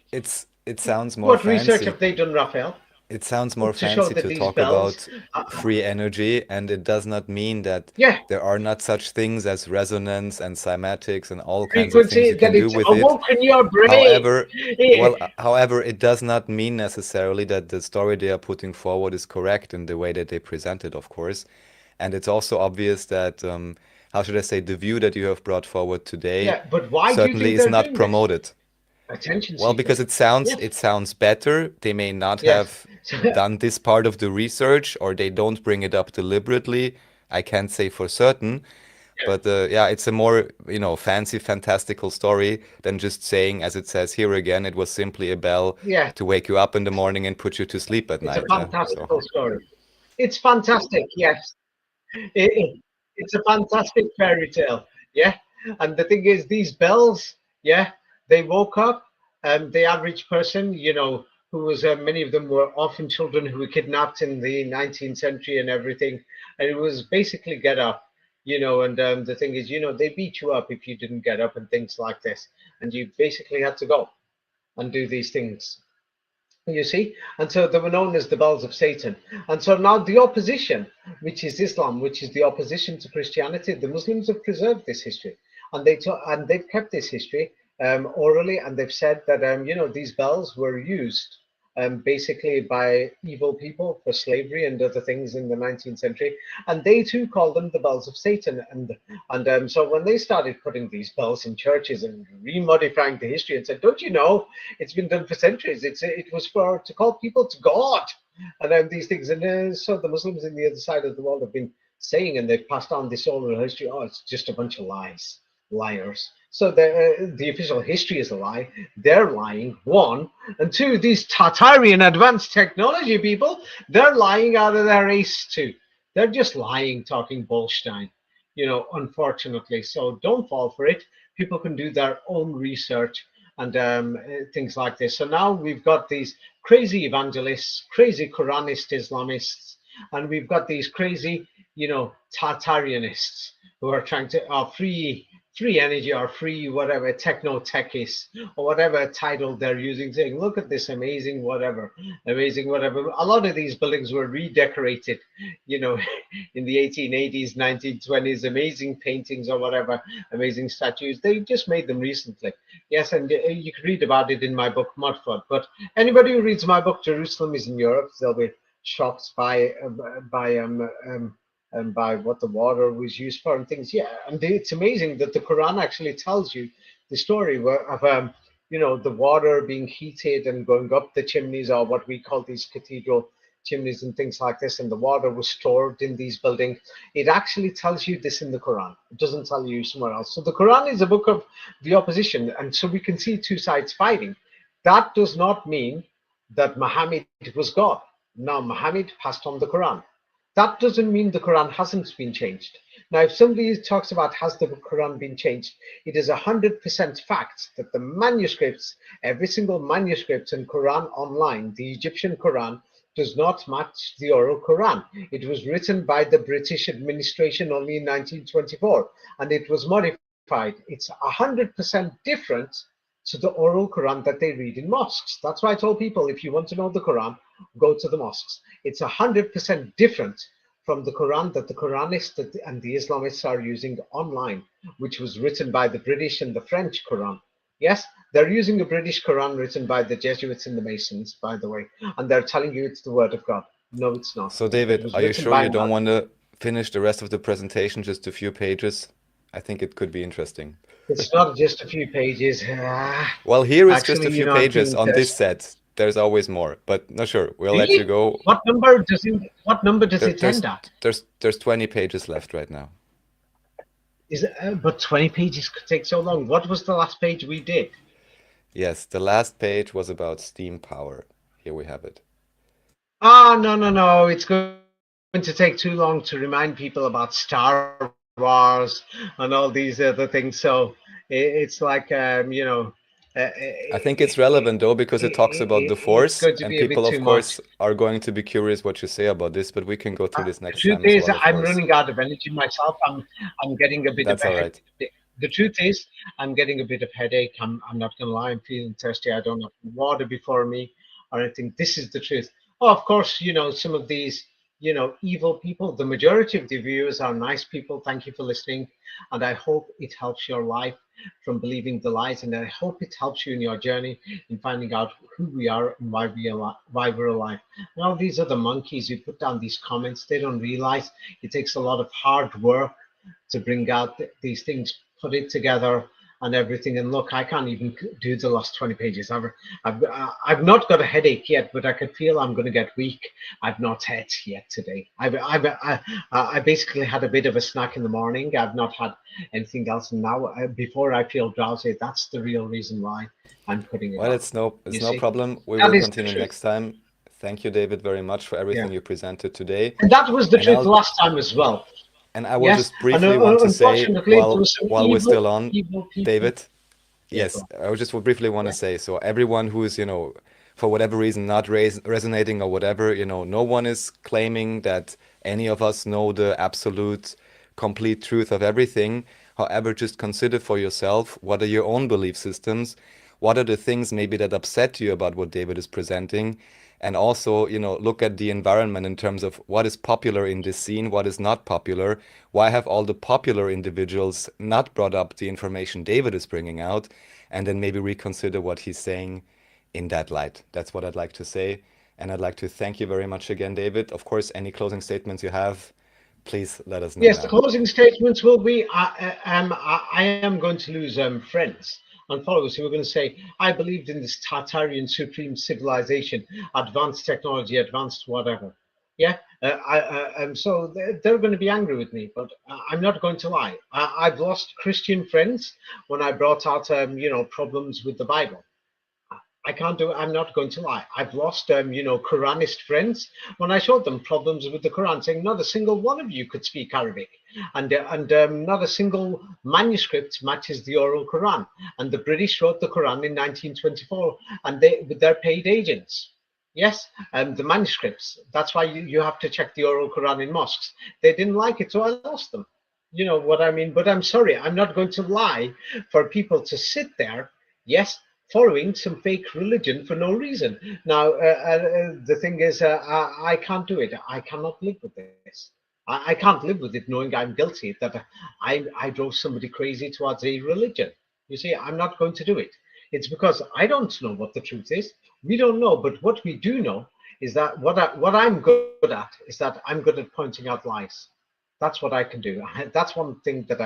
it sounds more what research fancy. have they done, Raphael, It sounds more to show fancy that to these talk bells, about free energy, and it does not mean that yeah, there are not such things as resonance and cymatics and all kinds of things frequency, you can that do it's with it. awoken your brain? However, Eh, however, it does not mean necessarily that the story they are putting forward is correct in the way that they present it, of course. And it's also obvious that, how should I say, the view that you have brought forward today yeah, but why do you certainly think is they're not doing this? promoted. Attention Well, because seeking. it Yes, sounds better. They may not yes. have done this part of the research, or they don't bring it up deliberately. I can't say for certain, but yeah, it's a more, fancy, fantastical story than just saying, as it says here again, it was simply a bell Yeah, to wake you up in the morning and put you to sleep at it's a night. So, fantastical story. It's fantastic, yes. It's a fantastic fairy tale, yeah. And the thing is, these bells, yeah, they woke up, and the average person, who was many of them were orphan children who were kidnapped in the 19th century and everything, and it was basically get up, and the thing is, they beat you up if you didn't get up and things like this, and you basically had to go and do these things. You see, and so they were known as the bells of Satan. And so now the opposition, which is Islam, which is the opposition to Christianity, the Muslims have preserved this history, and they've kept this history orally, and they've said that these bells were used basically by evil people for slavery and other things in the 19th century, and they too called them the bells of Satan. And so when they started putting these bells in churches and remodifying the history and said, "Don't you know it's been done for centuries? It was for to call people to God," and these things. And so the Muslims in the other side of the world have been saying, and they've passed on this oral history. Oh, it's just a bunch of lies, liars. So the official history is a lie. They're lying, one. And two, these Tartarian advanced technology people, they're lying out of their ace too. They're just lying, talking Bolstein, unfortunately. So don't fall for it. People can do their own research and things like this. So now we've got these crazy evangelists, crazy Quranist Islamists, and we've got these crazy, Tartarianists who are trying to free energy or free whatever techno techies or whatever title they're using, saying, "Look at this amazing whatever." A lot of these buildings were redecorated, in the 1880s, 1920s, amazing paintings or whatever, amazing statues. They just made them recently. Yes, and you can read about it in my book Mudford. But anybody who reads my book Jerusalem is in Europe, they'll be shocked by what the water was used for and things. Yeah, and it's amazing that the Quran actually tells you the story of the water being heated and going up the chimneys, or what we call these cathedral chimneys and things like this, and the water was stored in these buildings. It actually tells you this in the Quran. It doesn't tell you somewhere else. So the Quran is a book of the opposition, and so we can see two sides fighting. That does not mean that Muhammad was God. Now, Muhammad passed on the Quran. That doesn't mean the Quran hasn't been changed. Now, if somebody talks about has the Quran been changed, it is 100% fact that the manuscripts, every single manuscript in Quran online, the Egyptian Quran, does not match the oral Quran. It was written by the British administration only in 1924, and it was modified. It's 100% different to the oral Quran that they read in mosques. That's why I told people, if you want to know the Quran, go to the mosques. It's 100% different from the Quran that the Quranists and the Islamists are using online, which was written by the British and the French Quran. Yes, they're using a British Quran written by the Jesuits and the Masons, by the way, and they're telling you it's the word of God. No, it's not. So, David, are you sure you don't want to finish the rest of the presentation, just a few pages? I think it could be interesting. It's not just a few pages. Well, here is just a few pages on this set. There's always more, but no, sure, we'll let you go. What number does it end at? There's 20 pages left right now. But 20 pages could take so long. What was the last page we did? Yes, the last page was about steam power. Here we have it. Oh, no. It's going to take too long to remind people about Star Wars and all these other things. So it's like, I think it's relevant though, because it talks about the Force, and people, of course, are going to be curious what you say about this. But we can go through this next time. The truth is, I'm running out of energy myself. I'm getting a bit of a headache. The truth is, I'm getting a bit of headache. I'm not going to lie. I'm feeling thirsty. I don't have water before me or anything. This is the truth. Oh, of course, some of these, evil people, the majority of the viewers are nice people. Thank you for listening. And I hope it helps your life from believing the lies. And I hope it helps you in your journey in finding out who we are and why we're alive. Now, these are the monkeys who put down these comments. They don't realize it takes a lot of hard work to bring out these things, put it together and everything. And look, I can't even do the last 20 pages. I've not got a headache yet, but I could feel I'm going to get weak. I've not had yet today. I basically had a bit of a snack in the morning. I've not had anything else. And now, before I feel drowsy, that's the real reason why I'm putting it. Well, it's no problem. We will continue next time. Thank you, David, very much for everything you presented today. And that was the truth last time as well. And I will just briefly want to say, while we're still on, David, yes, I just briefly want to say, so everyone who is, for whatever reason, not resonating or whatever, no one is claiming that any of us know the absolute, complete truth of everything. However, just consider for yourself, what are your own belief systems? what are the things maybe that upset you about what David is presenting, and also, look at the environment in terms of what is popular in this scene, what is not popular, why have all the popular individuals not brought up the information David is bringing out, and then maybe reconsider what he's saying in that light. That's what I'd like to say. And I'd like to thank you very much again, David. Of course, any closing statements you have, please let us know Yes, now. the closing statements will be, I am going to lose friends and followers who are going to say, I believed in this Tartarian supreme civilization, advanced technology, advanced whatever. Yeah, so they're going to be angry with me, but I'm not going to lie. I've lost Christian friends when I brought out, problems with the Bible. I can't do it. I'm not going to lie. I've lost, Quranist friends when I showed them problems with the Quran, saying not a single one of you could speak Arabic, and not a single manuscript matches the oral Quran. And the British wrote the Quran in 1924, and they with their paid agents. Yes, the manuscripts. That's why you have to check the oral Quran in mosques. They didn't like it, so I lost them. You know what I mean? But I'm sorry, I'm not going to lie for people to sit there. Yes, following some fake religion for no reason. Now, the thing is, I can't do it. I cannot live with this. I can't live with it knowing I'm guilty, that I drove somebody crazy towards a religion. You see, I'm not going to do it. It's because I don't know what the truth is. We don't know, but what we do know is that what I'm good at is that I'm good at pointing out lies. That's what I can do. That's one thing that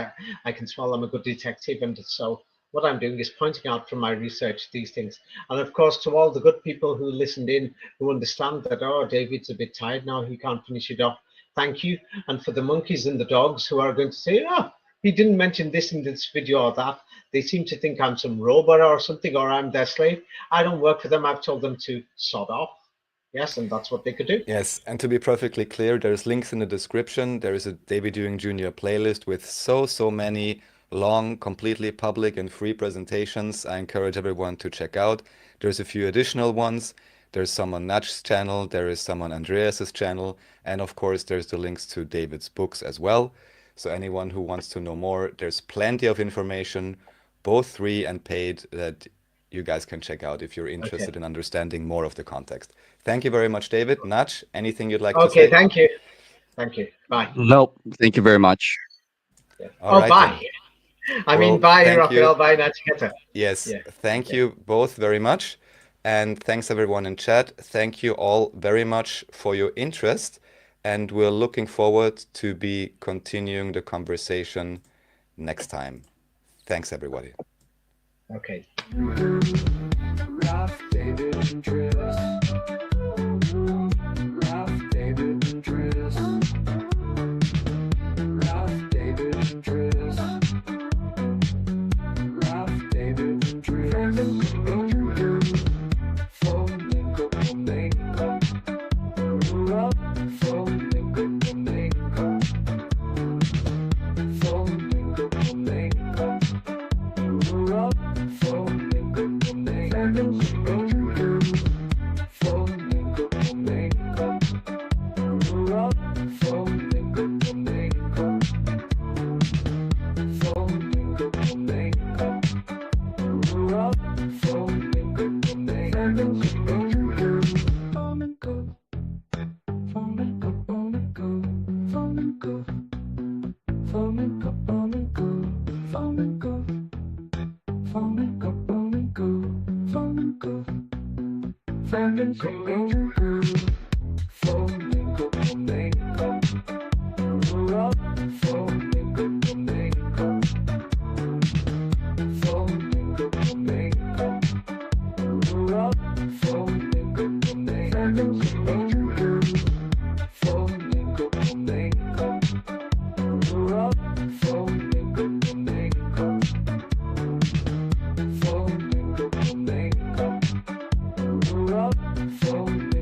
I can smell. I'm a good detective, and so what I'm doing is pointing out from my research these things. And of course, to all the good people who listened in, who understand that, oh, David's a bit tired now, he can't finish it off, thank you. And for the monkeys and the dogs who are going to say, oh, he didn't mention this in this video or that, they seem to think I'm some robot or something, or I'm their slave. I don't work for them. I've told them to sod off. Yes, and that's what they could do. Yes, and to be perfectly clear, there's links in the description. There is a David Ewing Jr. playlist with so many long, completely public and free presentations I encourage everyone to check out. There's a few additional ones. There's some on Natch's channel, there is some on Andreas's channel, and of course there's the links to David's books as well. So anyone who wants to know more, there's plenty of information, both free and paid, that you guys can check out if you're interested in understanding more of the context. Thank you very much, David. Natch, anything you'd like to say? Okay, thank you. Thank you. Bye. Nope. Thank you very much. Yeah. All right, bye. then. I mean, Well, bye, thank Raphael. you. Bye, Nachiketa. Yes, Yeah. thank you both very much. And thanks everyone in chat. Thank you all very much for your interest. And we're looking forward to be continuing the conversation next time. Thanks, everybody. Okay. Ralph, David, and Chris. Ralph, David, and Chris. Ralph, David, and Chris. Ralph, David, and Chris. Flamenco, flamenco. Ralph, flamenco, flamenco. Flamenco, flamenco. Ralph, flamenco, flamenco. Flamenco, flamenco. Ralph, flamenco, flamenco. Flamenco, flamenco. Ralph, flamenco, flamenco. Flamenco, flamenco, flamenco, flamenco. Flamenco, flamenco, flamenco. Flamenco, flamenco, flamenco. Flamenco.